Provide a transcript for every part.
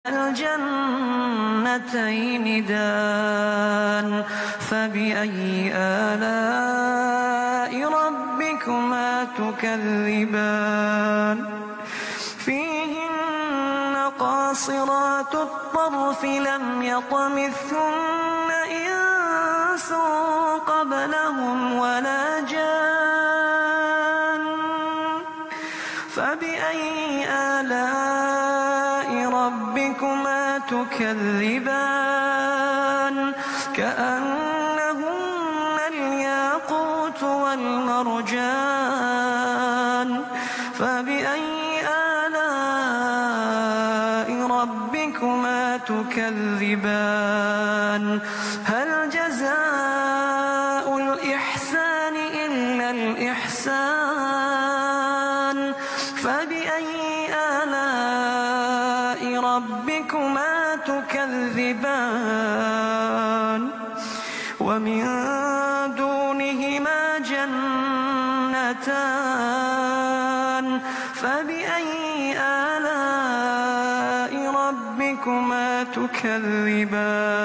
الجنتين دان فبأي آلاء ربكما تكذبان فيهن قاصرات الطرف لم يطمثهن إنس قبلهم ولا جان فبأي آلاء ربكما تكذبان كأنهن الياقوت والمرجان فبأي آلاء ربكما تكذبان هل جزاء الإحسان إلا الإحسان فبأي آلاء ربكما تكذبان ومن دونهما جنتان فبأي آلاء ربكما تكذبان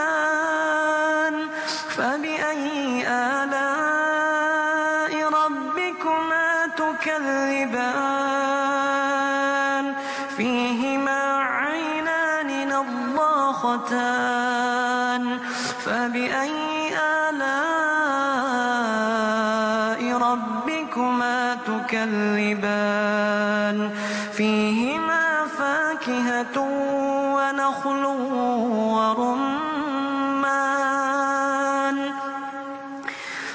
مدهامتان فبأي آلاء ربكما تكذبان فيهما عينان نضاختان فبأي آلاء ربكما تكذبان فيهما فاكهة ونخل ورمان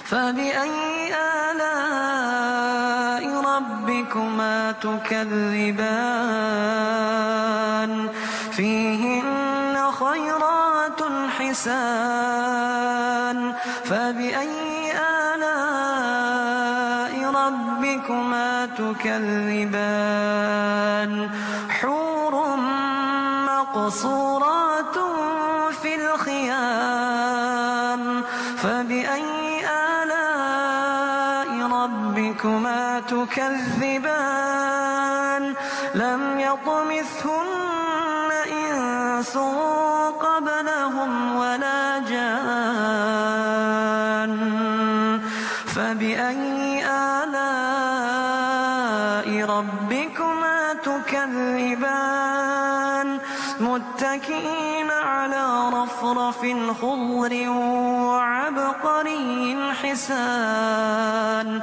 فبأي آلاء ربكما تكذبان فيهن خيرات حسان فبأي آلاء ربكما تكذبان حور مقصورات في الخيام فبأي آلاء ربكما تكذبان لم يطمثهن إنس قبلهم ولا جان فبأي آلاء ربكما تكذبان متكئين على رفرف خضر وعبقري حسان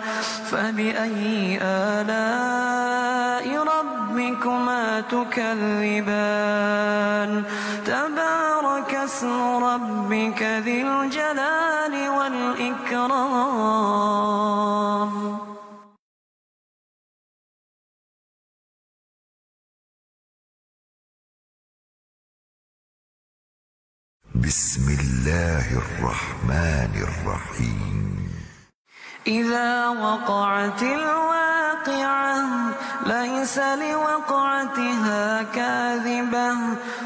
فبأي آلاء ربكما تكذبان تبارك اسم ربك ذي الجلال والإكرام بسم الله الرحمن الرحيم إذا وقعت الواقعة ليس لوقعتها كاذبة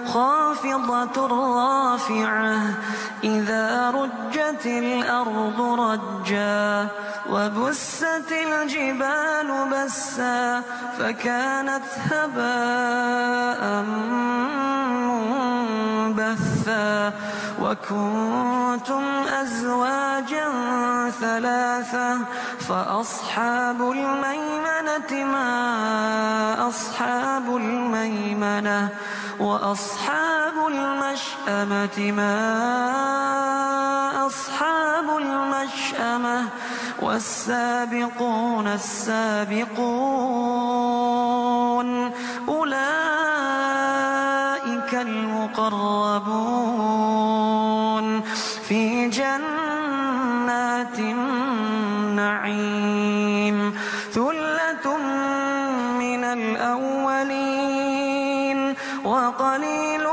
خافضة رافعة إذا رجت الأرض رجا وبست الجبال بسا فكانت هباء منبثا وكنتم أزواجا ثلاثة فأصحاب الميمنة ما أصحاب الميمنة وأصحاب المشأمة ما أصحاب المشأمة والسابقون السابقون أولئك المقربون في جنات النعيم ثلة من الأولين وقليل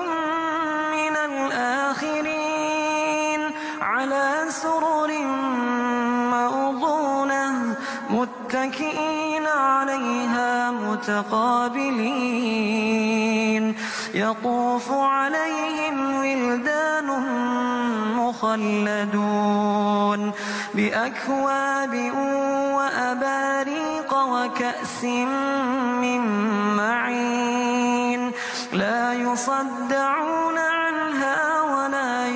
من الآخرين على سرر موضونة متكئين عليها متقابلين يطوف عليهم ولدان مخلدون بأكواب وأباريق وكأس من معين لا يصدعون عنها ولا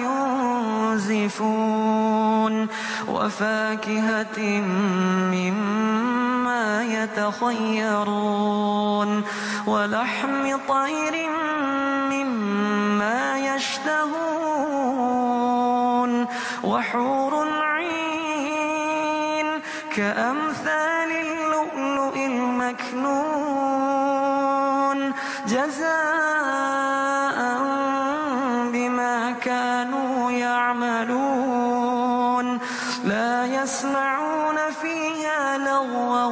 ينزفون وفاكهة مما يتخيرون ولحم طير مما يشتهون وحور عين كأمثال اللؤلؤ المكنون جزاء بما كانوا يعملون لا يسمعون فيها لغوا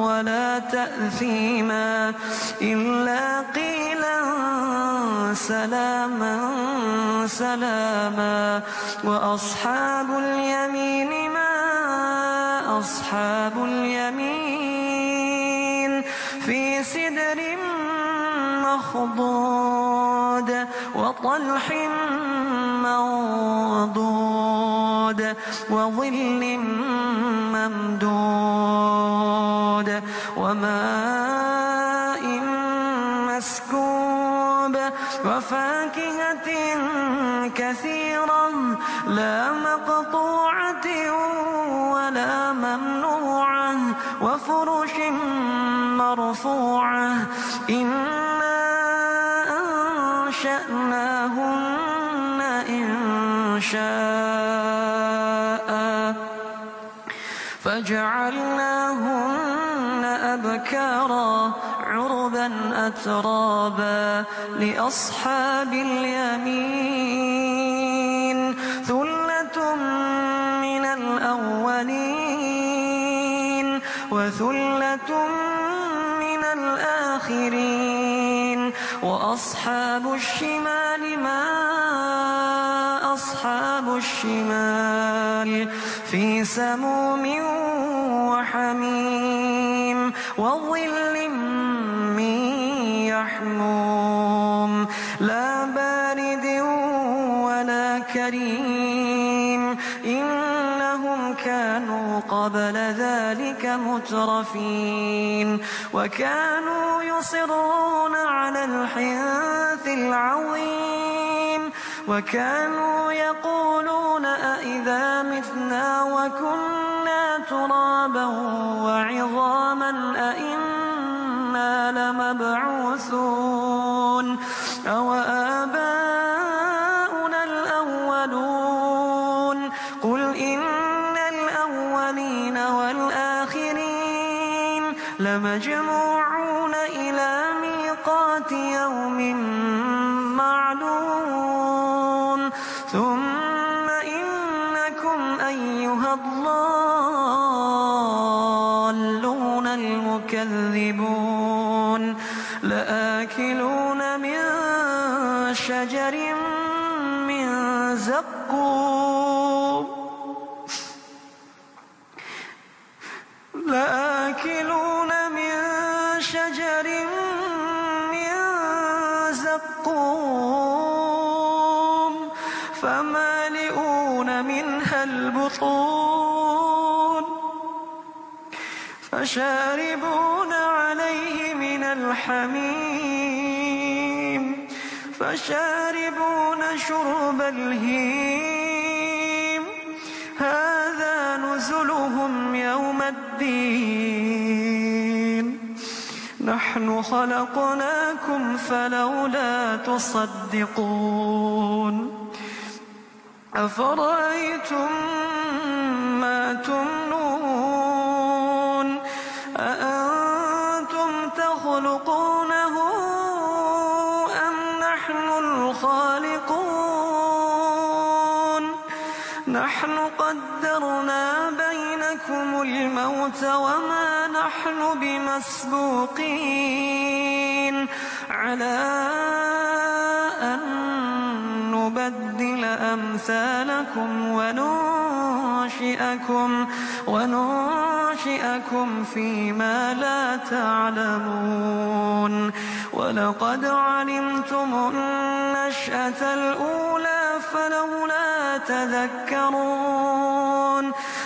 ولا تأثيما إلا قيلا سلاما سلاما وأصحاب اليمين ما أصحاب اليمين في سدر مخضود وطلح منضود وظل ممدود وماء مسكوب وفاكهة كثيرة لا مقطوعة ولا ممنوعة وفرش مرفوعة إنا أنشأناهن إنشاء فجعلناهن أبكارا عربا أترابا لأصحاب اليمين ثلة من الأولين وثلة من الآخرين وأصحاب الشمال ما أصحاب الشمال في سموم وحميم وظل من يحموم لا بارد ولا كريم إنهم كانوا قبل ذلك مترفين وكانوا يصرون على الحنث العظيم وكانوا يقولون أئذا متنا وكنا ترابا وعظاما أئنا لمبعوثون أو آباؤنا الأولون قل إن الأولين والآخرين لمجموعون إلى ميقات يوم معلوم ثم إنكم أيها الضالون المكذبون لآكلون من شجر من زقوم لآكلون من شجر من زقوم فمالئون منها البطون فشاربون عليه من الحميم فشاربون شرب الهيم هذا نزلهم يوم الدين نحن خلقناكم فلولا تصدقون أفرأيتم ما تمنون أأنتم تخلقونه أم نحن الخالقون نحن قدرنا بينكم الموت وما نحن بمسبوقين على أن نبدل أمثالكم وننشئكم فيما لا تعلمون ولقد علمتم النشأة الأولى فلولا تذكرون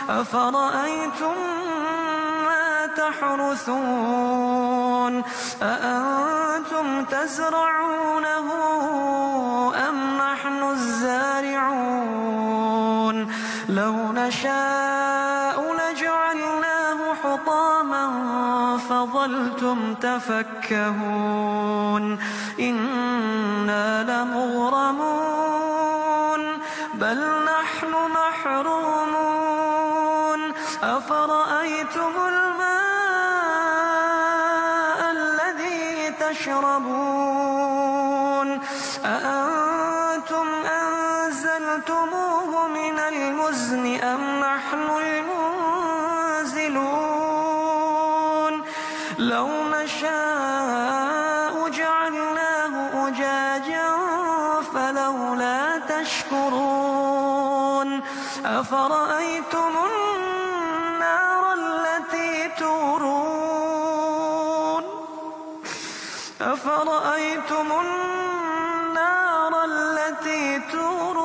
أفرأيتم ما تحرثون أأنتم تزرعونه أم نحن الزارعون لو نشاء لجعلناه حطاما فظلتم تفكهون إنا لمغرمون بل نحن محرومون أفرأيتم الماء الذي تشربون أأنتم أنزلتموه من المزن أم نحن المنزلون لو نشاء جعلناه أجاجا فلولا تشكرون أفرأيتم النار التي تورون أفرأيتم النار التي تورون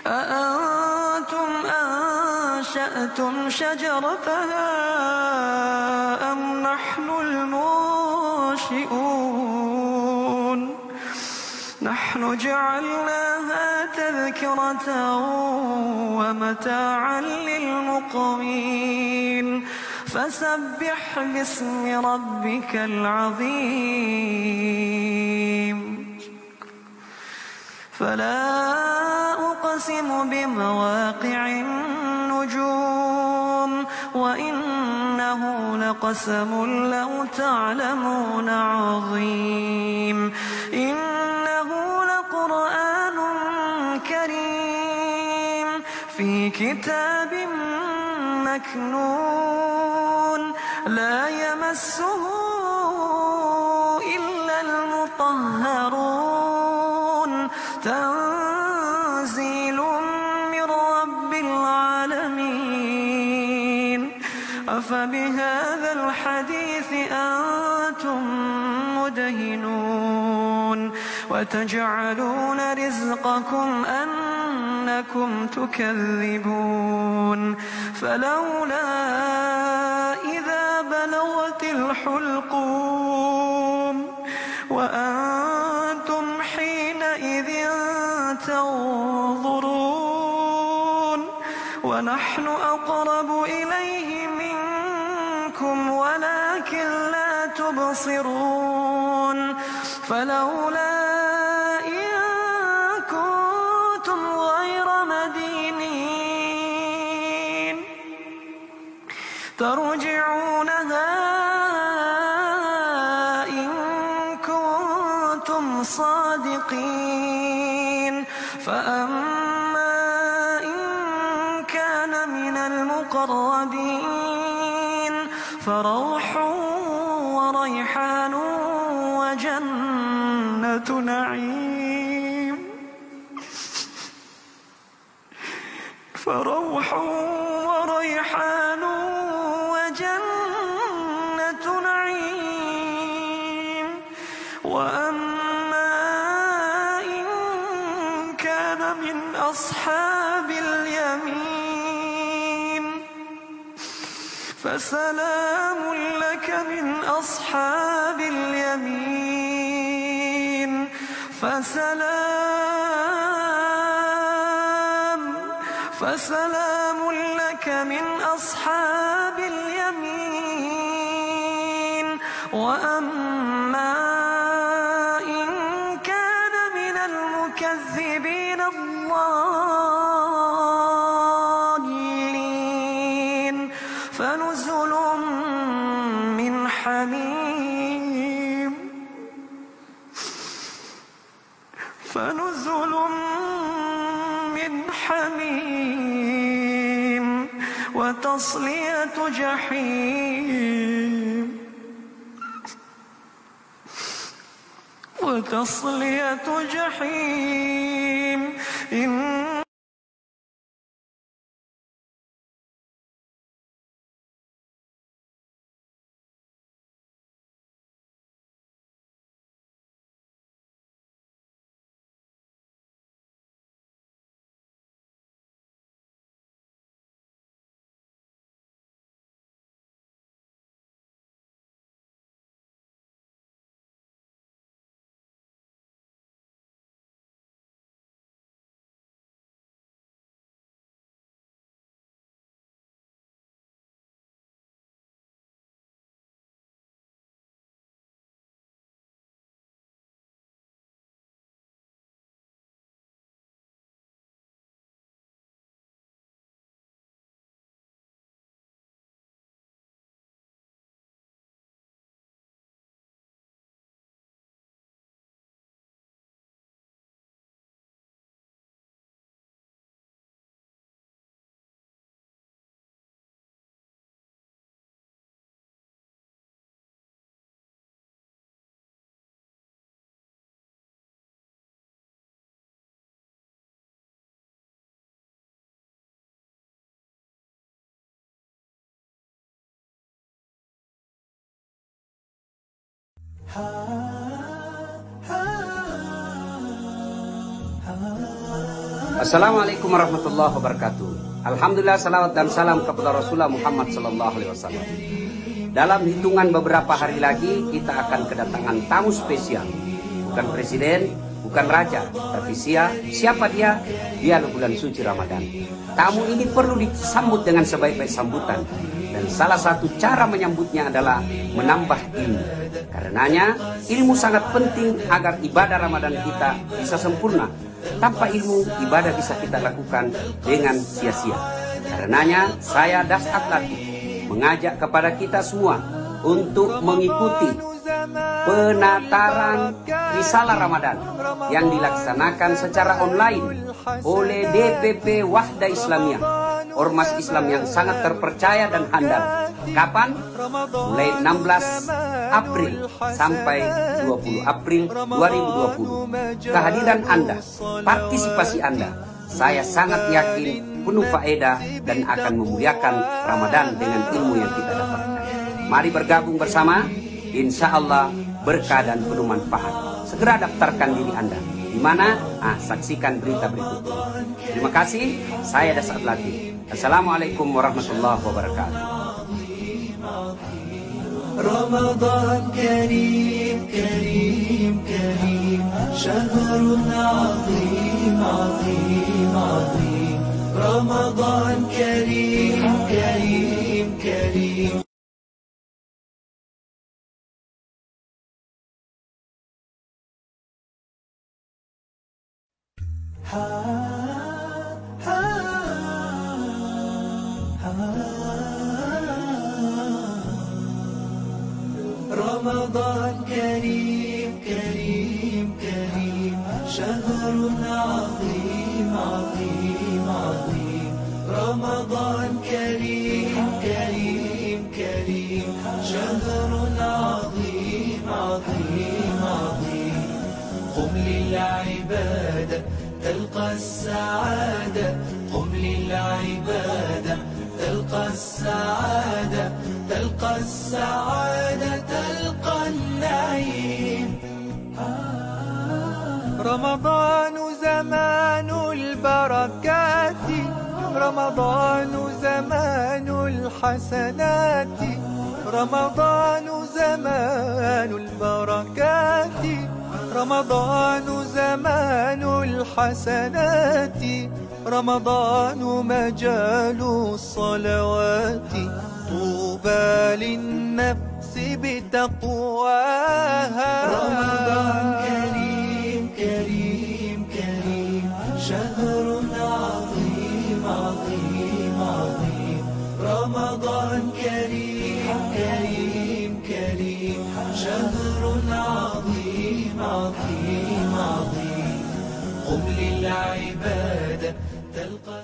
أأنتم أنشأتم شجرتها أم نحن المنشئون نحن جعلناها تذكرة ومتاعا للمقوين فسبح باسم ربك العظيم فلا أقسم بمواقع النجوم وإنه لقسم لو تعلمون عظيم إنه لقرآن كريم في كتاب مكنون لا يمسه إلا المطهرون تنزيل من رب العالمين أفبهذا الحديث أنتم مدهنون وتجعلون رزقكم أنكم تكذبون فلولا إذا بلغت الحلقوم وأنتم حينئذ تنظرون ونحن أقرب إليه منكم ولكن لا تبصرون فلولا إن كنتم غير مدينين ترجعونها إن كنتم صادقين فأما إن كان من المقربين فروح وريحان وجنة نعيم فروح وريحان وجنة نعيم وأما إن كان من أصحاب اليمين فسلام لك من أصحاب اليمين فسلام لك من أصحاب اليمين وأما إن كان من المكذبين الضالين فنزل من حميم وتصلية جحيم Assalamualaikum warahmatullahi wabarakatuh. Alhamdulillah, salawat dan salam kepada Rasulullah Muhammad sallallahu alaihi wasallam. Dalam hitungan beberapa hari lagi kita akan kedatangan tamu spesial. Bukan presiden, bukan raja, tapi siapa dia? Dia bulan suci Ramadan. Tamu ini perlu disambut dengan sebaik-baik sambutan. Dan salah satu cara menyambutnya adalah menambah ilmu. Karenanya ilmu sangat penting agar ibadah Ramadan kita bisa sempurna. Tanpa ilmu, ibadah bisa kita lakukan dengan sia-sia. Karenanya saya Dasat Latif mengajak kepada kita semua untuk mengikuti penataran Risalah Ramadan yang dilaksanakan secara online oleh DPP Wahda Islamiyah, ormas Islam yang sangat terpercaya dan handal. Kapan? Mulai 16 April sampai 20 April 2020. Kehadiran Anda, partisipasi Anda, saya sangat yakin penuh faedah dan akan memuliakan Ramadan dengan ilmu yang kita dapatkan. Mari bergabung bersama, insya Allah berkah dan penuh manfaat. Segera daftarkan diri Anda. Di mana? Saksikan berita berikut ini. Terima kasih, saya Dasat Latif. Assalamualaikum warahmatullahi wabarakatuh. رمضان كريم كريم كريم شهر عظيم عظيم عظيم رمضان كريم كريم كريم رمضان كريم كريم كريم شهر عظيم عظيم عظيم رمضان كريم كريم كريم شهر عظيم عظيم عظيم قم للعبادة تلقى السعادة قم للعبادة تلقى السعادة تلقى السعادة تلقى النعيم رمضان زمان البركات رمضان زمان الحسنات رمضان زمان البركات رمضان زمان الحسنات رمضان مجال الصلوات طوبى للنفس بتقواها رمضان كريم كريم كريم شهر عظيم عظيم عظيم رمضان كريم كريم كريم شهر عظيم عظيم عظيم قم للعبادة تلقى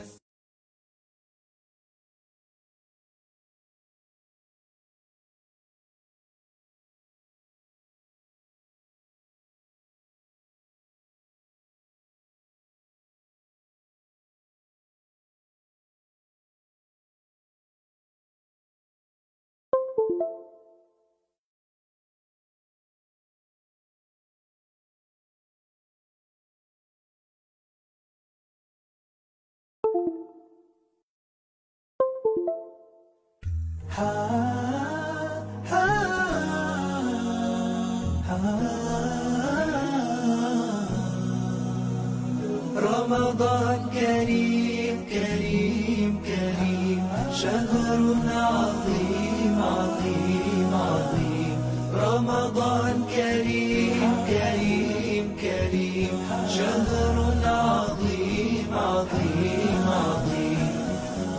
رمضان كريم كريم كريم شهر عظيم عظيم عظيم رمضان كريم كريم كريم شهر عظيم عظيم عظيم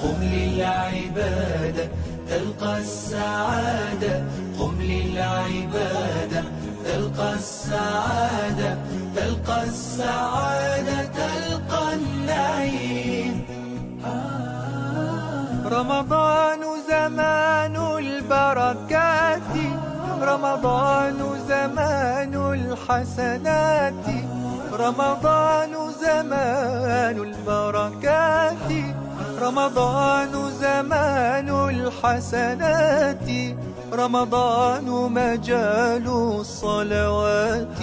قم للعبادة تلقى السعادة قم للعبادة تلقى السعادة تلقى السعادة تلقى النعيم رمضان زمان البركات رمضان زمان الحسنات رمضان زمان البركات رمضان زمان الحسنات رمضان مجال الصلوات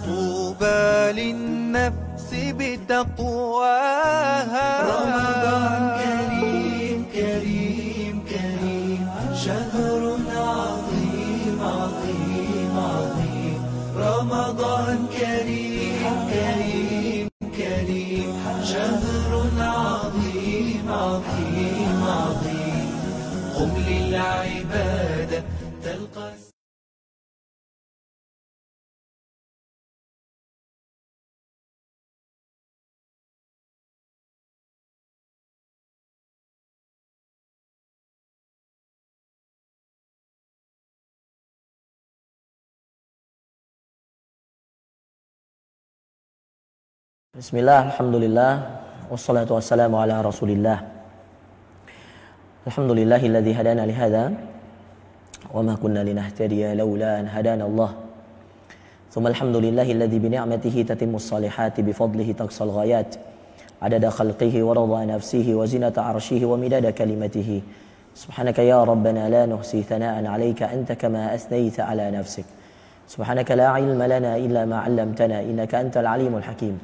طوبى للنفس بتقواها رمضان كريم كريم كريم شهر عظيم عظيم عظيم رمضان كريم كريم كريم شهر عظيم عظيم عظيم قم للعبادة تلقى Bismillah, alhamdulillah, wassalatu wassalamu ala rasulillah. Alhamdulillahilladzi hadana lihada wa ma kunna linahtadiya laula an hadana Allah. Thumma alhamdulillahilladzi bi ni'matihi tatimmus salihati bi fadlihi taqsal ghayat. Adada khalqihi wa rida nafsihi wa zinata arshihi wa midada kalimatihi. Subhanaka ya rabbana la nuhsi thana'an 'alaika anta kama asnaita 'ala nafsik. Subhanaka la 'ilma lana illa ma 'allamtana innaka antal 'alimul hakim.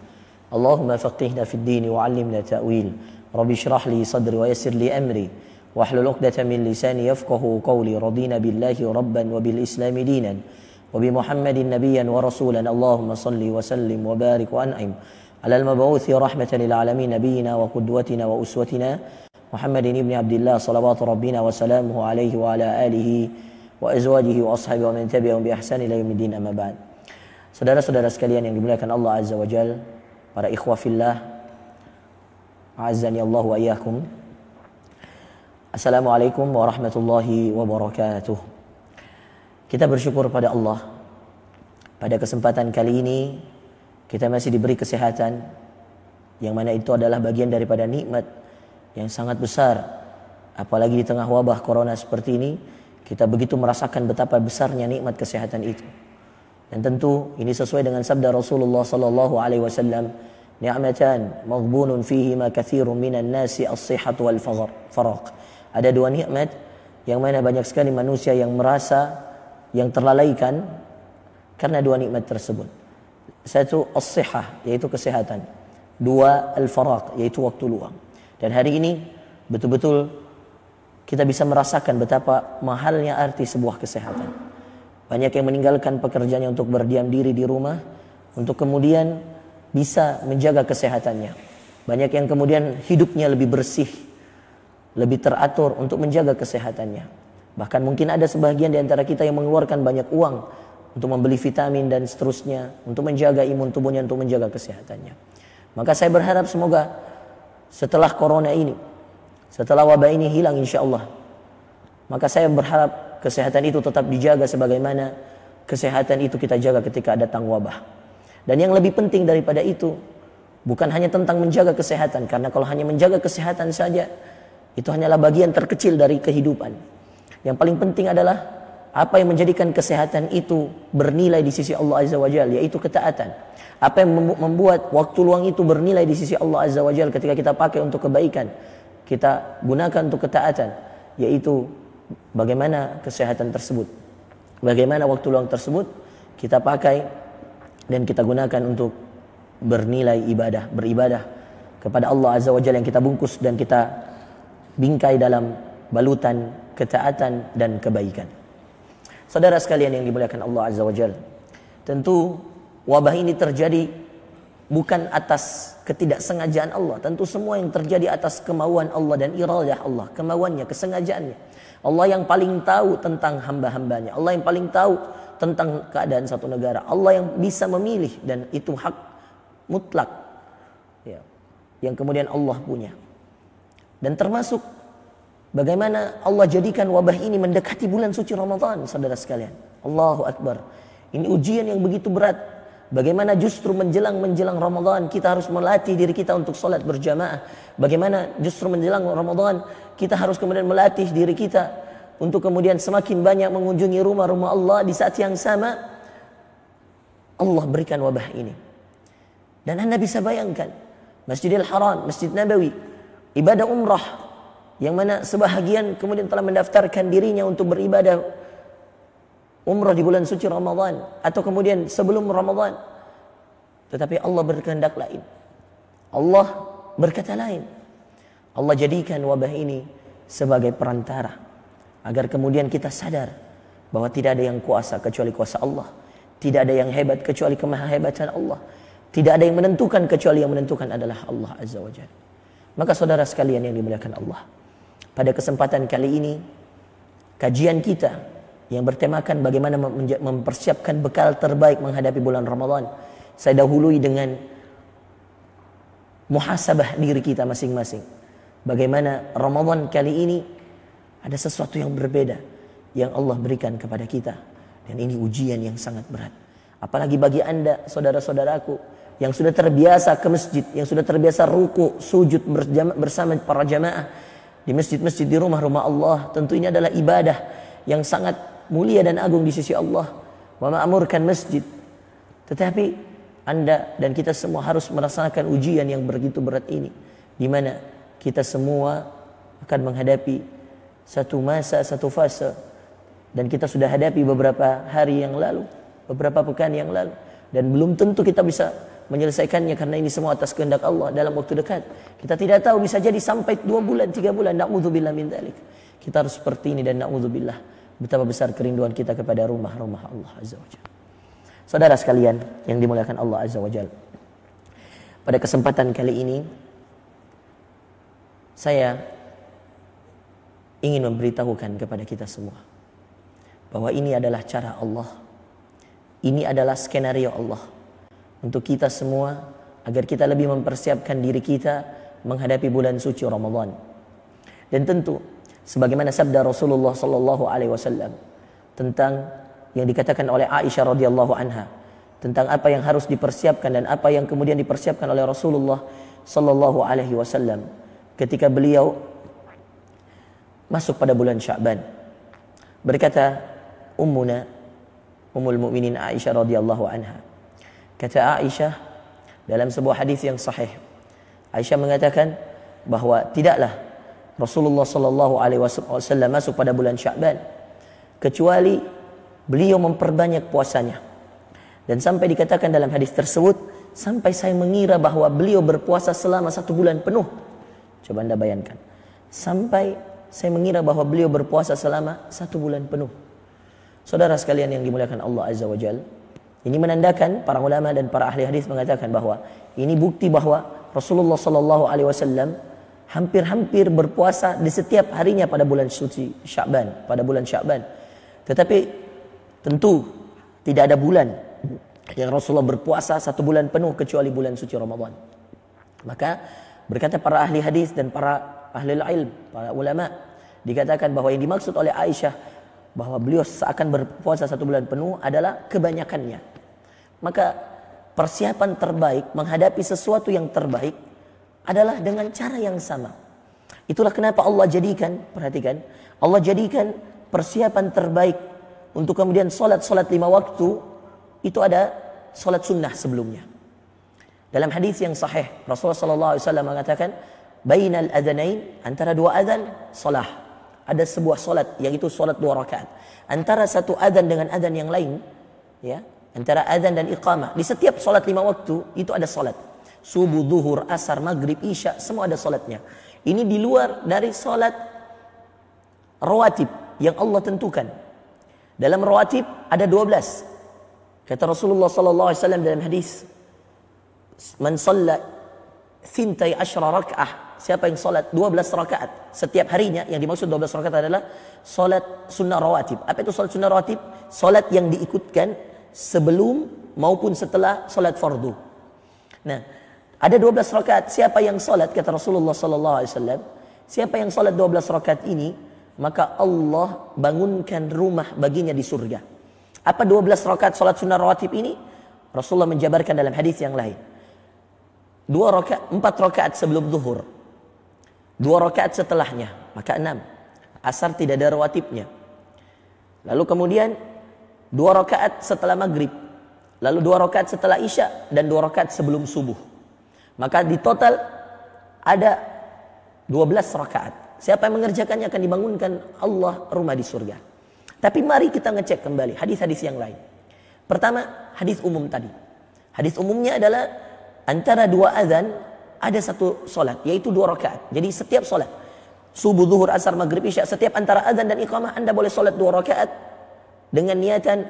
Allahumma faqihna fid din wa 'allimna ta'wil. Rabbi shrah li sadri wa yassir li amri wahlul 'uqdatam min lisani yafqahu qawli. Radina billahi rabban wa bil islami dinan wa bi Muhammadin nabiyyan wa rasulan. Allahumma salli wa sallim wa barik wa an'im ala al-mab'uthi rahmatan lil alamin nabiyyina wa qudwatina wa uswatina Muhammadin ibn Abdillah salawatu rabbina wa salamuhu alaihi wa ala alihi wa azwajihi wa ashabihi wa man tabi'ahum bi ihsan ila yaumiddin, amma ba'd. Saudara-saudara sekalian yang dimuliakan Allah Azza wa Jalla, para ikhwah fillah, a'azzani Allah wa iyyakum. Assalamualaikum warahmatullahi wabarakatuh. Kita bersyukur pada Allah. Pada kesempatan kali ini kita masih diberi kesehatan, yang mana itu adalah bagian daripada nikmat yang sangat besar. Apalagi di tengah wabah corona seperti ini, kita begitu merasakan betapa besarnya nikmat kesehatan itu. Dan tentu ini sesuai dengan sabda Rasulullah sallallahu alaihi wasallam, ni'matan maghbunun fihima katsirun minan nasi as-sihhatu wal faraq. Ada dua nikmat yang mana banyak sekali manusia yang merasa yang terlalaikan karena dua nikmat tersebut. Satu, as-sihhah, yaitu kesehatan. Dua, al-faraq, yaitu waktu luang. Dan hari ini betul-betul kita bisa merasakan betapa mahalnya arti sebuah kesehatan. Banyak yang meninggalkan pekerjaannya untuk berdiam diri di rumah, untuk kemudian bisa menjaga kesehatannya. Banyak yang kemudian hidupnya lebih bersih, lebih teratur untuk menjaga kesehatannya. Bahkan mungkin ada sebagian di antara kita yang mengeluarkan banyak uang untuk membeli vitamin dan seterusnya, untuk menjaga imun tubuhnya, untuk menjaga kesehatannya. Maka saya berharap semoga setelah corona ini, setelah wabah ini hilang insya Allah, maka saya berharap kesehatan itu tetap dijaga sebagaimana kesehatan itu kita jaga ketika datang wabah. Dan yang lebih penting daripada itu, bukan hanya tentang menjaga kesehatan, karena kalau hanya menjaga kesehatan saja, itu hanyalah bagian terkecil dari kehidupan. Yang paling penting adalah apa yang menjadikan kesehatan itu bernilai di sisi Allah Azza wa Jalla, yaitu ketaatan. Apa yang membuat waktu luang itu bernilai di sisi Allah Azza wa Jalla ketika kita pakai untuk kebaikan, kita gunakan untuk ketaatan, yaitu bagaimana kesehatan tersebut, bagaimana waktu luang tersebut kita pakai dan kita gunakan untuk bernilai ibadah, beribadah kepada Allah Azza wa Jalla yang kita bungkus dan kita bingkai dalam balutan ketaatan dan kebaikan. Saudara sekalian yang dimuliakan Allah Azza wa Jalla, tentu wabah ini terjadi bukan atas ketidaksengajaan Allah. Tentu semua yang terjadi atas kemauan Allah dan iradah Allah, kemauannya, kesengajaannya. Allah yang paling tahu tentang hamba-hambanya. Allah yang paling tahu tentang keadaan satu negara. Allah yang bisa memilih, dan itu hak mutlak ya, yang kemudian Allah punya. Dan termasuk bagaimana Allah jadikan wabah ini mendekati bulan suci Ramadan, saudara sekalian. Allahu Akbar. Ini ujian yang begitu berat. Bagaimana justru menjelang Ramadan kita harus melatih diri kita untuk sholat berjamaah. Bagaimana justru menjelang Ramadan kita harus kemudian melatih diri kita untuk kemudian semakin banyak mengunjungi rumah-rumah Allah. Di saat yang sama Allah berikan wabah ini. Dan Anda bisa bayangkan Masjidil Haram, Masjid Nabawi, ibadah umrah, yang mana sebahagian kemudian telah mendaftarkan dirinya untuk beribadah umrah di bulan suci Ramadan atau kemudian sebelum Ramadan. Tetapi Allah berkehendak lain. Allah berkata lain. Allah jadikan wabah ini sebagai perantara agar kemudian kita sadar bahwa tidak ada yang kuasa kecuali kuasa Allah. Tidak ada yang hebat kecuali kemahahebatan Allah. Tidak ada yang menentukan kecuali yang menentukan adalah Allah Azza wa Jalla. Maka saudara sekalian yang dimuliakan Allah, pada kesempatan kali ini kajian kita yang bertemakan bagaimana mempersiapkan bekal terbaik menghadapi bulan Ramadan, saya dahului dengan muhasabah diri kita masing-masing. Bagaimana Ramadan kali ini ada sesuatu yang berbeda yang Allah berikan kepada kita, dan ini ujian yang sangat berat. Apalagi bagi Anda, saudara-saudaraku yang sudah terbiasa ke masjid, yang sudah terbiasa ruku, sujud bersama para jamaah di masjid-masjid di rumah-rumah Allah. Tentu ini adalah ibadah yang sangat mulia dan agung di sisi Allah, memamurkan masjid. Tetapi Anda dan kita semua harus merasakan ujian yang begitu berat ini, di mana kita semua akan menghadapi satu masa, satu fase, dan kita sudah hadapi beberapa hari yang lalu, beberapa pekan yang lalu, dan belum tentu kita bisa menyelesaikannya karena ini semua atas kehendak Allah dalam waktu dekat. Kita tidak tahu, bisa jadi sampai 2 bulan, 3 bulan. Na'udzubillah min dzalik. Kita harus seperti ini, dan na'udzubillah betapa besar kerinduan kita kepada rumah-rumah Allah Azza wa Jalla. Saudara sekalian yang dimuliakan Allah Azza wa Jalla, pada kesempatan kali ini saya ingin memberitahukan kepada kita semua bahwa ini adalah cara Allah. Ini adalah skenario Allah untuk kita semua agar kita lebih mempersiapkan diri kita menghadapi bulan suci Ramadan. Dan tentu sebagaimana sabda Rasulullah sallallahu alaihi wasallam tentang yang dikatakan oleh Aisyah radhiyallahu anha tentang apa yang harus dipersiapkan dan apa yang kemudian dipersiapkan oleh Rasulullah sallallahu alaihi wasallam ketika beliau masuk pada bulan Sya'ban. Berkata Ummul Mukminin Aisyah radhiyallahu anha, kata Aisyah dalam sebuah hadis yang sahih, Aisyah mengatakan bahwa tidaklah Rasulullah sallallahu alaihi wasallam masuk pada bulan Sya'ban kecuali beliau memperbanyak puasanya. Dan sampai dikatakan dalam hadis tersebut, sampai saya mengira bahwa beliau berpuasa selama 1 bulan penuh. Coba Anda bayangkan, sampai saya mengira bahwa beliau berpuasa selama 1 bulan penuh. Saudara sekalian yang dimuliakan Allah Azza wa Jalla, ini menandakan, para ulama dan para ahli hadis mengatakan bahwa ini bukti bahwa Rasulullah sallallahu alaihi wasallam hampir-hampir berpuasa di setiap harinya pada bulan suci Sya'ban, pada bulan Sya'ban. Tetapi tentu tidak ada bulan yang Rasulullah berpuasa 1 bulan penuh kecuali bulan suci Ramadan. Maka berkata para ahli hadis dan para ahli ilm, para ulama, dikatakan bahwa yang dimaksud oleh Aisyah bahwa beliau seakan berpuasa 1 bulan penuh adalah kebanyakannya. Maka persiapan terbaik menghadapi sesuatu yang terbaik adalah dengan cara yang sama. Itulah kenapa Allah jadikan, perhatikan, Allah jadikan persiapan terbaik untuk kemudian solat 5 waktu itu ada solat sunnah sebelumnya. Dalam hadis yang sahih, Rasulullah sallallahu alaihi wasallam mengatakan, bainal adzanain, antara 2 adzan salah. Ada sebuah solat, yaitu solat 2 rakaat. Antara satu adzan dengan adzan yang lain, ya, antara adzan dan iqamah, di setiap solat 5 waktu itu ada solat. Subuh, zuhur, asar, maghrib, isya, semua ada solatnya. Ini di luar dari solat rawatib yang Allah tentukan. Dalam rawatib ada 12. Kata Rasulullah sallallahu alaihi wasallam dalam hadis, man shalla 12 raka'ah, siapa yang salat 12 rakaat setiap harinya, yang dimaksud 12 rakaat adalah salat sunnah rawatib. Apa itu salat sunnah rawatib? Salat yang diikutkan sebelum maupun setelah salat fardu. Nah, ada 12 rakaat. Siapa yang salat, kata Rasulullah sallallahu alaihi wasallam, siapa yang salat 12 rakaat ini, maka Allah bangunkan rumah baginya di surga. Apa 12 rakaat salat sunnah rawatib ini? Rasulullah menjabarkan dalam hadis yang lain. 4 rakaat sebelum zuhur, 2 rakaat setelahnya, maka 6. Asar tidak ada rawatibnya. Lalu kemudian 2 rakaat setelah maghrib, lalu 2 rakaat setelah isya, dan 2 rakaat sebelum subuh. Maka di total ada 12 rakaat. Siapa yang mengerjakannya akan dibangunkan Allah rumah di surga. Tapi mari kita ngecek kembali hadis-hadis yang lain. Pertama, hadis umum tadi. Hadis umumnya adalah antara dua azan ada satu solat, yaitu 2 rakaat. Jadi setiap solat, subuh, zuhur, asar, maghrib, isya, setiap antara azan dan iqamah Anda boleh solat 2 rakaat dengan niatan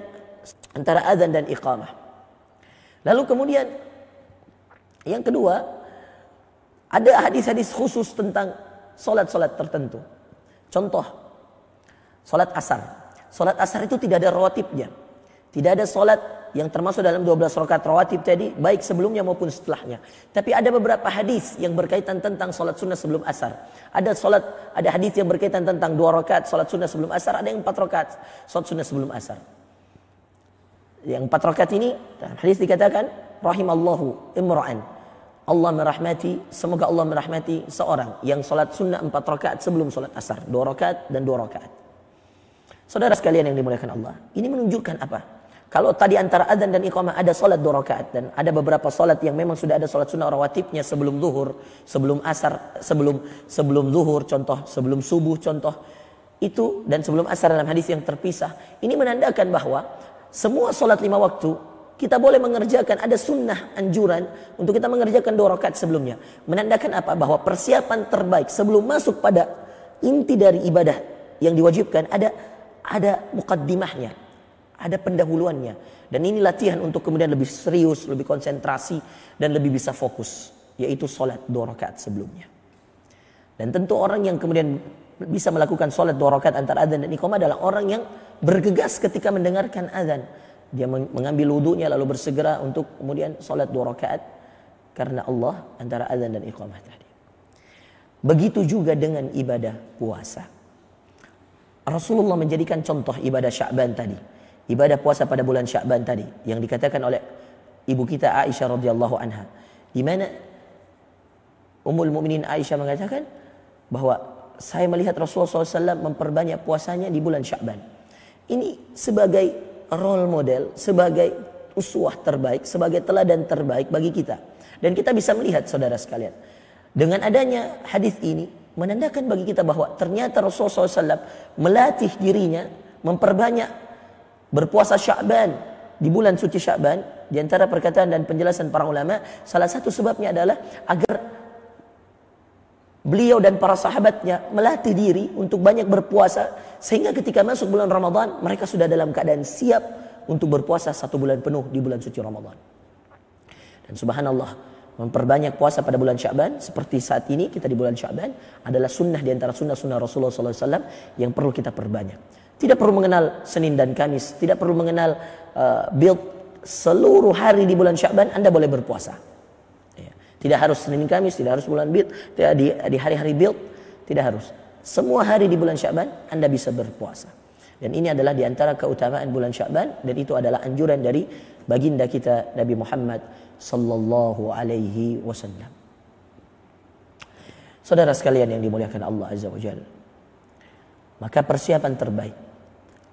antara azan dan iqamah. Lalu kemudian yang kedua, ada hadis-hadis khusus tentang solat-solat tertentu. Contoh, solat asar. Solat asar itu tidak ada rawatibnya. Tidak ada solat yang termasuk dalam 12 rakaat rawatib tadi, baik sebelumnya maupun setelahnya. Tapi ada beberapa hadis yang berkaitan tentang solat sunnah sebelum asar. Ada hadis yang berkaitan tentang 2 rakaat solat sunnah sebelum asar, ada yang 4 rakaat solat sunnah sebelum asar. Yang 4 rakaat ini, dalam hadis dikatakan, rahimallahu imra'an. Allah merahmati, semoga Allah merahmati seorang yang solat sunnah 4 rakaat sebelum solat asar. 2 rakaat dan 2 rakaat. Saudara sekalian yang dimuliakan Allah, ini menunjukkan apa? Kalau tadi antara adzan dan iqamah ada solat 2 rakaat, dan ada beberapa solat yang memang sudah ada solat sunnah rawatibnya sebelum zuhur, sebelum asar, sebelum zuhur contoh, sebelum subuh contoh, itu dan sebelum asar dalam hadis yang terpisah. Ini menandakan bahwa semua solat 5 waktu kita boleh mengerjakan, ada sunnah anjuran untuk kita mengerjakan 2 rakaat sebelumnya. Menandakan apa? Bahwa persiapan terbaik sebelum masuk pada inti dari ibadah yang diwajibkan ada muqaddimahnya, ada pendahuluannya. Dan ini latihan untuk kemudian lebih serius, lebih konsentrasi dan lebih bisa fokus, yaitu solat 2 rakaat sebelumnya. Dan tentu orang yang kemudian bisa melakukan solat 2 rakaat antara adzan dan iqamah adalah orang yang bergegas ketika mendengarkan adzan. Dia mengambil wudunya lalu bersegera untuk kemudian solat 2 rakaat karena Allah antara adzan dan iqamah tadi. Begitu juga dengan ibadah puasa. Rasulullah menjadikan contoh ibadah Sya'ban tadi. Ibadah puasa pada bulan Sya'ban tadi yang dikatakan oleh ibu kita Aisyah radhiyallahu anha. Di mana Ummul Mukminin Aisyah mengatakan bahwa saya melihat Rasulullah SAW memperbanyak puasanya di bulan Sya'ban. Ini sebagai role model, sebagai uswah terbaik, sebagai teladan terbaik bagi kita. Dan kita bisa melihat saudara sekalian, dengan adanya hadis ini menandakan bagi kita bahwa ternyata Rasulullah SAW melatih dirinya memperbanyak berpuasa Sya'ban di bulan suci Sya'ban. Di antara perkataan dan penjelasan para ulama, salah satu sebabnya adalah agar beliau dan para sahabatnya melatih diri untuk banyak berpuasa, sehingga ketika masuk bulan Ramadan mereka sudah dalam keadaan siap untuk berpuasa 1 bulan penuh di bulan suci Ramadan. Dan subhanallah, memperbanyak puasa pada bulan Sya'ban seperti saat ini kita di bulan Sya'ban adalah sunnah di antara sunnah-sunnah Rasulullah SAW yang perlu kita perbanyak. Tidak perlu mengenal Senin dan Kamis, tidak perlu mengenal build seluruh hari di bulan Sya'ban Anda boleh berpuasa. Tidak harus Senin Kamis, tidak harus bulan Bid, di hari-hari Bid, tidak harus. Semua hari di bulan Sya'ban Anda bisa berpuasa. Dan ini adalah di antara keutamaan bulan Sya'ban, dan itu adalah anjuran dari baginda kita Nabi Muhammad sallallahu alaihi wasallam. Saudara sekalian yang dimuliakan Allah Azza wa Jalla, maka persiapan terbaik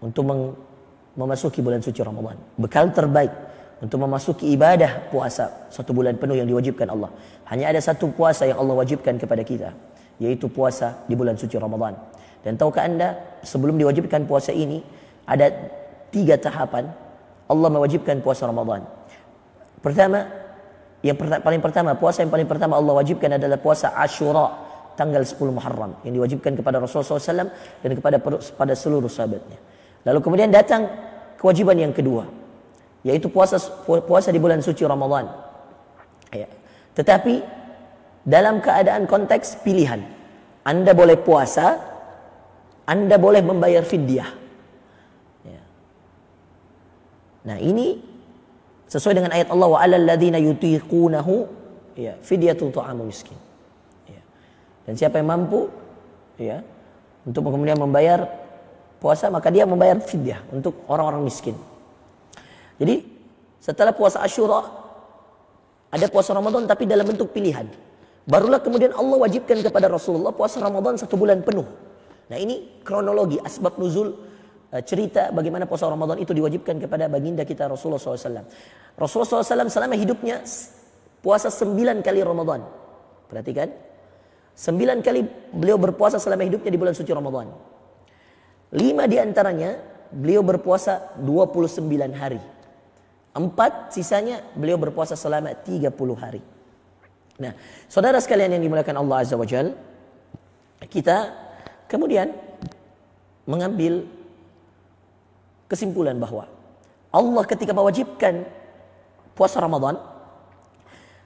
untuk memasuki bulan suci Ramadan, bekal terbaik untuk memasuki ibadah puasa 1 bulan penuh yang diwajibkan Allah. Hanya ada 1 puasa yang Allah wajibkan kepada kita, yaitu puasa di bulan suci Ramadan. Dan tahukah Anda, sebelum diwajibkan puasa ini ada 3 tahapan Allah mewajibkan puasa Ramadan. Pertama, puasa yang paling pertama Allah wajibkan adalah puasa Ashura tanggal 10 Muharram yang diwajibkan kepada Rasulullah SAW dan kepada seluruh sahabatnya. Lalu kemudian datang kewajiban yang kedua, yaitu puasa di bulan suci Ramadan. Ya. Tetapi dalam keadaan konteks pilihan. Anda boleh puasa, Anda boleh membayar fidyah. Ya. Nah, ini sesuai dengan ayat Allah, wa 'alal ladzina yutiqunahu ya fidyatun ta'amu miskin. Ya. Dan siapa yang mampu ya untuk kemudian membayar puasa, maka dia membayar fidyah untuk orang-orang miskin. Jadi setelah puasa Ashura ada puasa Ramadan tapi dalam bentuk pilihan. Barulah kemudian Allah wajibkan kepada Rasulullah puasa Ramadan 1 bulan penuh. Nah, ini kronologi asbab nuzul cerita bagaimana puasa Ramadan itu diwajibkan kepada baginda kita Rasulullah SAW. Rasulullah SAW selama hidupnya puasa 9 kali Ramadan. Perhatikan, 9 kali beliau berpuasa selama hidupnya di bulan suci Ramadan. 5 di antaranya beliau berpuasa 29 hari. 4 sisanya beliau berpuasa selama 30 hari. Nah, saudara sekalian yang dimuliakan Allah Azza wa Jalla, kita kemudian mengambil kesimpulan bahwa Allah ketika mewajibkan puasa Ramadan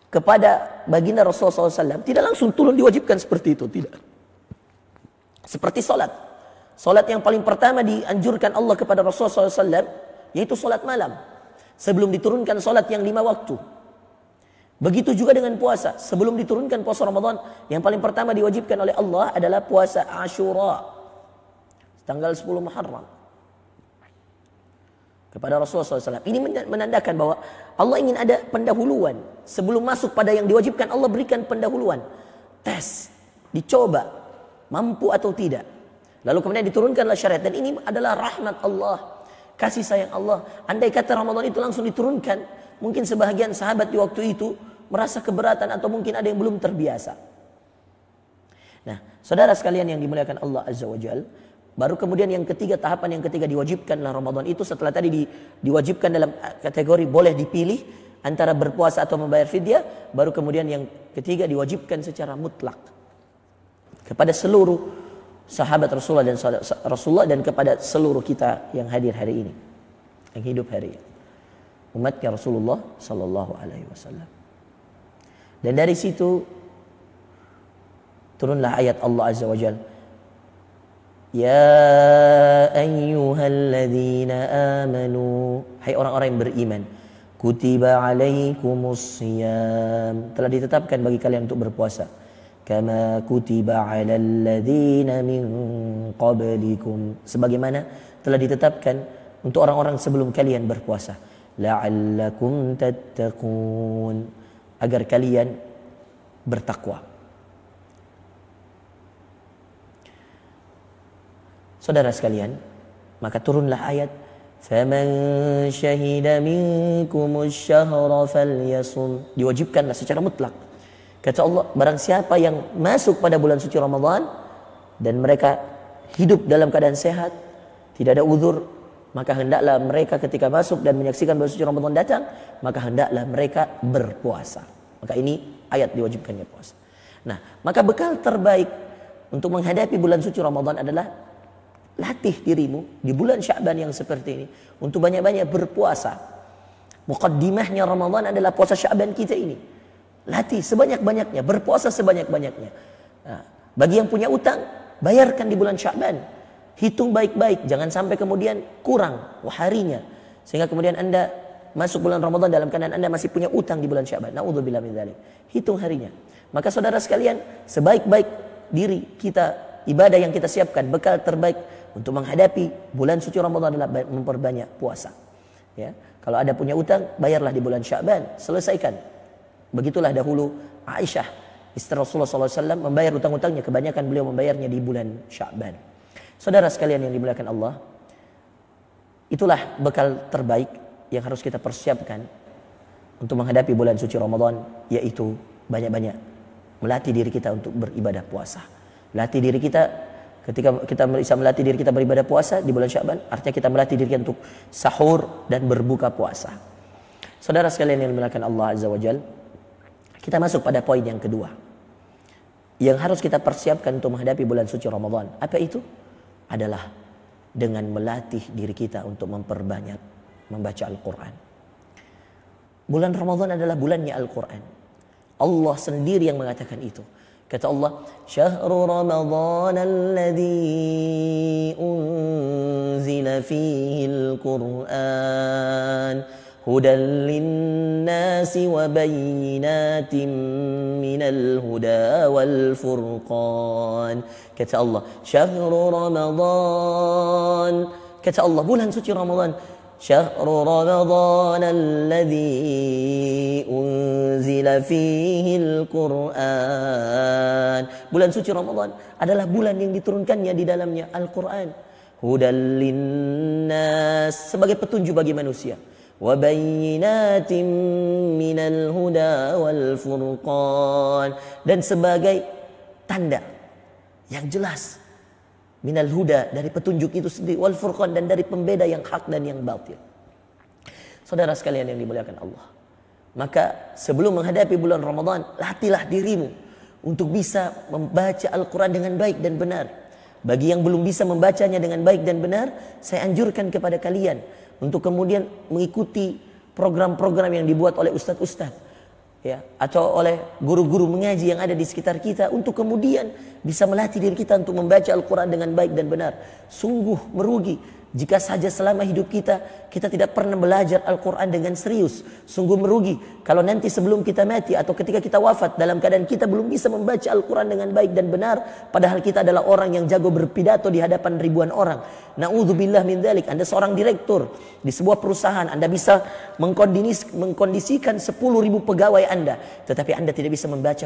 kepada baginda Rasulullah SAW tidak langsung turun diwajibkan seperti itu, tidak. Seperti salat. Salat yang paling pertama dianjurkan Allah kepada Rasulullah SAW yaitu salat malam. Sebelum diturunkan salat yang 5 waktu. Begitu juga dengan puasa. Sebelum diturunkan puasa Ramadan, yang paling pertama diwajibkan oleh Allah adalah puasa Ashura. Tanggal 10 Muharram. Kepada Rasulullah SAW. Ini menandakan bahwa Allah ingin ada pendahuluan. Sebelum masuk pada yang diwajibkan, Allah berikan pendahuluan. Tes. Dicoba. Mampu atau tidak. Lalu kemudian diturunkanlah syariat. Dan ini adalah rahmat Allah. Kasih sayang Allah. Andai kata Ramadan itu langsung diturunkan, mungkin sebahagian sahabat di waktu itu merasa keberatan atau mungkin ada yang belum terbiasa. Nah, saudara sekalian yang dimuliakan Allah Azza wa Jalla, baru kemudian yang ketiga, tahapan yang ketiga diwajibkanlah Ramadan itu setelah tadi diwajibkan dalam kategori boleh dipilih antara berpuasa atau membayar fidyah, baru kemudian yang ketiga diwajibkan secara mutlak kepada seluruh sahabat Rasulullah dan kepada seluruh kita yang hadir hari ini, yang hidup hari ini, umatnya Rasulullah sallallahu alaihi wasallam. Dan dari situ turunlah ayat Allah Azza wa Jalla, ya ayyuhalladzina amanu, hai orang-orang yang beriman, kutiba alaikumusiyam, telah ditetapkan bagi kalian untuk berpuasa, kama kutiba alal ladzina min qablikum, sebagaimana telah ditetapkan untuk orang-orang sebelum kalian berpuasa, la'allakum tattaqun, agar kalian bertakwa. Saudara sekalian, maka turunlah ayat faman syahida minkumus syahra falyasum, diwajibkanlah secara mutlak. Kata Allah, barang siapa yang masuk pada bulan suci Ramadan dan mereka hidup dalam keadaan sehat, tidak ada uzur, maka hendaklah mereka ketika masuk dan menyaksikan bulan suci Ramadan datang, maka hendaklah mereka berpuasa. Maka ini ayat diwajibkannya puasa. Nah, maka bekal terbaik untuk menghadapi bulan suci Ramadan adalah latih dirimu di bulan Sya'ban yang seperti ini untuk banyak-banyak berpuasa. Muqaddimahnya Ramadan adalah puasa Sya'ban kita ini. Latih sebanyak-banyaknya, berpuasa sebanyak-banyaknya. Nah, bagi yang punya utang, bayarkan di bulan Sya'ban. Hitung baik-baik, jangan sampai kemudian kurang harinya. Sehingga kemudian Anda masuk bulan Ramadan dalam keadaan Anda masih punya utang di bulan Sya'ban. Na'udzubillah min dzalik. Hitung harinya. Maka saudara sekalian, sebaik-baik diri kita, ibadah yang kita siapkan, bekal terbaik untuk menghadapi bulan suci Ramadan adalah memperbanyak puasa. Ya, kalau ada punya utang, bayarlah di bulan Sya'ban, selesaikan. Begitulah dahulu Aisyah, istri Rasulullah SAW, membayar utang-utangnya. Kebanyakan beliau membayarnya di bulan Sya'ban. Saudara sekalian yang dimuliakan Allah, itulah bekal terbaik yang harus kita persiapkan untuk menghadapi bulan suci Ramadan, yaitu banyak-banyak melatih diri kita untuk beribadah puasa. Latih diri kita, ketika kita bisa melatih diri kita beribadah puasa di bulan Sya'ban, artinya kita melatih diri kita untuk sahur dan berbuka puasa. Saudara sekalian yang dimuliakan Allah Azza wa Jalla, kita masuk pada poin yang kedua yang harus kita persiapkan untuk menghadapi bulan suci Ramadan. Apa itu? Adalah dengan melatih diri kita untuk memperbanyak membaca Al-Quran. Bulan Ramadan adalah bulannya Al-Quran. Allah sendiri yang mengatakan itu. Kata Allah, Syahrul Ramadan alladhi unzila fihi Al-Quran hudan linnasi wa bayyinatin minal huda wal furqan. Kata Allah, Syahrul Ramadan, kata Allah, bulan suci Ramadan, Syahrul Ramadan alladhi unzila fihi Al-Quran. Bulan suci Ramadan adalah bulan yang diturunkannya di dalamnya Al-Quran. Hudan linnas, sebagai petunjuk bagi manusia. Wa bayyinatin minal huda wal furqan, dan sebagai tanda yang jelas minal huda, dari petunjuk itu sendiri, wal furqan, dan dari pembeda yang hak dan yang batil. Saudara sekalian yang dimuliakan Allah, maka sebelum menghadapi bulan Ramadan, latihlah dirimu untuk bisa membaca Al-Quran dengan baik dan benar. Bagi yang belum bisa membacanya dengan baik dan benar, saya anjurkan kepada kalian untuk kemudian mengikuti program-program yang dibuat oleh ustadz-ustadz, ya, atau oleh guru-guru mengaji yang ada di sekitar kita, untuk kemudian bisa melatih diri kita untuk membaca Al-Quran dengan baik dan benar. Sungguh merugi jika saja selama hidup kita tidak pernah belajar Al-Quran dengan serius. Sungguh merugi kalau nanti sebelum kita mati atau ketika kita wafat dalam keadaan kita belum bisa membaca Al-Quran dengan baik dan benar, padahal kita adalah orang yang jago berpidato di hadapan ribuan orang. Na'udzubillah min dzalik. Anda seorang direktur di sebuah perusahaan, Anda bisa mengkondisikan 10.000 pegawai Anda, tetapi Anda tidak bisa membaca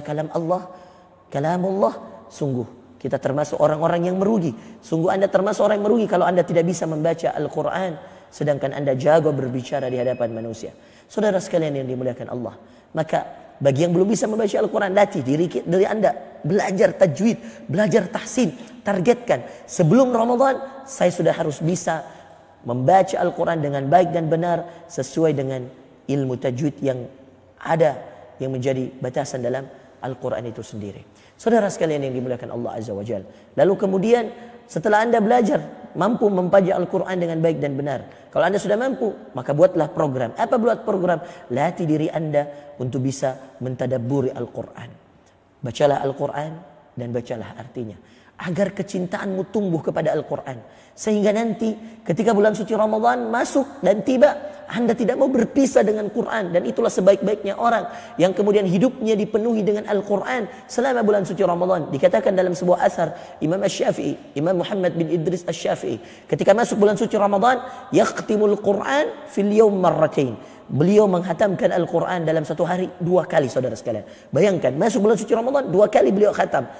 kalamullah. Sungguh kita termasuk orang-orang yang merugi. Sungguh Anda termasuk orang yang merugi kalau Anda tidak bisa membaca Al-Quran, sedangkan Anda jago berbicara di hadapan manusia. Saudara sekalian yang dimuliakan Allah, maka bagi yang belum bisa membaca Al-Quran, latih diri Anda, belajar tajwid, belajar tahsin. Targetkan sebelum Ramadan, saya sudah harus bisa membaca Al-Quran dengan baik dan benar sesuai dengan ilmu tajwid yang ada, yang menjadi batasan dalam Al-Quran itu sendiri. Saudara sekalian yang dimuliakan Allah Azza wa Jalla, lalu kemudian setelah Anda belajar mampu membaca Al-Quran dengan baik dan benar, kalau Anda sudah mampu, maka buatlah program. Apa buat program? Latih diri Anda untuk bisa mentadabburi Al-Quran. Bacalah Al-Quran dan bacalah artinya, agar kecintaanmu tumbuh kepada Al-Quran, sehingga nanti ketika bulan suci Ramadan masuk dan tiba, Anda tidak mau berpisah dengan Quran. Dan itulah sebaik-baiknya orang yang kemudian hidupnya dipenuhi dengan Al-Quran selama bulan suci Ramadan. Dikatakan dalam sebuah asar Imam Asy-Syafi'i, Imam Muhammad bin Idris Asy-Syafi'i, ketika masuk bulan suci Ramadan, yaqtimul Quran fil yawm marratain. Beliau menghatamkan Al-Quran dalam satu hari 2 kali, saudara sekalian. Bayangkan, masuk bulan suci Ramadan 2 kali beliau khatam.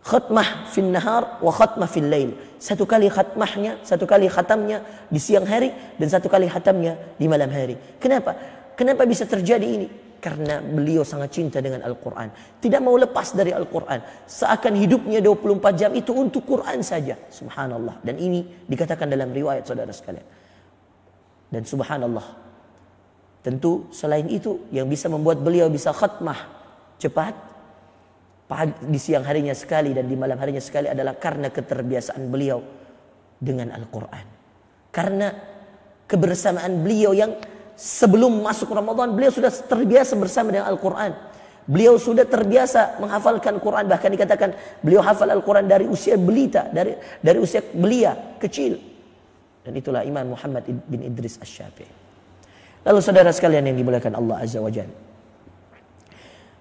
Khatmah fil nahar wa khatmah fil lail. Satu kali khatmahnya, satu kali khatamnya di siang hari, dan satu kali khatamnya di malam hari. Kenapa? Kenapa bisa terjadi ini? Karena beliau sangat cinta dengan Al-Quran, tidak mau lepas dari Al-Quran. Seakan hidupnya 24 jam itu untuk Quran saja. Subhanallah. Dan ini dikatakan dalam riwayat, saudara sekalian. Dan subhanallah, tentu selain itu yang bisa membuat beliau bisa khatmah cepat di siang harinya sekali dan di malam harinya sekali adalah karena keterbiasaan beliau dengan Al-Quran. Karena kebersamaan beliau yang sebelum masuk Ramadan, beliau sudah terbiasa bersama dengan Al-Quran. Beliau sudah terbiasa menghafalkan Quran. Bahkan dikatakan beliau hafal Al-Quran dari usia belita, dari usia belia kecil. Dan itulah Imam Muhammad bin Idris Asy-Syafi'i. Lalu saudara sekalian yang dimuliakan Allah Azza wa Jalla,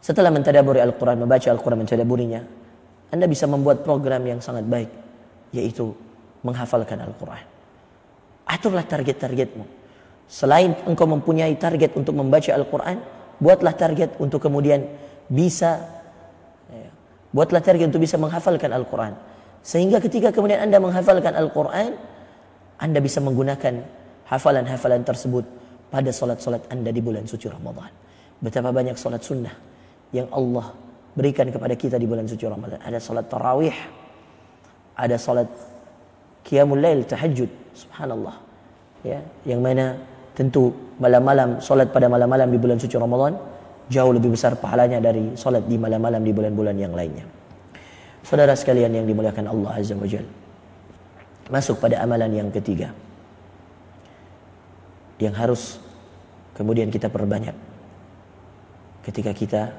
setelah mentadaburi Al-Quran, membaca Al-Quran, mentadaburinya, Anda bisa membuat program yang sangat baik, yaitu menghafalkan Al-Quran. Aturlah target-targetmu. Selain engkau mempunyai target untuk membaca Al-Quran, buatlah target untuk kemudian bisa menghafalkan Al-Quran. Sehingga ketika kemudian Anda menghafalkan Al-Quran, Anda bisa menggunakan hafalan-hafalan tersebut pada solat-solat Anda di bulan suci Ramadan. Betapa banyak solat sunnah yang Allah berikan kepada kita di bulan suci Ramadan. Ada salat tarawih, ada salat qiyamul lail, tahajud, subhanallah. Ya, yang mana tentu malam-malam, salat pada malam-malam di bulan suci Ramadan jauh lebih besar pahalanya dari salat di malam-malam di bulan-bulan yang lainnya. Saudara sekalian yang dimuliakan Allah Azza wa Jalla, masuk pada amalan yang ketiga yang harus kemudian kita perbanyak ketika kita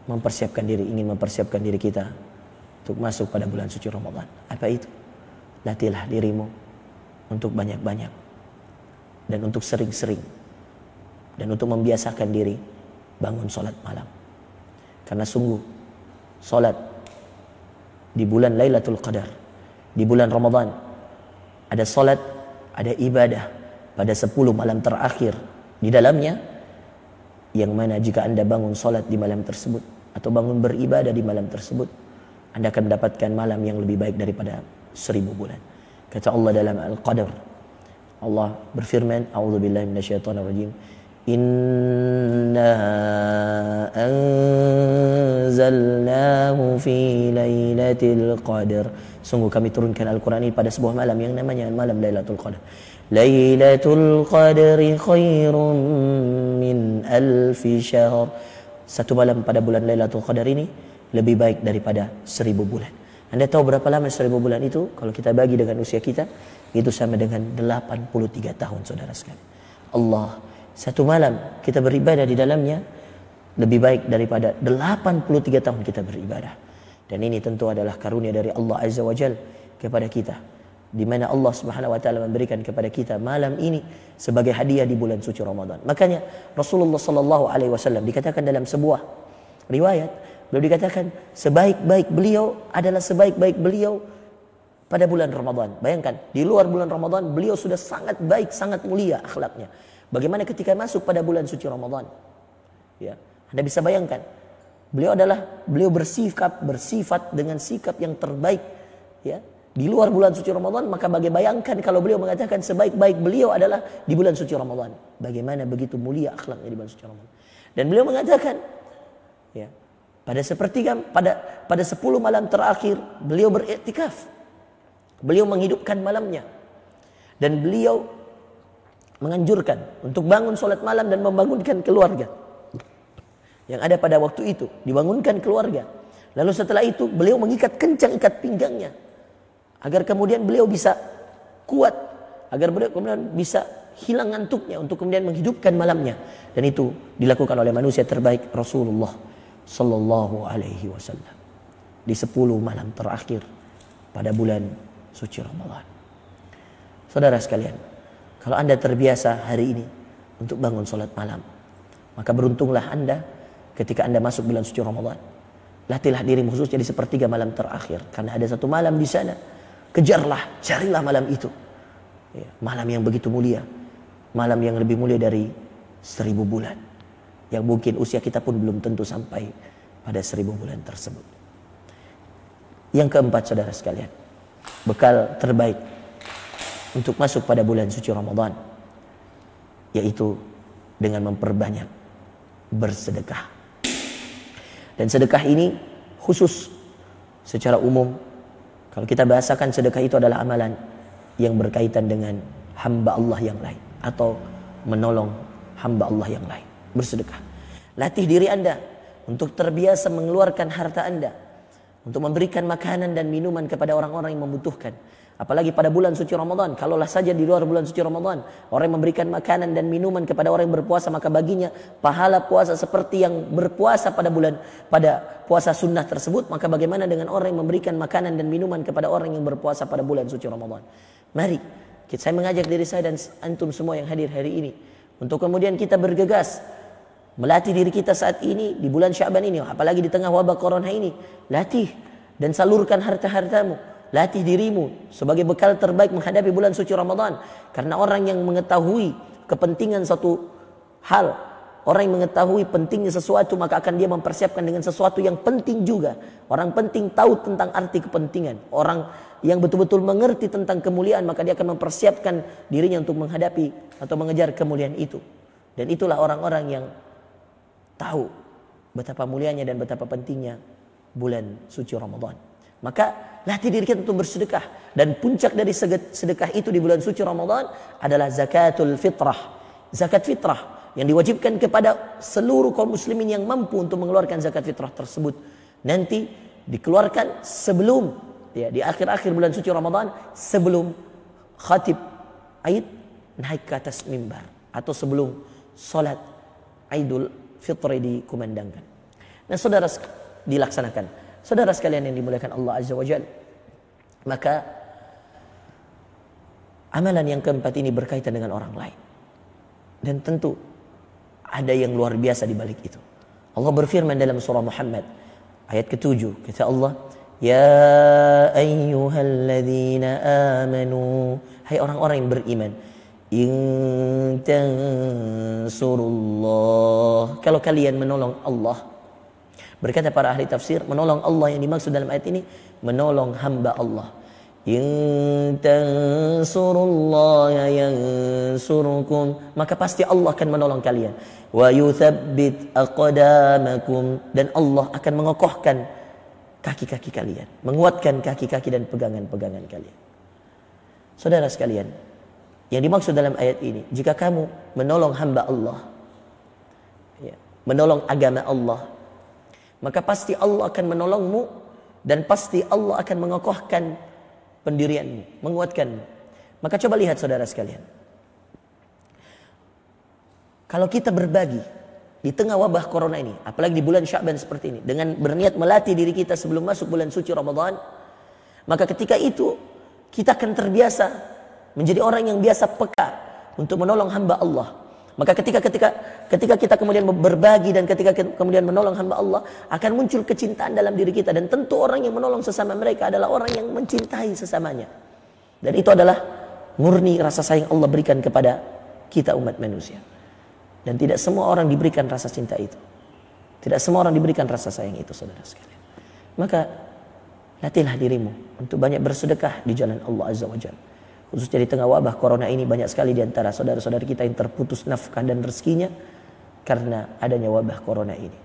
ingin mempersiapkan diri kita untuk masuk pada bulan suci Ramadan. Apa itu? Latihlah dirimu untuk banyak-banyak dan untuk sering-sering dan untuk membiasakan diri bangun salat malam. Karena sungguh salat di bulan Lailatul Qadar, di bulan Ramadan, ada salat, ada ibadah pada 10 malam terakhir di dalamnya, yang mana jika Anda bangun salat di malam tersebut atau bangun beribadah di malam tersebut, Anda akan mendapatkan malam yang lebih baik daripada 1000 bulan. Kata Allah dalam Al-Qadr, Allah berfirman, a'udzubillahi minasyaitonirrajim, inna anzalnahu fi lailatul qadar. Sungguh kami turunkan Al-Quran ini pada sebuah malam yang namanya malam Lailatul Qadar. Lailatul Qadri khairun min alfi syahr. Satu malam pada bulan Lailatul Qadar ini lebih baik daripada 1000 bulan. Anda tahu berapa lama 1000 bulan itu? Kalau kita bagi dengan usia kita, itu sama dengan 83 tahun, saudara sekalian. Allah, satu malam kita beribadah di dalamnya lebih baik daripada 83 tahun kita beribadah. Dan ini tentu adalah karunia dari Allah Azza wa Jal kepada kita, di mana Allah Subhanahu wa taala memberikan kepada kita malam ini sebagai hadiah di bulan suci Ramadan. Makanya Rasulullah sallallahu alaihi wasallam dikatakan dalam sebuah riwayat, beliau dikatakan sebaik-baik beliau adalah sebaik-baik beliau pada bulan Ramadan. Bayangkan, di luar bulan Ramadan beliau sudah sangat baik, sangat mulia akhlaknya. Bagaimana ketika masuk pada bulan suci Ramadan? Ya, Anda bisa bayangkan, beliau bersifat dengan sikap yang terbaik, ya, di luar bulan suci Ramadan. Maka bayangkan kalau beliau mengatakan sebaik-baik beliau adalah di bulan suci Ramadan, bagaimana begitu mulia akhlaknya di bulan suci Ramadan. Dan beliau mengatakan, ya, pada 10 malam terakhir beliau beriktikaf, beliau menghidupkan malamnya, dan beliau menganjurkan untuk bangun sholat malam dan membangunkan keluarga yang ada pada waktu itu, dibangunkan keluarga. Lalu setelah itu beliau mengikat kencang ikat pinggangnya agar kemudian beliau bisa kuat, agar beliau kemudian bisa hilang ngantuknya untuk kemudian menghidupkan malamnya. Dan itu dilakukan oleh manusia terbaik, Rasulullah sallallahu alaihi wasallam, di 10 malam terakhir pada bulan suci Ramadan. Saudara sekalian, kalau Anda terbiasa hari ini untuk bangun sholat malam, maka beruntunglah Anda ketika Anda masuk bulan suci Ramadan. Latihlah dirimu khususnya di sepertiga malam terakhir, karena ada satu malam di sana. Kejarlah, carilah malam itu, ya, malam yang begitu mulia, malam yang lebih mulia dari 1000 bulan, yang mungkin usia kita pun belum tentu sampai pada 1000 bulan tersebut. Yang keempat, saudara sekalian, bekal terbaik untuk masuk pada bulan suci Ramadan, yaitu dengan memperbanyak bersedekah. Dan sedekah ini khusus secara umum, kalau kita bahasakan, sedekah itu adalah amalan yang berkaitan dengan hamba Allah yang lain, atau menolong hamba Allah yang lain. Bersedekah. Latih diri Anda untuk terbiasa mengeluarkan harta Anda untuk memberikan makanan dan minuman kepada orang-orang yang membutuhkan. Apalagi pada bulan suci Ramadan. Kalaulah saja di luar bulan suci Ramadan orang yang memberikan makanan dan minuman kepada orang yang berpuasa, maka baginya pahala puasa seperti yang berpuasa pada puasa sunnah tersebut. Maka bagaimana dengan orang yang memberikan makanan dan minuman kepada orang yang berpuasa pada bulan suci Ramadan? Mari, saya mengajak diri saya dan antum semua yang hadir hari ini untuk kemudian kita bergegas melatih diri kita saat ini di bulan Sya'ban ini, apalagi di tengah wabah corona ini. Latih dan salurkan harta-hartamu. Latih dirimu sebagai bekal terbaik menghadapi bulan suci Ramadan. Karena orang yang mengetahui kepentingan satu hal, orang yang mengetahui pentingnya sesuatu, maka akan dia mempersiapkan dengan sesuatu yang penting juga. Orang penting tahu tentang arti kepentingan. Orang yang betul-betul mengerti tentang kemuliaan, maka dia akan mempersiapkan dirinya untuk menghadapi atau mengejar kemuliaan itu. Dan itulah orang-orang yang tahu betapa mulianya dan betapa pentingnya bulan suci Ramadan. Maka latih diri kita untuk bersedekah. Dan puncak dari sedekah itu di bulan suci Ramadan adalah zakatul fitrah. Zakat fitrah yang diwajibkan kepada seluruh kaum muslimin yang mampu untuk mengeluarkan zakat fitrah tersebut. Nanti dikeluarkan sebelum, ya, di akhir-akhir bulan suci Ramadan, sebelum khatib Aid naik ke atas mimbar, atau sebelum salat Aidul Fitri dikumandangkan. Nah, saudara, dilaksanakan. Saudara sekalian yang dimuliakan Allah Azza wa Jalla, maka amalan yang keempat ini berkaitan dengan orang lain. Dan tentu ada yang luar biasa di balik itu. Allah berfirman dalam surah Muhammad ayat ke-7, kata Allah, Ya ayyuhalladzina amanu, hai orang-orang yang beriman, in tansurullah, kalau kalian menolong Allah. Berkata para ahli tafsir, menolong Allah yang dimaksud dalam ayat ini menolong hamba Allah. In tansurullaha yansurkum, maka pasti Allah akan menolong kalian. Wa yuthabbit aqdamakum, dan Allah akan mengokohkan kaki-kaki kalian, menguatkan kaki-kaki dan pegangan-pegangan kalian. Saudara sekalian, yang dimaksud dalam ayat ini, jika kamu menolong hamba Allah, ya, menolong agama Allah, maka pasti Allah akan menolongmu, dan pasti Allah akan mengokohkan pendirianmu, menguatkanmu. Maka coba lihat saudara sekalian, kalau kita berbagi di tengah wabah corona ini, apalagi di bulan Sya'ban seperti ini, dengan berniat melatih diri kita sebelum masuk bulan suci Ramadan, maka ketika itu kita akan terbiasa menjadi orang yang biasa peka untuk menolong hamba Allah. Maka ketika kita kemudian berbagi dan ketika kemudian menolong hamba Allah, akan muncul kecintaan dalam diri kita. Dan tentu orang yang menolong sesama mereka adalah orang yang mencintai sesamanya. Dan itu adalah murni rasa sayang Allah berikan kepada kita umat manusia. Dan tidak semua orang diberikan rasa cinta itu. Tidak semua orang diberikan rasa sayang itu, saudara sekalian. Maka latihlah dirimu untuk banyak bersedekah di jalan Allah Azza wa Jalla. Khususnya di tengah wabah corona ini, banyak sekali di antara saudara-saudara kita yang terputus nafkah dan rezekinya karena adanya wabah corona ini.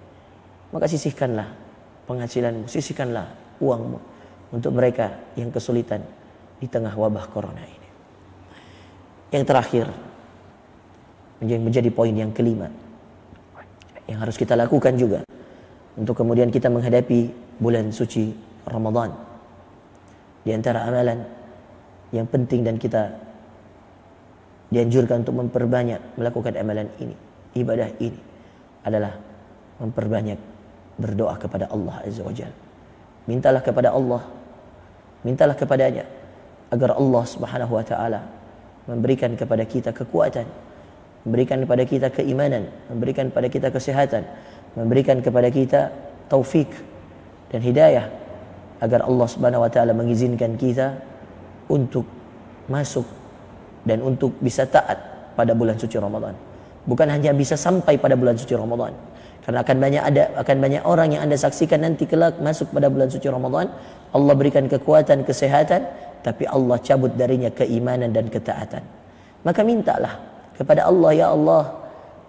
Maka sisihkanlah penghasilanmu, sisihkanlah uangmu untuk mereka yang kesulitan di tengah wabah corona ini. Yang terakhir, menjadi poin yang kelima yang harus kita lakukan juga untuk kemudian kita menghadapi bulan suci Ramadan. Di antara amalan yang penting dan kita dianjurkan untuk memperbanyak melakukan amalan ini, ibadah ini, adalah memperbanyak berdoa kepada Allah Azza wa Jalla. Mintalah kepada Allah, mintalah kepadanya agar Allah Subhanahu wa taala memberikan kepada kita kekuatan, memberikan kepada kita keimanan, memberikan kepada kita kesehatan, memberikan kepada kita taufik dan hidayah, agar Allah Subhanahu wa taala mengizinkan kita untuk masuk dan untuk bisa taat pada bulan suci Ramadan. Bukan hanya bisa sampai pada bulan suci Ramadan, karena akan banyak orang yang Anda saksikan nanti kelak masuk pada bulan suci Ramadan, Allah berikan kekuatan, kesehatan, tapi Allah cabut darinya keimanan dan ketaatan. Maka mintalah kepada Allah, ya Allah,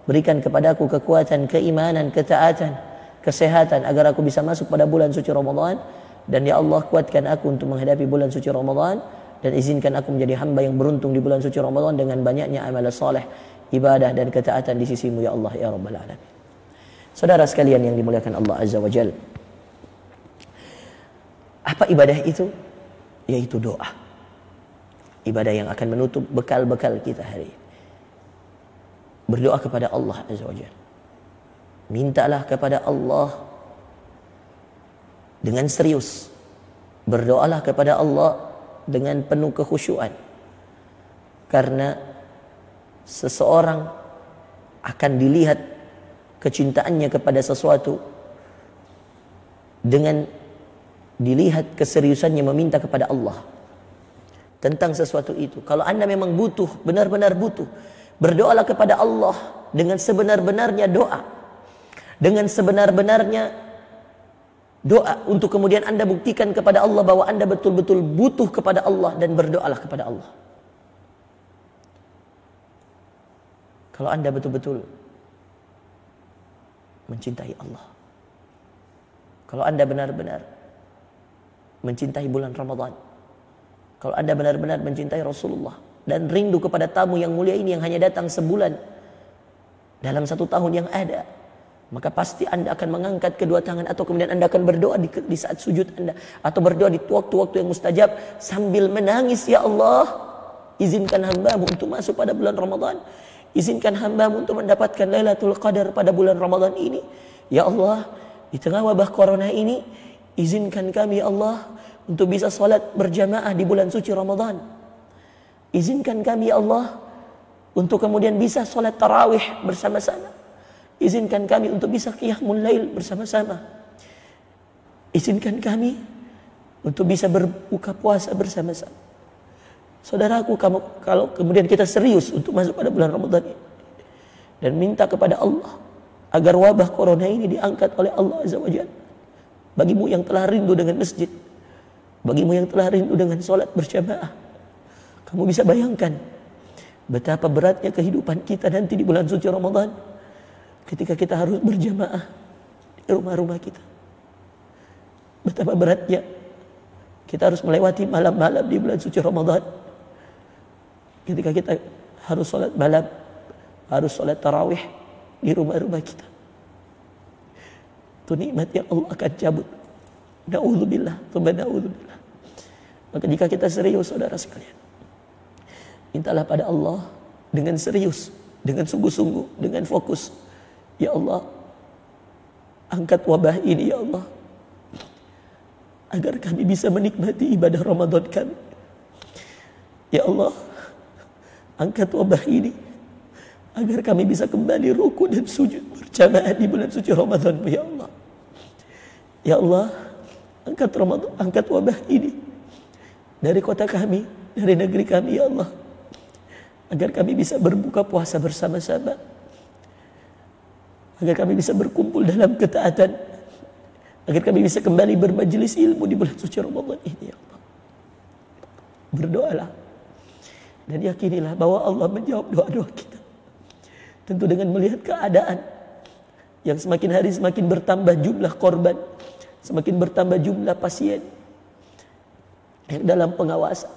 berikan kepadaku kekuatan, keimanan, ketaatan, kesehatan agar aku bisa masuk pada bulan suci Ramadan, dan ya Allah kuatkan aku untuk menghadapi bulan suci Ramadan, dan izinkan aku menjadi hamba yang beruntung di bulan suci Ramadan dengan banyaknya amal saleh, ibadah dan ketaatan di sisimu ya Allah ya Rabbal Alamin. Saudara sekalian yang dimuliakan Allah Azza wa Jalla, apa ibadah itu? Yaitu doa. Ibadah yang akan menutup bekal-bekal kita hari ini. Berdoa kepada Allah Azza wa Jalla. Mintalah kepada Allah dengan serius. Berdoalah kepada Allah dengan penuh kekhusyuan, karena seseorang akan dilihat kecintaannya kepada sesuatu dengan dilihat keseriusannya meminta kepada Allah tentang sesuatu itu. Kalau Anda memang butuh, benar-benar butuh, berdoalah kepada Allah dengan sebenar-benarnya doa, dengan sebenar-benarnya doa, untuk kemudian Anda buktikan kepada Allah bahwa Anda betul-betul butuh kepada Allah, dan berdoalah kepada Allah. Kalau Anda betul-betul mencintai Allah, kalau Anda benar-benar mencintai bulan Ramadan, kalau Anda benar-benar mencintai Rasulullah dan rindu kepada tamu yang mulia ini yang hanya datang sebulan dalam 1 tahun yang ada, maka pasti Anda akan mengangkat kedua tangan, atau kemudian Anda akan berdoa di saat sujud Anda, atau berdoa di waktu-waktu yang mustajab sambil menangis, ya Allah, izinkan hamba-Mu untuk masuk pada bulan Ramadan, izinkan hamba-Mu untuk mendapatkan Lailatul Qadar pada bulan Ramadan ini. Ya Allah, di tengah wabah corona ini, izinkan kami ya Allah untuk bisa salat berjamaah di bulan suci Ramadan. Izinkan kami ya Allah untuk kemudian bisa salat tarawih bersama-sama. Izinkan kami untuk bisa qiyamul lail bersama-sama. Izinkan kami untuk bisa berbuka puasa bersama-sama. Saudaraku, kalau kemudian kita serius untuk masuk pada bulan Ramadan ini, dan minta kepada Allah agar wabah corona ini diangkat oleh Allah Azza wa Jalla. Bagimu yang telah rindu dengan masjid, Bagimu yang telah rindu dengan sholat berjamaah, kamu bisa bayangkan betapa beratnya kehidupan kita nanti di bulan suci Ramadan ketika kita harus berjamaah di rumah-rumah kita. Betapa beratnya kita harus melewati malam-malam di bulan suci Ramadan ketika kita harus sholat malam, harus sholat tarawih di rumah-rumah kita. Itu nikmat yang Allah akan cabut. Na'udzubillah, na'udzubillah. Maka jika kita serius, saudara sekalian, mintalah pada Allah dengan serius, dengan sungguh-sungguh, dengan fokus. Ya Allah, angkat wabah ini ya Allah, agar kami bisa menikmati ibadah Ramadan kami. Ya Allah, angkat wabah ini agar kami bisa kembali ruku dan sujud berjamaah di bulan suci Ramadan, ya Allah. Ya Allah, angkat wabah ini dari kota kami, dari negeri kami, ya Allah, agar kami bisa berbuka puasa bersama-sama, agar kami bisa berkumpul dalam ketaatan, agar kami bisa kembali bermajelis ilmu di bulan suci Ramadan ini, ya Allah. Berdoalah dan yakinilah bahwa Allah menjawab doa-doa kita. Tentu dengan melihat keadaan yang semakin hari semakin bertambah jumlah korban, semakin bertambah jumlah pasien yang dalam pengawasan.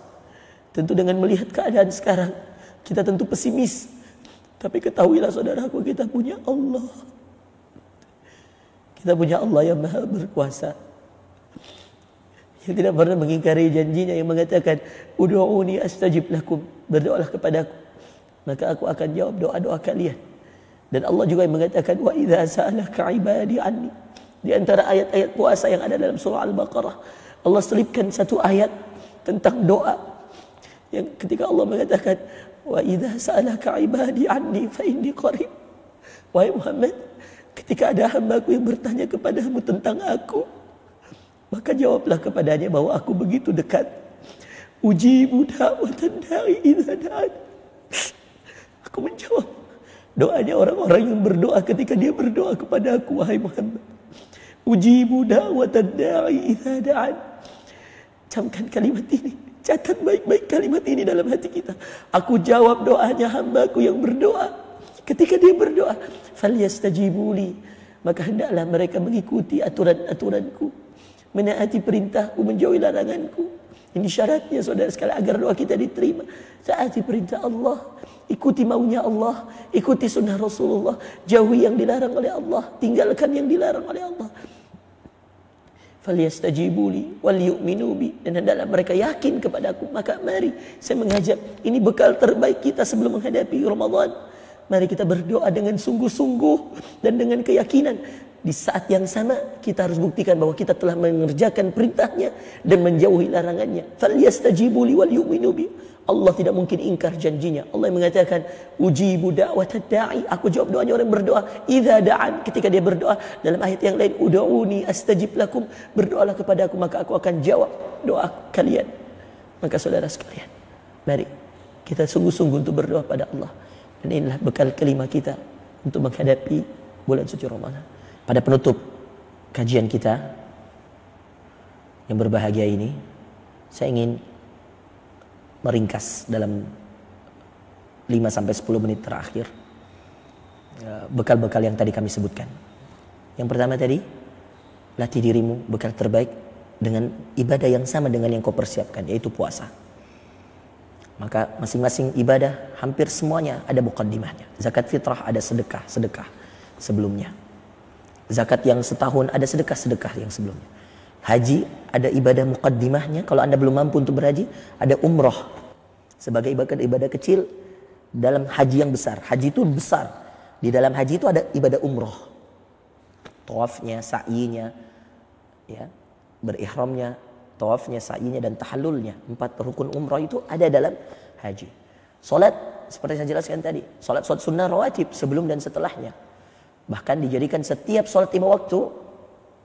Tentu dengan melihat keadaan sekarang, kita tentu pesimis. Tapi ketahuilah saudaraku, kita punya Allah. Kita punya Allah yang maha berkuasa, yang tidak pernah mengingkari janjinya, yang mengatakan, Udu'uni astajib lakum, berdoalah kepadaku, maka aku akan jawab doa-doa kalian. Dan Allah juga yang mengatakan, wa idza sa'alaka ibadi anni. Di antara ayat-ayat puasa yang ada dalam surah Al-Baqarah, Allah selipkan satu ayat tentang doa, yang ketika Allah mengatakan, wa idza sa'alaka ibadi anni fa inni qarib. Wahai Muhammad, ketika ada hambaku yang bertanya kepadamu tentang aku, maka jawablah kepadanya bahwa aku begitu dekat. Ujibu da'watan da'i idza da'an. Aku menjawab doanya orang-orang yang berdoa ketika dia berdoa kepada aku, wahai Muhammad. Ujibu da'watan da'i idza da'an. Camkan kalimat ini, catat baik-baik kalimat ini dalam hati kita. Aku jawab doanya hambaku yang berdoa ketika dia berdoa. Falyastajibuli, maka hendaklah mereka mengikuti aturan-aturanku, menaati perintahku, menjauhi laranganku. Ini syaratnya saudara sekalian agar doa kita diterima. Taati perintah Allah, ikuti maunya Allah, ikuti sunnah Rasulullah, jauhi yang dilarang oleh Allah, tinggalkan yang dilarang oleh Allah. Falyastajibuli wal yu'minu bi, dan hendaklah mereka yakin kepadaku. Maka mari saya mengajak, ini bekal terbaik kita sebelum menghadapi Ramadan. Mari kita berdoa dengan sungguh-sungguh dan dengan keyakinan. Di saat yang sama kita harus buktikan bahwa kita telah mengerjakan perintahnya dan menjauhi larangannya. Falyastajibu li wal yu'minu bi. Allah tidak mungkin ingkar janjinya. Allah yang mengatakan, ujibu da'watad da'i, aku jawab doanya orang berdoa. Idza da'an, ketika dia berdoa. Dalam ayat yang lain, ud'uni astajib lakum, berdoalah kepada aku maka aku akan jawab doa kalian. Maka saudara sekalian, mari kita sungguh-sungguh untuk berdoa pada Allah. Dan inilah bekal kelima kita untuk menghadapi bulan suci Ramadan. Pada penutup kajian kita yang berbahagia ini, saya ingin meringkas dalam 5-10 menit terakhir bekal-bekal yang tadi kami sebutkan. Yang pertama tadi, latih dirimu bekal terbaik dengan ibadah yang sama dengan yang kau persiapkan, yaitu puasa. Maka masing-masing ibadah hampir semuanya ada muqaddimahnya. Zakat fitrah ada sedekah sebelumnya. Zakat yang setahun ada sedekah yang sebelumnya. Haji ada ibadah muqaddimahnya. Kalau Anda belum mampu untuk berhaji, ada umrah sebagai ibadah kecil dalam haji yang besar. Haji itu besar. Di dalam haji itu ada ibadah umrah. Tawafnya, sa'inya, ya, berihramnya, tawafnya, sa'inya, dan tahallulnya. 4 rukun umrah itu ada dalam haji. Salat seperti saya jelaskan tadi, salat sunnah rawatib sebelum dan setelahnya. Bahkan dijadikan setiap salat 5 waktu,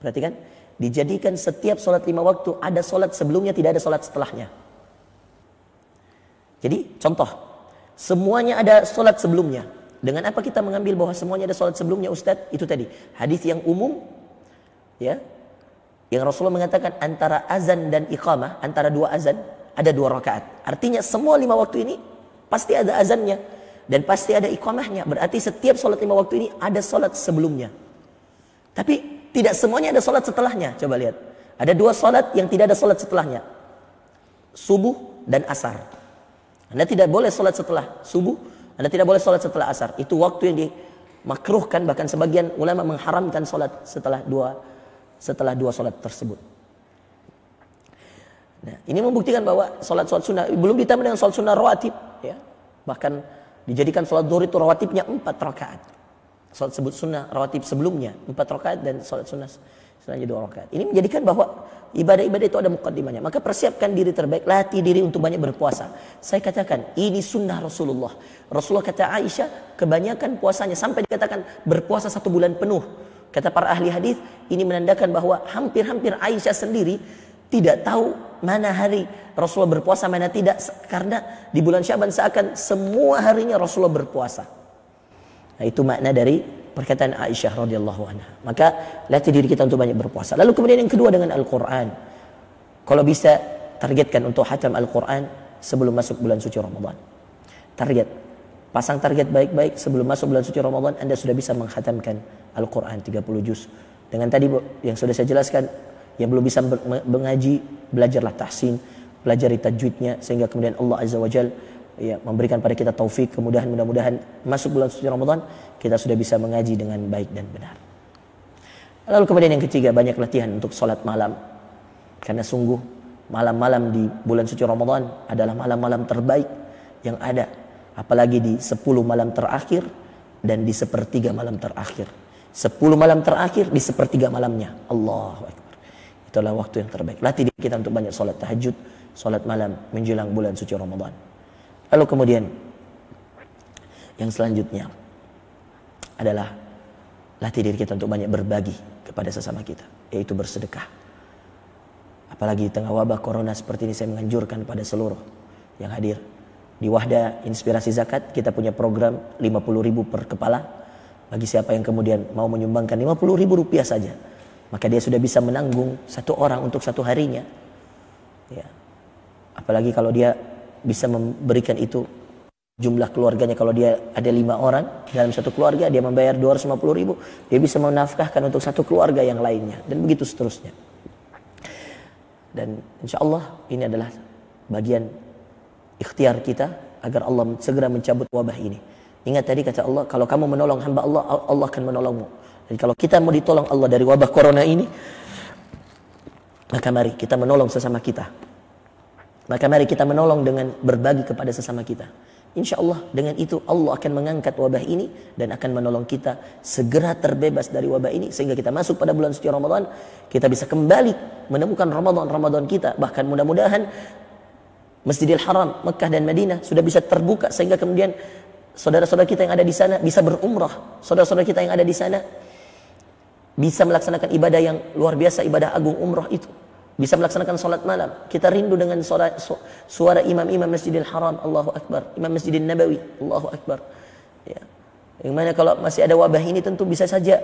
perhatikan, dijadikan setiap salat 5 waktu ada salat sebelumnya, tidak ada salat setelahnya. Jadi contoh, semuanya ada salat sebelumnya. Dengan apa kita mengambil bahwa semuanya ada salat sebelumnya, Ustadz? Itu tadi hadis yang umum, ya, yang Rasulullah mengatakan antara azan dan iqamah, antara dua azan ada 2 rakaat. Artinya semua 5 waktu ini pasti ada azannya dan pasti ada iqamahnya. Berarti setiap sholat 5 waktu ini ada sholat sebelumnya. Tapi tidak semuanya ada sholat setelahnya. Coba lihat. Ada 2 sholat yang tidak ada sholat setelahnya. Subuh dan asar. Anda tidak boleh sholat setelah subuh. Anda tidak boleh sholat setelah asar. Itu waktu yang dimakruhkan. Bahkan sebagian ulama mengharamkan sholat setelah dua sholat tersebut. Nah, ini membuktikan bahwa sholat sunnah belum ditambah dengan sholat sunnah rawatib, ya. Bahkan dijadikan sholat zuhur itu rawatibnya 4 rakaat. Sholat sebut sunnah rawatib sebelumnya 4 rakaat dan sholat sunnah selanjutnya 2 rakaat. Ini menjadikan bahwa ibadah-ibadah itu ada mukaddimahnya. Maka persiapkan diri terbaik, latih diri untuk banyak berpuasa. Saya katakan ini sunnah Rasulullah. Rasulullah kata Aisyah kebanyakan puasanya sampai dikatakan berpuasa 1 bulan penuh. Kata para ahli hadis ini menandakan bahwa hampir-hampir Aisyah sendiri tidak tahu mana hari Rasulullah berpuasa, mana tidak. Karena di bulan Syaban seakan semua harinya Rasulullah berpuasa. Nah, itu makna dari perkataan Aisyah radhiyallahu anha. Maka latih diri kita untuk banyak berpuasa. Lalu kemudian yang kedua dengan Al-Quran. Kalau bisa targetkan untuk khatam Al-Quran sebelum masuk bulan suci Ramadan. Target. Pasang target baik-baik sebelum masuk bulan suci Ramadan Anda sudah bisa menghatamkan Al-Quran 30 juz. Dengan tadi yang sudah saya jelaskan, yang belum bisa mengaji, belajarlah tahsin, pelajari tajwidnya sehingga kemudian Allah Azza wa Jalla ya memberikan pada kita taufik, kemudahan, mudah-mudahan masuk bulan suci Ramadan kita sudah bisa mengaji dengan baik dan benar. Lalu kemudian yang ketiga, banyak latihan untuk sholat malam. Karena sungguh malam-malam di bulan suci Ramadan adalah malam-malam terbaik yang ada, apalagi di 10 malam terakhir dan di 1/3 malam terakhir. 10 malam terakhir di 1/3 malamnya. Allahu Akbar. Itulah waktu yang terbaik. Latih diri kita untuk banyak sholat tahajud, sholat malam menjelang bulan suci Ramadan. Lalu kemudian yang selanjutnya adalah latih diri kita untuk banyak berbagi kepada sesama kita, yaitu bersedekah. Apalagi di tengah wabah corona seperti ini, saya menganjurkan pada seluruh yang hadir di Wahda Inspirasi Zakat. Kita punya program 50.000 per kepala. Bagi siapa yang kemudian mau menyumbangkan 50.000 rupiah saja, maka dia sudah bisa menanggung 1 orang untuk 1 harinya. Ya. Apalagi kalau dia bisa memberikan itu jumlah keluarganya, kalau dia ada 5 orang dalam 1 keluarga, dia membayar 250.000, dia bisa menafkahkan untuk 1 keluarga yang lainnya, dan begitu seterusnya. Dan insya Allah ini adalah bagian ikhtiar kita agar Allah segera mencabut wabah ini. Ingat tadi kata Allah, kalau kamu menolong hamba Allah, Allah akan menolongmu. Jadi kalau kita mau ditolong Allah dari wabah corona ini, maka mari kita menolong sesama kita. Maka mari kita menolong dengan berbagi kepada sesama kita. Insya Allah dengan itu Allah akan mengangkat wabah ini dan akan menolong kita segera terbebas dari wabah ini, sehingga kita masuk pada bulan suci Ramadan, kita bisa kembali menemukan Ramadan kita. Bahkan mudah-mudahan Masjidil Haram, Mekah dan Madinah sudah bisa terbuka, sehingga kemudian saudara-saudara kita yang ada di sana bisa berumrah. Saudara-saudara kita yang ada di sana bisa melaksanakan ibadah yang luar biasa, ibadah agung umrah itu. Bisa melaksanakan sholat malam. Kita rindu dengan suara imam-imam Masjidil Haram, Allahu Akbar. Imam Masjidil Nabawi, Allahu Akbar. Ya. Yang mana kalau masih ada wabah ini tentu bisa saja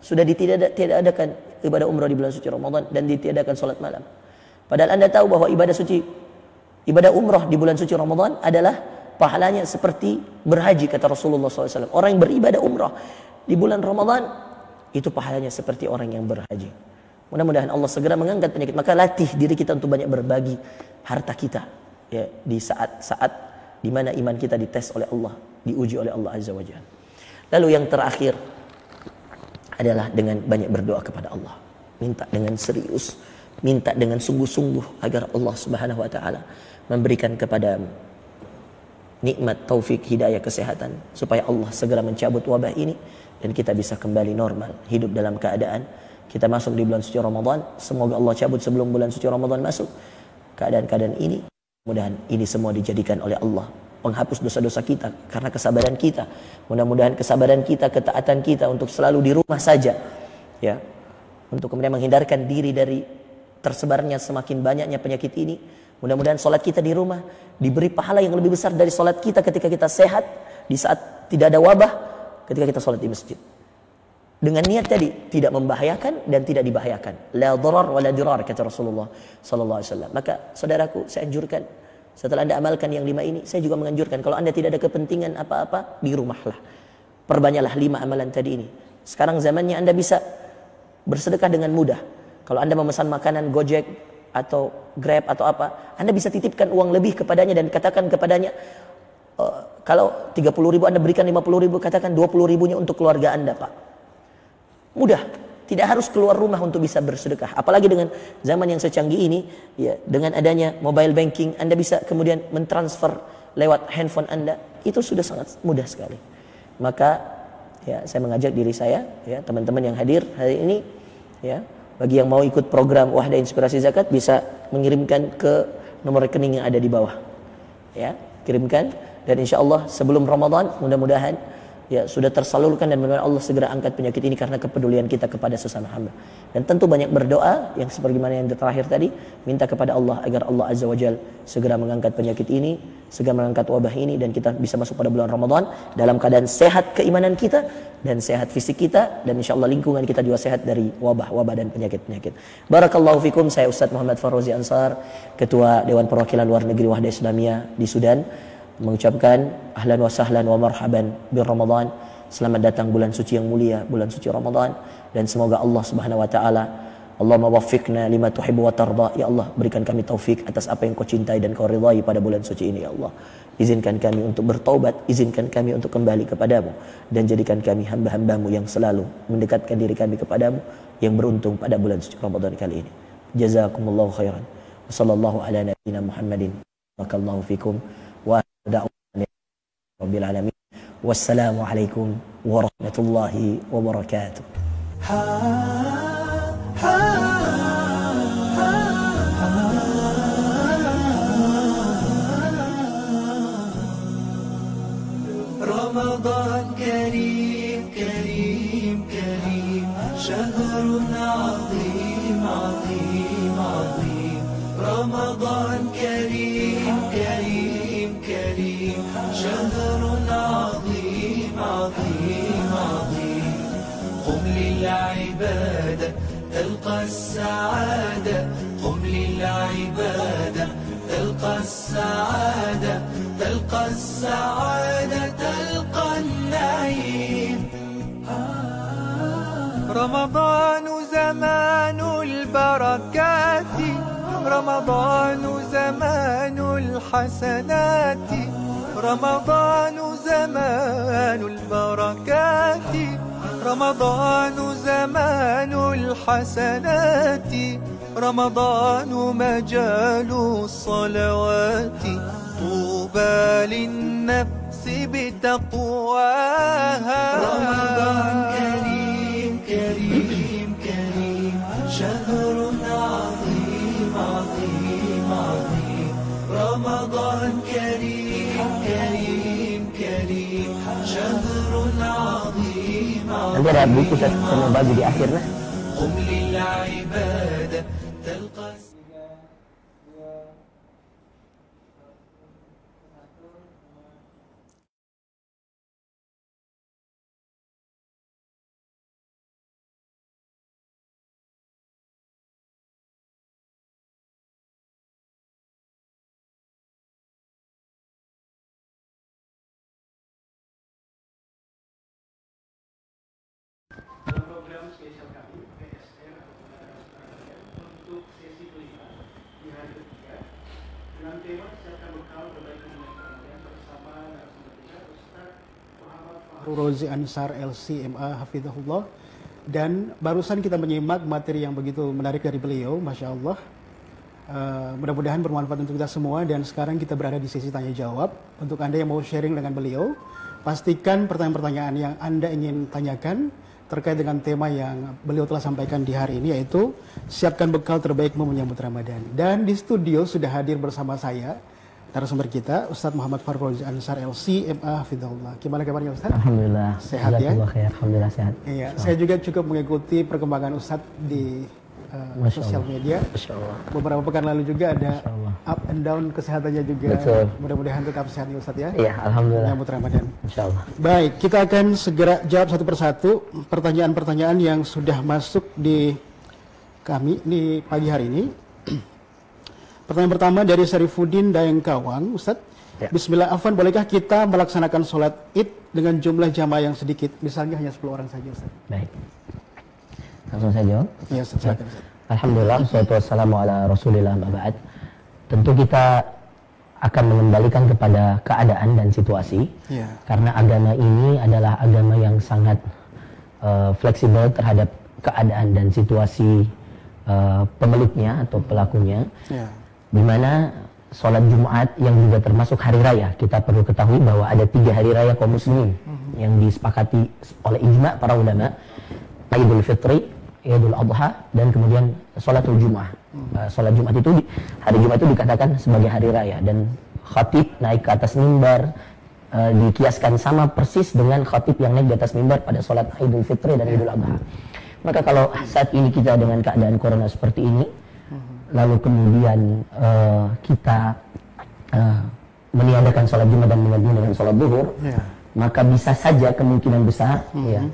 sudah ditiadakan ibadah umrah di bulan suci Ramadan dan ditiadakan sholat malam. Padahal Anda tahu bahwa ibadah umrah di bulan suci Ramadan adalah pahalanya seperti berhaji, kata Rasulullah SAW. Orang yang beribadah umrah di bulan Ramadan itu pahalanya seperti orang yang berhaji. Mudah-mudahan Allah segera mengangkat penyakit. Maka latih diri kita untuk banyak berbagi harta kita ya, di saat-saat di mana iman kita dites oleh Allah, diuji oleh Allah Azza wa Jalla. Lalu yang terakhir adalah dengan banyak berdoa kepada Allah. Minta dengan serius, minta dengan sungguh-sungguh agar Allah Subhanahu wa taala memberikan kepada nikmat taufik hidayah kesehatan supaya Allah segera mencabut wabah ini dan kita bisa kembali normal, hidup dalam keadaan kita masuk di bulan suci Ramadan. Semoga Allah cabut sebelum bulan suci Ramadan masuk keadaan-keadaan ini. Mudah-mudahan ini semua dijadikan oleh Allah penghapus dosa-dosa kita karena kesabaran kita. Mudah-mudahan kesabaran kita, ketaatan kita untuk selalu di rumah saja, ya, untuk kemudian menghindarkan diri dari tersebarnya semakin banyaknya penyakit ini. Mudah-mudahan sholat kita di rumah diberi pahala yang lebih besar dari sholat kita ketika kita sehat, di saat tidak ada wabah, ketika kita sholat di masjid. dengan niat tadi tidak membahayakan dan tidak dibahayakan. La dharar wa la dirar kata Rasulullah sallallahu alaihi wasallam. Maka saudaraku, saya anjurkan setelah Anda amalkan yang 5 ini, saya juga menganjurkan kalau Anda tidak ada kepentingan apa-apa, di rumahlah. Perbanyaklah 5 amalan tadi ini. Sekarang zamannya Anda bisa bersedekah dengan mudah. Kalau Anda memesan makanan Gojek atau Grab atau apa, Anda bisa titipkan uang lebih kepadanya dan katakan kepadanya, kalau 30.000 Anda berikan 50.000, katakan 20.000-nya untuk keluarga Anda, Pak. Mudah, tidak harus keluar rumah untuk bisa bersedekah. Apalagi dengan zaman yang secanggih ini, ya, dengan adanya mobile banking, Anda bisa kemudian mentransfer lewat handphone Anda. Itu sudah sangat mudah sekali. Maka ya, saya mengajak diri saya, ya, teman-teman yang hadir hari ini, ya, bagi yang mau ikut program Wahda Inspirasi Zakat bisa mengirimkan ke nomor rekening yang ada di bawah. Ya, kirimkan, dan insya Allah sebelum Ramadan mudah-mudahan ya sudah tersalurkan, dan mudah-mudahan Allah segera angkat penyakit ini karena kepedulian kita kepada sesama hamba. Dan tentu banyak berdoa yang sebagaimana yang terakhir tadi, minta kepada Allah agar Allah Azza wa Jalla segera mengangkat penyakit ini, segera mengangkat wabah ini, dan kita bisa masuk pada bulan Ramadan dalam keadaan sehat keimanan kita dan sehat fisik kita, dan insya Allah lingkungan kita juga sehat dari wabah-wabah dan penyakit-penyakit. Barakallahu fikum. Saya Ustaz Muhammad Farrozi Ansar, Ketua Dewan Perwakilan Luar Negeri Wahda Islamiyah di Sudan, mengucapkan ahlan wa sahlan wa marhaban bil Ramadan. Selamat datang bulan suci yang mulia, bulan suci Ramadan, dan semoga Allah Subhanahu wa taala, Allahumma waffiqna lima tuhibbu wa tarda, ya Allah berikan kami taufik atas apa yang kau cintai dan kau ridhai pada bulan suci ini, ya Allah. Izinkan kami untuk bertaubat, izinkan kami untuk kembali kepadamu, dan jadikan kami hamba-hambamu yang selalu mendekatkan diri kami kepadamu, yang beruntung pada bulan suci Ramadan kali ini. Jazakumullahu khairan. Wassallallahu ala nabiyyina Muhammadin. Barakallahu fikum. Rabbil alamin. Wassalamualaikum warahmatullahi wabarakatuh. رمضان كريم كريم كريم شهر عظيم عظيم عظيم رمضان كريم كريم كريم شهر عظيم عظيم عظيم قم للعبادة تلقى السعادة قم للعبادة تلقى السعادة تلقى السعادة تلقى النعيم رمضان زمان البركات رمضان زمان الحسنات رمضان زمان البركات رمضان زمان الحسنات رمضان مجال الصلوات طوبى للنفس بتقواها رمضان كريم كريم كريم شهر عظيم عظيم عظيم رمضان كريم كريم كريم شهر عظيم عظيم Nanti ada buku saya mau bagi di akhir lah. قم للعبادة تلقى program spesial kami PSR untuk sesi kelima di hari ketiga dengan tema siapkan bekal perbaikan Ramadan bersama narasumber kita Ustaz Muhammad Farrozi Ansar LC.MA Hafizahullah. Dan barusan kita menyimak materi yang begitu menarik dari beliau, Masya Allah. Mudah-mudahan bermanfaat untuk kita semua. Dan sekarang kita berada di sesi tanya jawab. Untuk Anda yang mau sharing dengan beliau, pastikan pertanyaan-pertanyaan yang Anda ingin tanyakan terkait dengan tema yang beliau telah sampaikan di hari ini, yaitu siapkan bekal terbaikmu menyambut Ramadan. Dan di studio sudah hadir bersama saya narasumber kita Ustaz Muhammad Farrozi Ansar LC.MA Hafizahullah. Gimana kabarnya Ustaz? Alhamdulillah. Sehat ya? Alhamdulillah sehat. Iya, saya juga cukup mengikuti perkembangan Ustaz di sosial media. Masya Allah. Beberapa pekan lalu juga ada up and down kesehatannya juga. Betul. Mudah-mudahan tetap sehat ya Ustaz ya. Iya, alhamdulillah. Menyambut Ramadan. Insyaallah. Baik, kita akan segera jawab satu persatu pertanyaan-pertanyaan yang sudah masuk di kami di pagi hari ini. Pertanyaan pertama dari Syarifuddin Dayengkawang, Ustaz. Ya. Bismillah, Afwan, bolehkah kita melaksanakan sholat Id dengan jumlah jamaah yang sedikit? Misalnya hanya 10 orang saja, Ustaz. Baik. Langsung saya jawab. Iya, Ustaz, silakan, Ustaz. Alhamdulillah, wassalatu wassalamu ala Rasulillah ma ba'd. Tentu kita akan mengembalikan kepada keadaan dan situasi. Iya. Karena agama ini adalah agama yang sangat fleksibel terhadap keadaan dan situasi pemeluknya atau pelakunya. Iya. Di mana sholat Jumat yang juga termasuk hari raya, kita perlu ketahui bahwa ada 3 hari raya kaum muslimin yang disepakati oleh ijma para ulama, Idul Fitri, Idul Adha, dan kemudian sholatul Jum'ah. Sholat Jumat itu, hari Jumat itu dikatakan sebagai hari raya, dan khatib naik ke atas mimbar dikiaskan sama persis dengan khatib yang naik di atas mimbar pada sholat Idul Fitri dan Idul Adha. Maka kalau saat ini kita dengan keadaan corona seperti ini, lalu kemudian kita meniadakan sholat Jumat dan menggantinya dengan sholat zuhur, maka bisa saja kemungkinan besar ya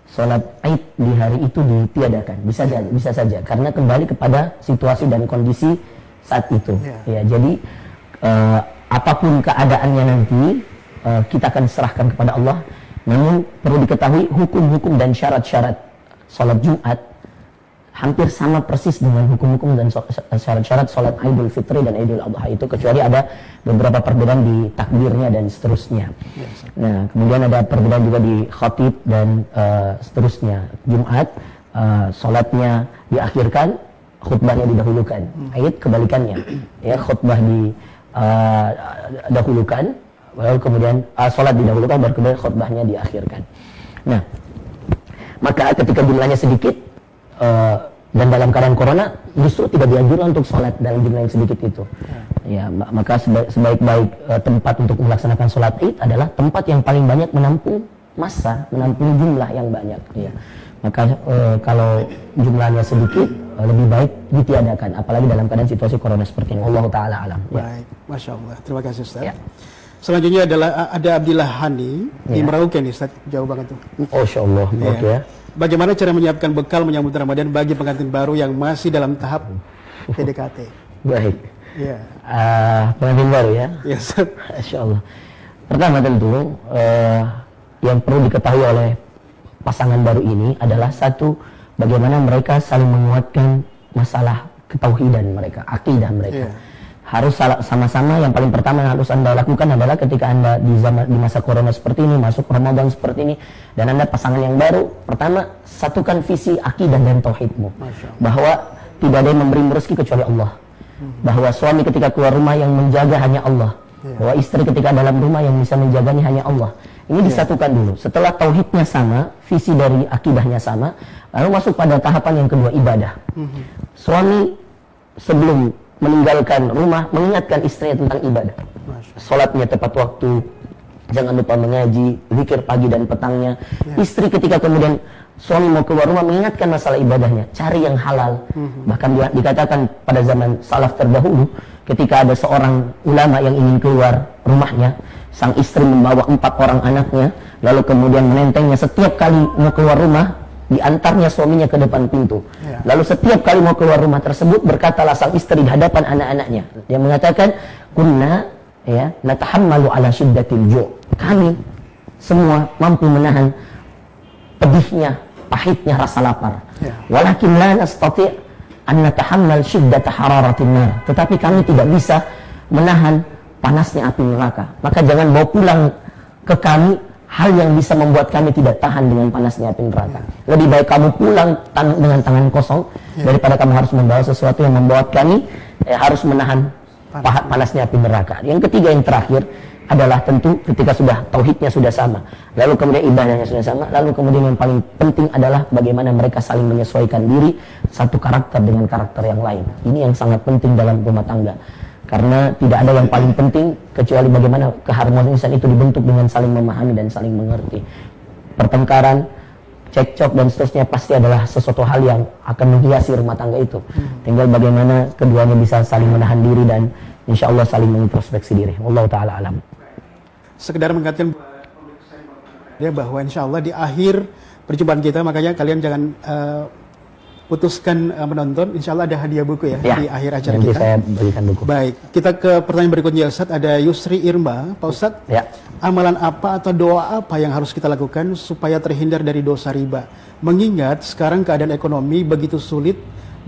sholat Id di hari itu ditiadakan, bisa saja karena kembali kepada situasi dan kondisi saat itu. Ya, jadi apapun keadaannya nanti kita akan serahkan kepada Allah. Namun perlu diketahui hukum-hukum dan syarat-syarat sholat Jumat hampir sama persis dengan hukum-hukum dan syarat-syarat sholat Idul Fitri dan Idul Adha itu, kecuali ada beberapa perbedaan di takbirnya dan seterusnya. Nah, kemudian ada perbedaan juga di khatib dan seterusnya. Jumat sholatnya diakhirkan, khutbahnya didahulukan. Id kebalikannya, ya, khutbah didahulukan, lalu kemudian sholat didahulukan, baru kemudian khutbahnya diakhirkan. Nah, maka ketika jumlahnya sedikit dan dalam keadaan corona justru tidak dianjurkan untuk sholat dalam jumlah yang sedikit itu. Ya, maka sebaik-baik tempat untuk melaksanakan sholat Id adalah tempat yang paling banyak menampung massa, menampung jumlah yang banyak. Ya. Maka kalau jumlahnya sedikit lebih baik ditiadakan, apalagi dalam keadaan situasi corona seperti ini. Allah Taala alam. Ya. Baik, Masya Allah. Terima kasih, Ustaz. Ya. Selanjutnya adalah ada Abdillah Hani di Merauke nih, Ustaz. Jauh banget tuh. Masya Allah. Oke ya. Bagaimana cara menyiapkan bekal menyambut Ramadan bagi pengantin baru yang masih dalam tahap PDKT? Baik. Iya. Pengantin baru ya. Iya, Ustaz. Masya Allah. Pertama tentu yang perlu diketahui oleh pasangan baru ini adalah satu, bagaimana mereka saling menguatkan masalah ketauhidan mereka, akidah mereka. Harus sama-sama. Yang paling pertama yang harus Anda lakukan adalah ketika Anda di masa corona seperti ini, masuk Ramadan seperti ini, dan Anda pasangan yang baru, pertama satukan visi akidah dan tauhidmu, bahwa tidak ada yang memberi rezeki kecuali Allah, bahwa suami ketika keluar rumah yang menjaga hanya Allah, bahwa istri ketika dalam rumah yang bisa menjaganya hanya Allah. Ini disatukan dulu. Setelah tauhidnya sama, visi dari akidahnya sama, lalu masuk pada tahapan yang kedua, ibadah. Suami sebelum meninggalkan rumah mengingatkan istrinya tentang ibadah. Sholatnya tepat waktu, jangan lupa mengaji, zikir pagi dan petangnya. Istri ketika kemudian suami mau keluar rumah mengingatkan masalah ibadahnya, cari yang halal. Bahkan dikatakan pada zaman salaf terdahulu, ketika ada seorang ulama yang ingin keluar rumahnya, sang istri membawa 4 orang anaknya, lalu kemudian menentengnya setiap kali mau keluar rumah, diantarnya suaminya ke depan pintu. Lalu setiap kali mau keluar rumah tersebut, berkatalah sang istri di hadapan anak-anaknya, dia mengatakan, kunna ya natahammalu ala syiddatil ju', kami semua mampu menahan pedihnya, pahitnya rasa lapar. Walakin la nastati' an natahammal syiddata hararatin nar, tetapi kami tidak bisa menahan panasnya api neraka. Maka jangan bawa pulang ke kami hal yang bisa membuat kami tidak tahan dengan panasnya api neraka. Lebih baik kamu pulang dengan tangan kosong daripada kamu harus membawa sesuatu yang membuat kami harus menahan panasnya api neraka. Yang ketiga, yang terakhir adalah tentu ketika sudah tauhidnya sudah sama, lalu kemudian ibadahnya sudah sama, lalu kemudian yang paling penting adalah bagaimana mereka saling menyesuaikan diri satu karakter dengan karakter yang lain. Ini yang sangat penting dalam rumah tangga. Karena tidak ada yang paling penting kecuali bagaimana keharmonisan itu dibentuk dengan saling memahami dan saling mengerti. Pertengkaran, cekcok dan seterusnya pasti adalah sesuatu hal yang akan menghiasi rumah tangga itu. Tinggal bagaimana keduanya bisa saling menahan diri dan insya Allah saling mengintrospeksi diri. Wallahu taala alam. Sekedar mengingatkan ya bahwa insya Allah di akhir perjumpaan kita, makanya kalian jangan putuskan menonton. Insya Allah ada hadiah buku ya, di akhir acara nanti kita. Saya berikan buku. Baik, kita ke pertanyaan berikutnya Ustadz. Ada Yusri Irma, Pak Ustadz. Ya. Amalan apa atau doa apa yang harus kita lakukan supaya terhindar dari dosa riba? Mengingat sekarang keadaan ekonomi begitu sulit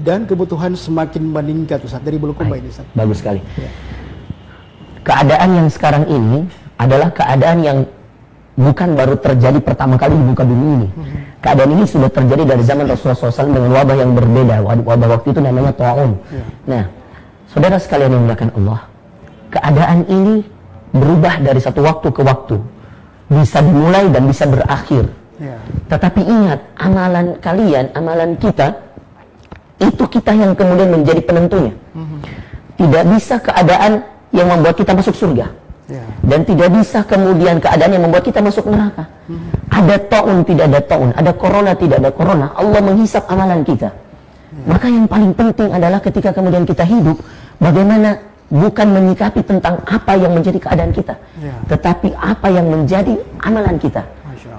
dan kebutuhan semakin meningkat, Ustadz. Dari Bulukumba ini, Ustadz. Bagus sekali. Keadaan yang sekarang ini adalah keadaan yang bukan baru terjadi pertama kali di muka bumi ini. Keadaan ini sudah terjadi dari zaman Rasulullah SAW dengan wabah yang berbeda. Wabah waktu itu namanya ta'un. Nah, saudara sekalian yang dimuliakan Allah, keadaan ini berubah dari satu waktu ke waktu. Bisa dimulai dan bisa berakhir. Tetapi ingat, amalan kalian, amalan kita, itu kita yang kemudian menjadi penentunya. Tidak bisa keadaan yang membuat kita masuk surga. Dan tidak bisa kemudian keadaan yang membuat kita masuk neraka. Ada ta'un, tidak ada ta'un. Ada corona, tidak ada corona. Allah menghisap amalan kita. Maka yang paling penting adalah ketika kemudian kita hidup, bagaimana bukan menyikapi tentang apa yang menjadi keadaan kita, tetapi apa yang menjadi amalan kita.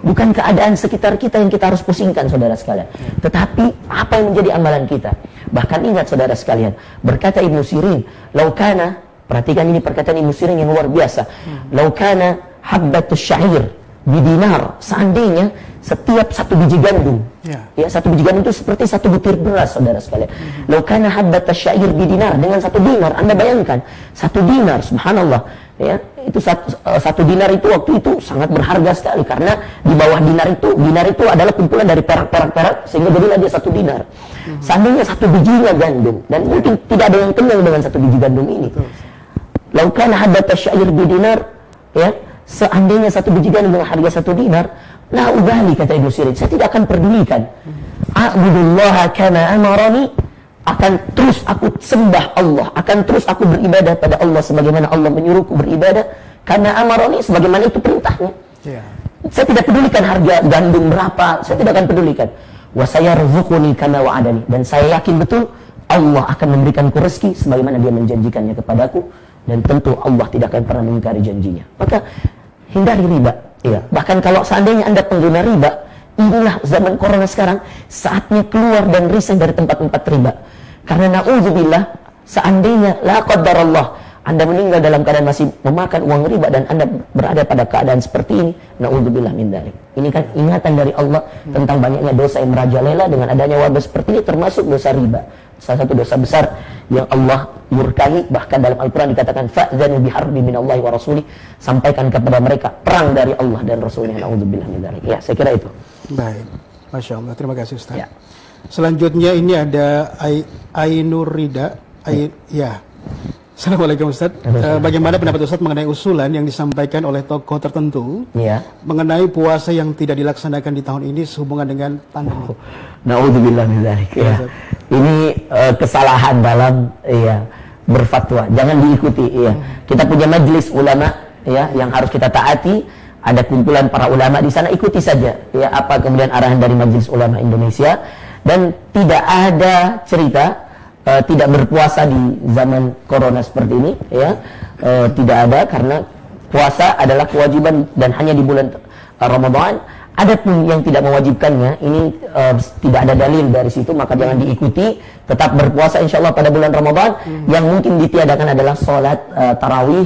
Bukan keadaan sekitar kita yang kita harus pusingkan, saudara sekalian, tetapi apa yang menjadi amalan kita. Bahkan ingat, saudara sekalian, berkata Ibnu Sirin, laukana, perhatikan ini perkataan Ibnu Sirin yang luar biasa, laukana habbatus syair bidinar, seandainya setiap satu biji gandum, ya satu biji gandum itu seperti satu butir beras, saudara sekalian. Laukana habbatus syair bidinar, dengan satu dinar, Anda bayangkan satu dinar, subhanallah, ya itu satu dinar itu waktu itu sangat berharga sekali, karena di bawah dinar itu adalah kumpulan dari perak sehingga jadilah dia satu dinar. Seandainya satu bijinya gandum, dan mungkin tidak ada yang kenyang dengan satu biji gandum ini. Laukana habbatus syair bidinar, ya seandainya satu biji gandum dengan harga satu dinar, la ubali, kata Ibnu Sirin, saya tidak akan pedulikan. A'budullaha kama amarani, akan terus aku sembah Allah, akan terus aku beribadah pada Allah sebagaimana Allah menyuruhku beribadah, karena amarani, sebagaimana itu perintahnya. Saya tidak pedulikan harga gandum berapa, saya tidak akan pedulikan. Wa sayarzuquni kama wa'adani, dan saya yakin betul Allah akan memberikanku rezeki sebagaimana dia menjanjikannya kepadaku, dan tentu Allah tidak akan pernah mengingkari janjinya. Maka hindari riba. Bahkan kalau seandainya Anda pengguna riba, inilah zaman corona sekarang, saatnya keluar dan resign dari tempat-tempat riba. Karena na'udzubillah, seandainya la qadarallah, Anda meninggal dalam keadaan masih memakan uang riba dan Anda berada pada keadaan seperti ini, na'udzubillah min dzalik. Ini kan ingatan dari Allah tentang banyaknya dosa yang merajalela dengan adanya wabah seperti ini, termasuk dosa riba. Salah satu dosa besar yang Allah murkai, bahkan dalam Al-Quran dikatakan fa'dzanu biharbi minallahi wa rasulih, sampaikan kepada mereka perang dari Allah dan Rasulnya, na'udzubillah min dzalik. Ya, saya kira itu. Baik, Masya Allah, terima kasih Ustaz. Selanjutnya ini ada Ainur Rida. Assalamualaikum Ustaz. Bagaimana pendapat Ustaz mengenai usulan yang disampaikan oleh tokoh tertentu mengenai puasa yang tidak dilaksanakan di tahun ini sehubungan dengan pandemi? Na'udzubillah min dzalik. Ini kesalahan dalam berfatwa. Jangan diikuti. Kita punya majelis ulama yang harus kita taati. Ada kumpulan para ulama di sana, ikuti saja apa kemudian arahan dari Majelis Ulama Indonesia, dan tidak ada cerita tidak berpuasa di zaman corona seperti ini, tidak ada, karena puasa adalah kewajiban dan hanya di bulan Ramadan. Adapun yang tidak mewajibkannya, ini tidak ada dalil dari situ, maka jangan diikuti. Tetap berpuasa insya Allah pada bulan Ramadan. Yang mungkin ditiadakan adalah sholat tarawih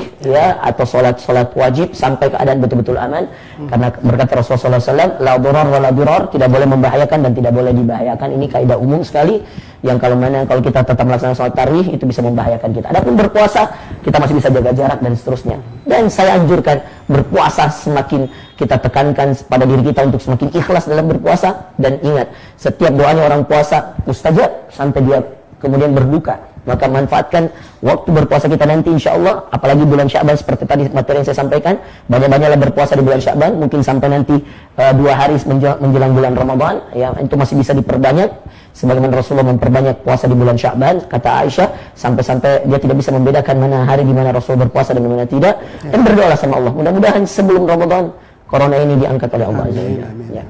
atau sholat wajib sampai keadaan betul-betul aman. Karena berkata Rasulullah SAW, la durar wa la dirar, tidak boleh membahayakan dan tidak boleh dibahayakan. Ini kaidah umum sekali, yang kalau kita tetap melaksanakan sholat tarawih itu bisa membahayakan kita. Adapun berpuasa, kita masih bisa jaga jarak dan seterusnya. Dan saya anjurkan berpuasa, semakin kita tekankan pada diri kita untuk semakin ikhlas dalam berpuasa. Dan ingat, setiap doanya orang puasa mustajab sampai dia kemudian berduka. Maka manfaatkan waktu berpuasa kita nanti insya Allah, apalagi bulan Sya'ban seperti tadi materi yang saya sampaikan, banyak-banyaklah berpuasa di bulan Sya'ban, mungkin sampai nanti 2 hari menjelang bulan Ramadan, itu masih bisa diperbanyak, sebagaimana Rasulullah memperbanyak puasa di bulan Sya'ban, kata Aisyah, sampai-sampai dia tidak bisa membedakan mana hari di mana Rasul berpuasa dan mana tidak. Dan berdoalah sama Allah, mudah-mudahan sebelum Ramadan corona ini diangkat oleh Allah Azza wa Jalla.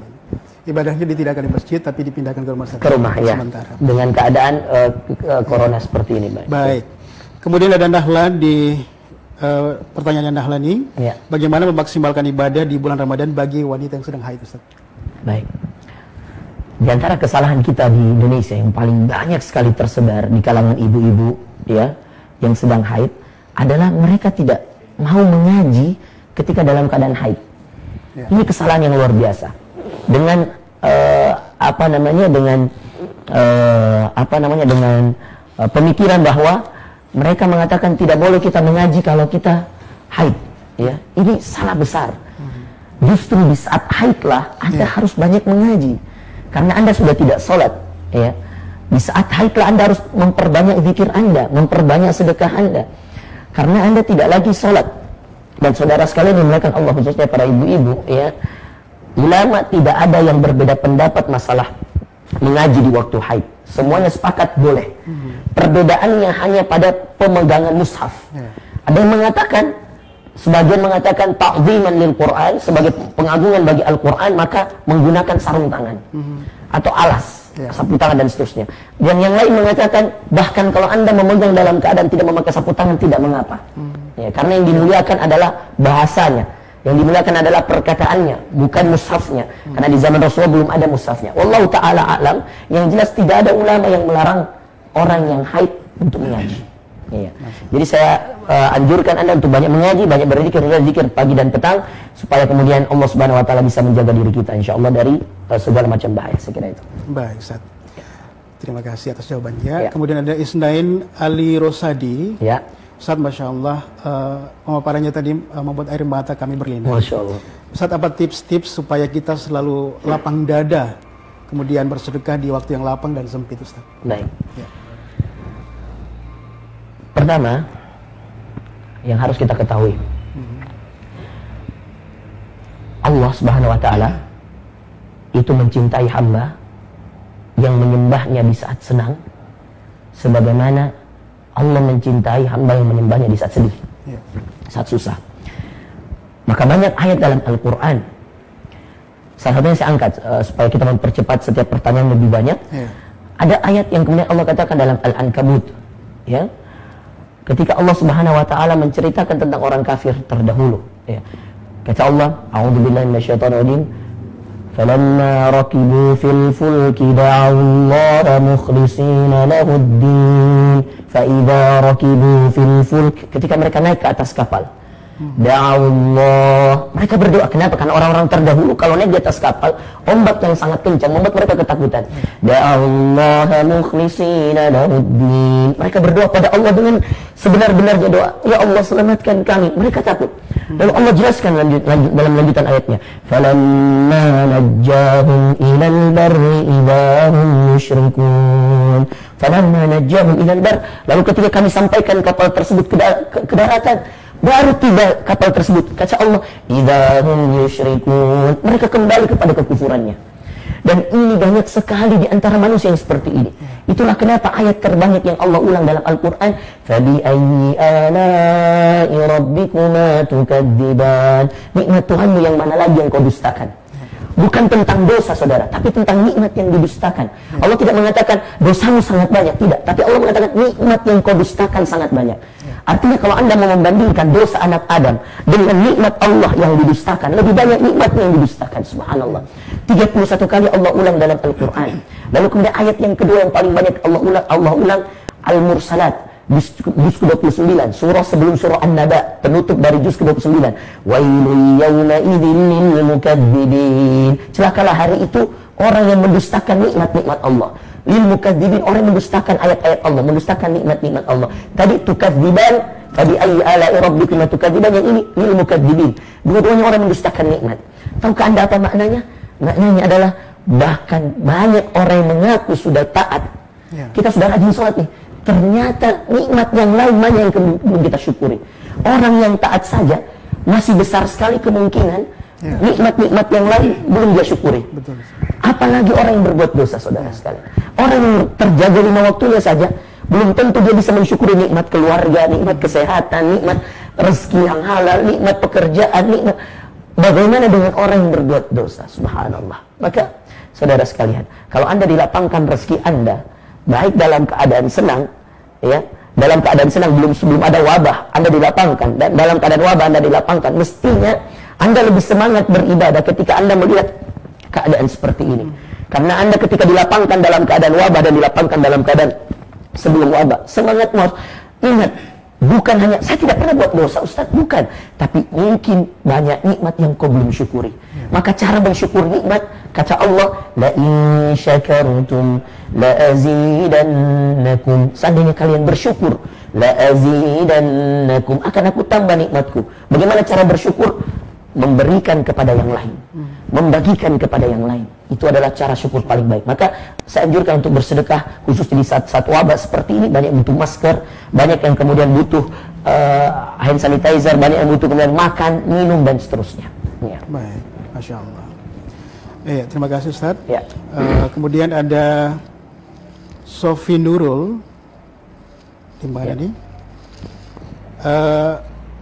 Ibadahnya ditidakkan di masjid tapi dipindahkan ke rumah sakit. Ke rumah, sementara. Dengan keadaan corona seperti ini, Baik. Kemudian ada Dahlan di pertanyaan Dahlan ini, Ya. bagaimana memaksimalkan ibadah di bulan Ramadan bagi wanita yang sedang haid, Ustaz? Baik. Di antara kesalahan kita di Indonesia yang paling banyak sekali tersebar di kalangan ibu-ibu ya yang sedang haid adalah mereka tidak mau mengaji ketika dalam keadaan haid. Ya. Ini kesalahan yang luar biasa. Dengan dengan pemikiran bahwa mereka mengatakan tidak boleh kita mengaji kalau kita haid. Ya, ini salah besar. Justru di saat haidlah Anda harus banyak mengaji. Karena Anda sudah tidak sholat, ya. Di saat haidlah Anda harus memperbanyak zikir Anda, memperbanyak sedekah Anda. Karena Anda tidak lagi sholat. Dan saudara sekalian dimuliakan Allah, khususnya para ibu-ibu, ya. Ulama tidak ada yang berbeda pendapat masalah mengaji di waktu haid. Semuanya sepakat boleh. Perbedaannya hanya pada pemegangan mushaf. Ada yang mengatakan, sebagian mengatakan ta'ziman lil Quran, sebagai pengagungan bagi Al-Quran, maka menggunakan sarung tangan atau alas, sapu tangan dan seterusnya. Dan yang lain mengatakan bahkan kalau Anda memegang dalam keadaan tidak memakai sapu tangan tidak mengapa. Ya, karena yang dimuliakan adalah bahasanya, yang dimuliakan adalah perkataannya, bukan mushafnya. Karena di zaman Rasulullah belum ada mushafnya. Wallahu ta'ala a'lam. Yang jelas tidak ada ulama yang melarang orang yang haid untuk mengaji. Iya. Jadi saya anjurkan Anda untuk banyak mengaji, banyak berzikir pagi dan petang, supaya kemudian Allah Subhanahu wa taala bisa menjaga diri kita insyaallah dari segala macam bahaya. Saya kira itu. Baik, Ustaz. Terima kasih atas jawabannya. Ya. Kemudian ada Isnain Ali Rosadi. Ya. Ustaz, Masya Allah, pemaparannya tadi membuat air mata kami berlinang. Masya Allah. Ustaz, apa tips-tips supaya kita selalu lapang dada, kemudian bersedekah di waktu yang lapang dan sempit, Ustaz? Baik. Ya. Pertama, yang harus kita ketahui, Allah Subhanahu wa taala itu mencintai hamba yang menyembahnya di saat senang, sebagaimana Allah mencintai hamba yang menyembahnya di saat sedih, saat susah. Maka banyak ayat dalam Al-Quran. Salah satunya saya angkat supaya kita mempercepat setiap pertanyaan lebih banyak. Ada ayat yang kemudian Allah katakan dalam Al-Ankabut, ya. Ketika Allah Subhanahu wa taala menceritakan tentang orang kafir terdahulu, ya. Kata Allah, a'udzubillahi minasyaitonir rajim. Falamma rakibu fil fulki da'u Allah mukhlishina lahud-din. Fa idza rakibu fil fulk, ketika mereka naik ke atas kapal, da'u Allah, mereka berdoa. Kenapa? Karena orang-orang terdahulu kalau naik di atas kapal, ombak yang sangat kencang membuat mereka ketakutan. Da'u Allah mukhlishina lahud-din. Mereka berdoa pada Allah dengan sebenar-benarnya doa. Ya Allah, selamatkan kami. Mereka takut. Lalu Allah jelaskan dalam lanjutan ayatnya. Falamma najjahum ilal barri idahum yushrikun. Falamma najjahum ilal bar. Lalu ketika kami sampaikan kapal tersebut ke daratan, baru tiba kapal tersebut, kata Allah, idahum yushrikun. Mereka kembali kepada kekufurannya. Dan ini banyak sekali di antara manusia yang seperti ini. Itulah kenapa ayat terbanyak yang Allah ulang dalam Al-Quran, فَبِأَيِّ آلَاءِ رَبِّكُمَا تُكَذِّبَانِ. Nikmat Tuhanmu yang mana lagi yang kau dustakan? Bukan tentang dosa, saudara, tapi tentang nikmat yang didustakan. Allah tidak mengatakan dosamu sangat banyak, tidak. Tapi Allah mengatakan nikmat yang kau dustakan sangat banyak. Artinya kalau Anda mau membandingkan dosa anak Adam dengan nikmat Allah yang didustakan, lebih banyak nikmatnya yang didustakan. Subhanallah. 31 kali Allah ulang dalam Al-Quran. Lalu kemudian ayat yang kedua yang paling banyak Allah ulang Al-Mursalat, juz ke-29, surah sebelum surah An-Naba, penutup dari juz ke-29. Wailul yawma idzin lil mukadzibin. Celakalah hari itu orang yang mendustakan nikmat-nikmat Allah. Lil mukadzibin, orang yang mendustakan ayat-ayat Allah, mendustakan nikmat-nikmat Allah. Tadi tukadziban, fabi ayyi ala'i rabbikuma tukadziban, yang ini lil mukadzibin. Dua-duanya orang mendustakan nikmat. Tahukah Anda apa maknanya? Maknanya adalah bahkan banyak orang yang mengaku sudah taat. Kita sudah rajin sholat nih, ternyata nikmat yang lain mana yang belum kita syukuri. Orang yang taat saja masih besar sekali kemungkinan nikmat-nikmat yang lain belum dia syukuri. Betul. Apalagi orang yang berbuat dosa, saudara sekalian. Orang yang terjaga 5 waktunya saja belum tentu dia bisa mensyukuri nikmat keluarga, nikmat kesehatan, nikmat rezeki yang halal, nikmat pekerjaan, nikmat. Bagaimana dengan orang yang berbuat dosa? Subhanallah. Maka saudara sekalian, kalau Anda dilapangkan rezeki Anda, baik dalam keadaan senang, ya, dalam keadaan senang, sebelum ada wabah Anda dilapangkan, dan dalam keadaan wabah Anda dilapangkan, mestinya Anda lebih semangat beribadah ketika Anda melihat keadaan seperti ini. Karena Anda ketika dilapangkan dalam keadaan wabah dan dilapangkan dalam keadaan sebelum wabah, semangat mau ingat, bukan hanya saya tidak pernah buat dosa Ustaz, bukan, tapi mungkin banyak nikmat yang kau belum syukuri. Maka cara bersyukur nikmat, kata Allah, la in syakartum la azidannakum. Seandainya kalian bersyukur, la azidannakum, akan aku tambah nikmatku. Bagaimana cara bersyukur? Memberikan kepada yang lain, membagikan kepada yang lain. Itu adalah cara syukur paling baik. Maka saya anjurkan untuk bersedekah, khusus di saat wabah seperti ini. Banyak butuh masker, banyak yang kemudian butuh hand sanitizer, banyak yang butuh kemudian makan, minum, dan seterusnya. Ya. Baik, Masya Allah. Terima kasih Ustaz. Ya. Kemudian ada Sofi Nurul, di mana nih?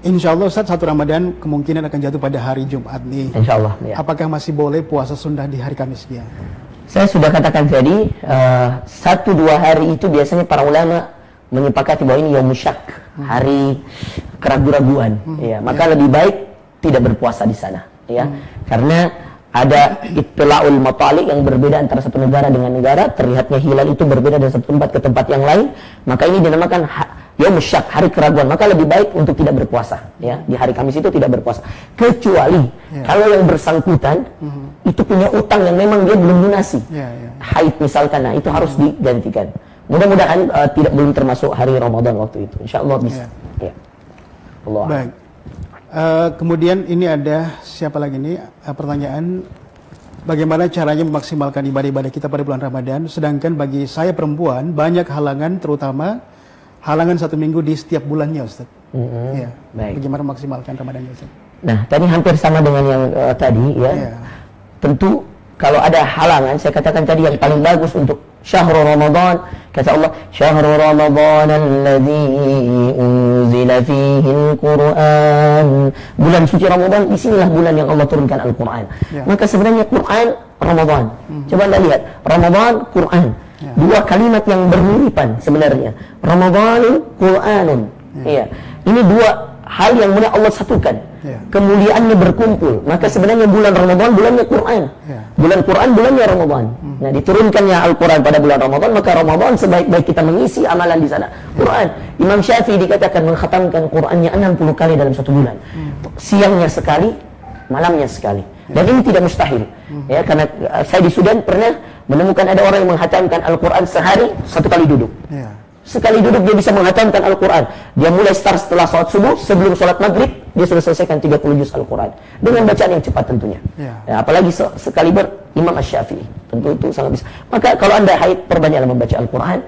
Insya Allah Ustaz, 1 Ramadan kemungkinan akan jatuh pada hari Jumat nih. Insya Allah. Ya. Apakah masih boleh puasa sunnah di hari Kamisnya? Saya sudah katakan tadi, 1-2 hari itu biasanya para ulama menyepakati bahwa ini yaumul syak, hari keraguan-raguan. Ya, maka lebih baik tidak berpuasa di sana. Ya, karena ada itla'ul matali yang berbeda antara satu negara dengan negara, terlihatnya hilal itu berbeda dari satu tempat ke tempat yang lain, maka ini dinamakan yaumul syak, hari keraguan. Maka lebih baik untuk tidak berpuasa, ya, di hari Kamis itu tidak berpuasa, kecuali kalau yang bersangkutan itu punya utang yang memang dia belum lunasi, haid misalkan, nah itu harus digantikan. Mudah-mudahan belum termasuk hari Ramadan waktu itu, insya Allah bisa. Ya. Allah. Baik. Kemudian ini ada siapa lagi nih, pertanyaan, bagaimana caranya memaksimalkan ibadah-ibadah kita pada bulan Ramadan, sedangkan bagi saya perempuan banyak halangan, terutama halangan 1 minggu di setiap bulannya Ustaz. Ya. Baik. Bagaimana memaksimalkan Ramadan Ustaz? Nah, tadi hampir sama dengan yang tadi, ya. Tentu kalau ada halangan, saya katakan tadi yang paling bagus untuk syahrul Ramadan, kata Allah, syahrul Ramadan alladzi unzila fihi al-Qur'an. Bulan suci Ramadan, disinilah bulan yang Allah turunkan Al-Quran. Maka sebenarnya Quran, Ramadan. Coba Anda lihat, Ramadan, Quran. Dua kalimat yang bermiripan sebenarnya. Ramadanun, Quranun. Iya. Ini dua hal yang mudah Allah satukan. Kemuliaannya berkumpul. Maka sebenarnya bulan Ramadan bulannya Quran. Bulan Quran bulannya Ramadan. Nah, diturunkannya Al-Quran pada bulan Ramadan, maka Ramadan sebaik-baik kita mengisi amalan di sana. Quran. Imam Syafi'i dikatakan mengkhatamkan Qurannya 60 kali dalam 1 bulan. Siangnya sekali, malamnya sekali. Dan ini tidak mustahil. Ya, karena saya di Sudan pernah menemukan ada orang yang menghatamkan Al-Quran sehari 1 kali duduk. Sekali duduk dia bisa menghatamkan Al-Quran. Dia mulai start setelah sholat subuh, sebelum sholat maghrib dia sudah selesaikan 30 juz Al-Quran dengan bacaan yang cepat tentunya. Ya, apalagi sekaliber Imam Asy-Syafi'i, tentu itu sangat bisa. Maka kalau Anda haid, perbanyaklah membaca Al-Quran,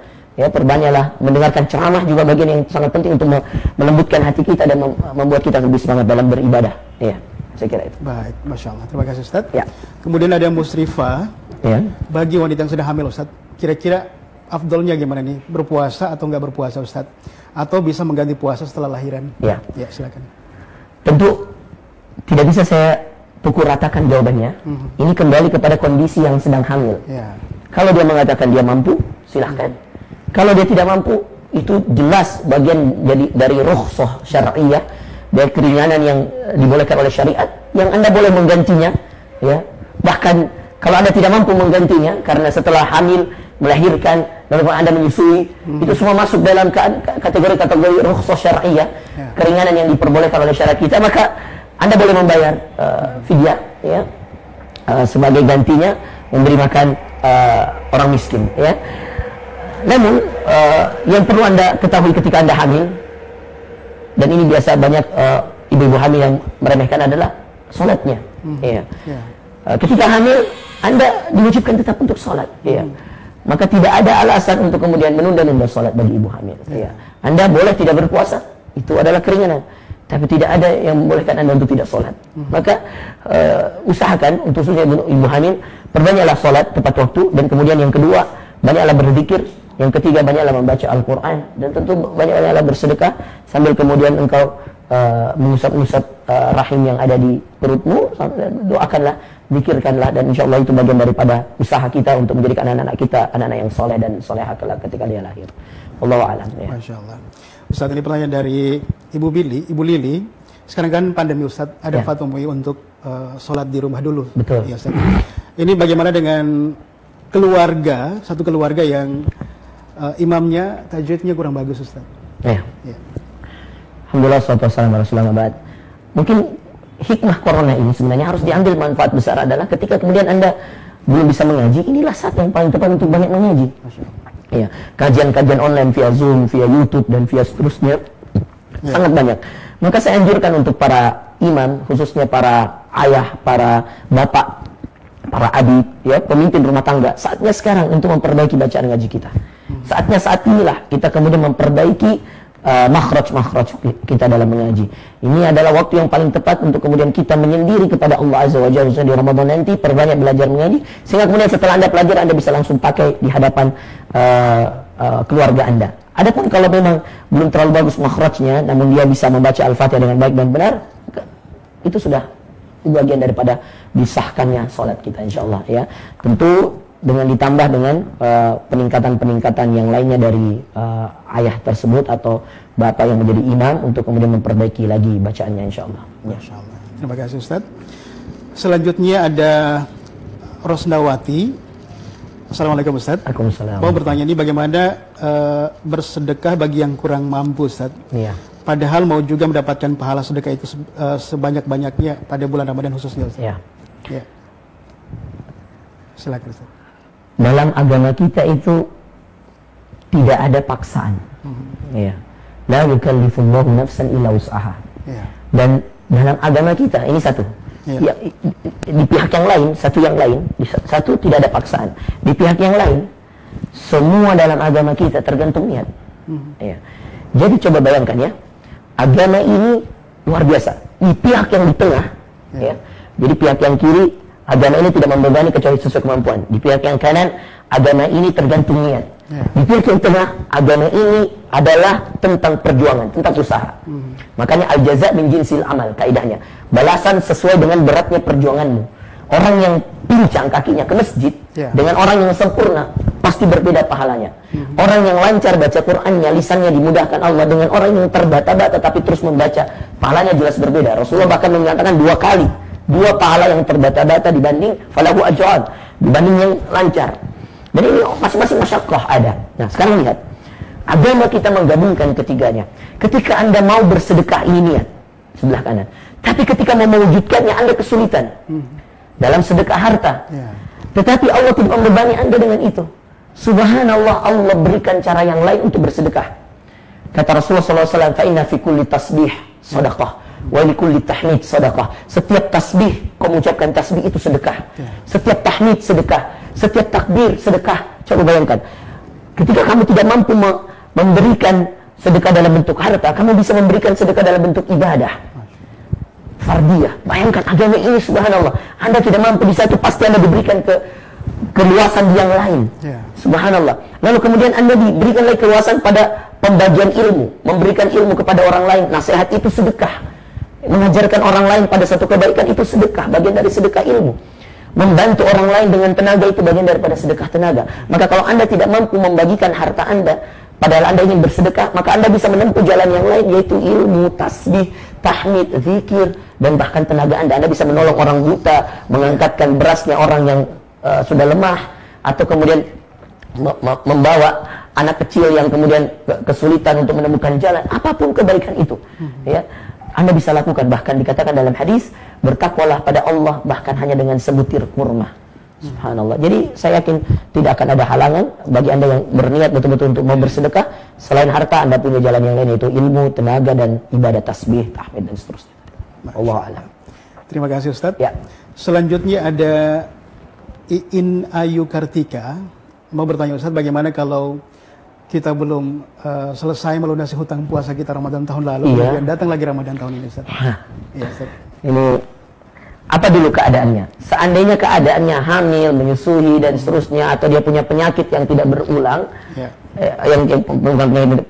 ya, perbanyaklah mendengarkan ceramah, juga bagian yang sangat penting untuk melembutkan hati kita dan membuat kita lebih semangat dalam beribadah. Ya, saya kira itu. Baik, Masya Allah. Terima kasih Ustaz. Ya. Kemudian ada Musrifah. Ya. Bagi wanita yang sedang hamil Ustaz, kira-kira afdolnya gimana nih? Berpuasa atau nggak berpuasa Ustaz? Atau bisa mengganti puasa setelah lahiran? Ya. Ya, silakan. Tentu tidak bisa saya pukul ratakan jawabannya. Ini kembali kepada kondisi yang sedang hamil. Kalau dia mengatakan dia mampu, silahkan. Kalau dia tidak mampu, itu jelas bagian dari rukhsah syar'iyah, dari keringanan yang dibolehkan oleh syariat, yang Anda boleh menggantinya. Ya. Bahkan kalau Anda tidak mampu menggantinya, karena setelah hamil, melahirkan, lalu Anda menyusui, itu semua masuk dalam kategori-kategori rukhsah syar'iyah, keringanan yang diperbolehkan oleh syariat kita, maka Anda boleh membayar fidyah, ya, sebagai gantinya memberi makan orang miskin, ya. Namun yang perlu Anda ketahui ketika Anda hamil, dan ini biasa banyak ibu-ibu hamil yang meremehkan, adalah sholatnya. Ya. Ketika hamil, Anda diwajibkan tetap untuk sholat. Ya. Maka tidak ada alasan untuk kemudian menunda-nunda sholat bagi ibu hamil. Ya. Anda boleh tidak berpuasa, itu adalah keringanan. Tapi tidak ada yang membolehkan Anda untuk tidak sholat. Maka usahakan untuk khususnya ibu hamil, perbanyaklah sholat tepat waktu, dan kemudian yang kedua, banyaklah berzikir, yang ketiga banyaklah membaca Al-Quran, dan tentu banyaklah bersedekah sambil kemudian engkau mengusap-usap rahim yang ada di perutmu, doakanlah, zikirkanlah, dan insya Allah itu bagian daripada usaha kita untuk menjadikan anak-anak kita anak-anak yang soleh dan soleha kelak ketika dia lahir. Allahu a'lam. Ya. Masya Allah. Ustaz, ini pertanyaan dari Ibu Lili. Sekarang kan pandemi Ustaz, ada fatwa MUI untuk sholat di rumah dulu. Betul. Ya, Ustaz. Ini bagaimana dengan keluarga, satu keluarga yang imamnya tajwidnya kurang bagus Ustaz? Ya. Ya. Alhamdulillah, salatu wassalamu ala rasulillah wa ba'd. Mungkin hikmah corona ini sebenarnya harus diambil manfaat besar adalah ketika kemudian Anda belum bisa mengaji, inilah saat yang paling tepat untuk banyak mengaji. Ya, kajian-kajian online via Zoom, via YouTube dan via seterusnya sangat banyak. Maka saya anjurkan untuk para imam, khususnya para ayah, para bapak, para adik, ya, pemimpin rumah tangga, saatnya sekarang untuk memperbaiki bacaan ngaji kita. Saatnya saat inilah kita kemudian memperbaiki makhraj kita dalam mengaji. Ini adalah waktu yang paling tepat untuk kemudian kita menyendiri kepada Allah Azza wa Jalla di Ramadan nanti, perbanyak belajar mengaji, sehingga kemudian setelah Anda pelajari, Anda bisa langsung pakai di hadapan keluarga Anda. Adapun kalau memang belum terlalu bagus makhrajnya, namun dia bisa membaca Al-Fatihah dengan baik dan benar, itu sudah bagian daripada disahkannya sholat kita, insyaallah, ya. Tentu dengan ditambah dengan peningkatan-peningkatan yang lainnya dari ayah tersebut atau bapak yang menjadi imam untuk kemudian memperbaiki lagi bacaannya, insyaallah. Masya Allah. Terima kasih Ustaz. Selanjutnya ada Rosnawati. Assalamualaikum Ustaz. Waalaikumsalam. Mau bertanya ini bagaimana bersedekah bagi yang kurang mampu Ustaz? Iya. Padahal mau juga mendapatkan pahala sedekah itu sebanyak-banyaknya pada bulan Ramadan khususnya Ustaz. Iya. Ya. Silakan Ustaz. Dalam agama kita itu tidak ada paksaan. Ya. La yukallifullahu nafsan illa wus'aha. Ya. Dan dalam agama kita ini satu. Ya. Di pihak yang lain, satu tidak ada paksaan. Di pihak yang lain, semua dalam agama kita tergantung niat. Ya. Jadi coba bayangkan ya, agama ini luar biasa. Di pihak yang di tengah, ya. Jadi pihak yang kiri, agama ini tidak membebani kecuali sesuai kemampuan. Di pihak yang kanan, agama ini tergantung niat. Di pihak yang tengah, agama ini adalah tentang perjuangan, tentang usaha. Makanya al-jaza min jinsil amal, kaidahnya. Balasan sesuai dengan beratnya perjuanganmu. Orang yang pincang kakinya ke masjid dengan orang yang sempurna pasti berbeda pahalanya. Orang yang lancar baca Qur'annya, lisannya dimudahkan Allah, dengan orang yang terbata-bata tapi terus membaca, pahalanya jelas berbeda. Rasulullah bahkan mengatakan 2 kali, 2 pahala yang terbata-bata dibanding falahu ajran, dibanding yang lancar. Dan ini masing-masing masyaqqah ada. Nah, sekarang lihat, agama kita menggabungkan ketiganya. Ketika Anda mau bersedekah, ini niat sebelah kanan. Tapi ketika mau mewujudkannya, Anda kesulitan dalam sedekah harta. Tetapi Allah tidak membebani Anda dengan itu. Subhanallah, Allah berikan cara yang lain untuk bersedekah. Kata Rasulullah SAW, fa inna fi kulli tasbih sadaqah wa li kulli tahmid sadaqah. Setiap tasbih, kau mengucapkan tasbih itu sedekah. Setiap tahmid sedekah. Setiap takbir sedekah. Coba bayangkan, ketika kamu tidak mampu memberikan sedekah dalam bentuk harta, kamu bisa memberikan sedekah dalam bentuk ibadah fardiyah. Bayangkan agama ini, subhanallah, Anda tidak mampu di satu, pasti Anda diberikan keluasan yang lain. Subhanallah. Lalu kemudian Anda diberikan lagi keluasan pada pembagian ilmu, memberikan ilmu kepada orang lain. Nasihat itu sedekah. Mengajarkan orang lain pada satu kebaikan itu sedekah, bagian dari sedekah ilmu. Membantu orang lain dengan tenaga itu bagian daripada sedekah tenaga. Maka kalau Anda tidak mampu membagikan harta Anda, padahal Anda ingin bersedekah, maka Anda bisa menempuh jalan yang lain, yaitu ilmu, tasbih, tahmid, zikir, dan bahkan tenaga Anda. Anda bisa menolong orang buta, mengangkatkan berasnya orang yang sudah lemah, atau kemudian membawa anak kecil yang kemudian kesulitan untuk menemukan jalan. Apapun kebaikan itu, ya, Anda bisa lakukan. Bahkan dikatakan dalam hadis, bertakwalah pada Allah bahkan hanya dengan sebutir kurma. Subhanallah. Jadi saya yakin tidak akan ada halangan bagi Anda yang berniat betul-betul untuk mau bersedekah. Selain harta, Anda punya jalan yang lain, yaitu ilmu, tenaga, dan ibadah tasbih, tahmid, dan seterusnya. Allah alam. Terima kasih Ustaz. Ya. Selanjutnya ada Iin Ayu Kartika. Mau bertanya Ustaz, bagaimana kalau kita belum selesai melunasi hutang puasa kita Ramadan tahun lalu, kemudian datang lagi Ramadan tahun ini Ustaz? Iya Ustaz. Ini apa dulu keadaannya? Seandainya keadaannya hamil, menyusui, dan seterusnya, atau dia punya penyakit yang tidak berulang, yang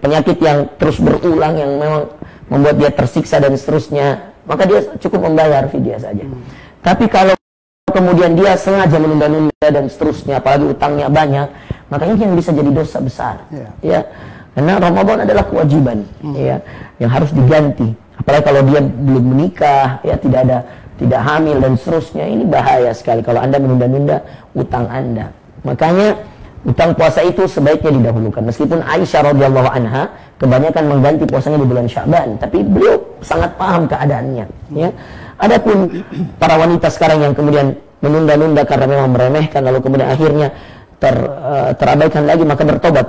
penyakit yang terus berulang, yang memang membuat dia tersiksa dan seterusnya, maka dia cukup membayar fidyah saja. Tapi kalau kemudian dia sengaja menunda-nunda dan seterusnya, apalagi utangnya banyak, maka ini yang bisa jadi dosa besar. Ya, Karena Ramadan adalah kewajiban, ya, yang harus diganti. Apalagi kalau dia belum menikah, ya, tidak hamil dan seterusnya, ini bahaya sekali kalau Anda menunda-nunda utang Anda. Makanya utang puasa itu sebaiknya didahulukan. Meskipun Aisyah radhiyallahu anha kebanyakan mengganti puasanya di bulan Sya'ban, tapi beliau sangat paham keadaannya, ya. Adapun para wanita sekarang yang kemudian menunda-nunda karena memang meremehkan, lalu kemudian akhirnya terabaikan lagi, maka bertobat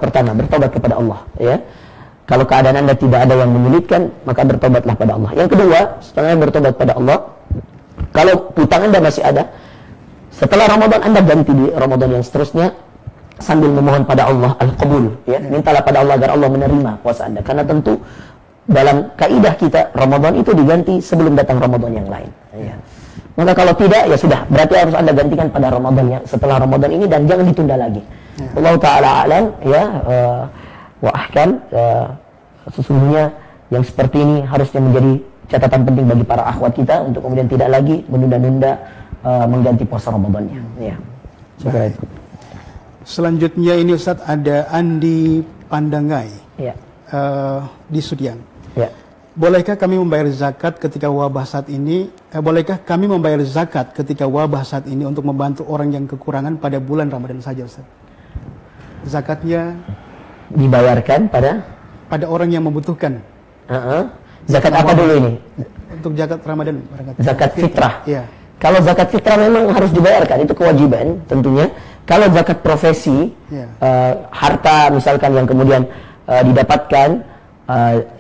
kepada Allah, ya. Kalau keadaan Anda tidak ada yang menyulitkan, maka bertobatlah pada Allah. Yang kedua, setelah bertobat pada Allah, kalau utang Anda masih ada, setelah Ramadan Anda ganti di Ramadan yang seterusnya sambil memohon pada Allah al-qabul, ya. Mintalah pada Allah agar Allah menerima puasa Anda, karena tentu dalam kaidah kita Ramadan itu diganti sebelum datang Ramadan yang lain, ya. Maka kalau tidak, ya sudah, berarti harus Anda gantikan pada Ramadan yang setelah Ramadan ini, dan jangan ditunda lagi. Allah Ta'ala alam, ya, wa ahkam, sesungguhnya yang seperti ini harusnya menjadi catatan penting bagi para akhwat kita untuk kemudian tidak lagi menunda-nunda mengganti puasa Ramadannya, ya. Seperti itu. Selanjutnya ini Ustaz, ada Andi Pandangai, Ya. Di Sudiang. Ya. Bolehkah kami membayar zakat ketika wabah saat ini? Bolehkah kami membayar zakat ketika wabah saat ini untuk membantu orang yang kekurangan pada bulan Ramadan saja, Ustaz? Zakatnya Dibayarkan pada orang yang membutuhkan. Zakat apa dulu ini? Untuk zakat Ramadan. Zakat fitrah. Iya. Kalau zakat fitrah memang harus dibayarkan, itu kewajiban tentunya. Kalau zakat profesi, Ya. Harta misalkan yang kemudian didapatkan,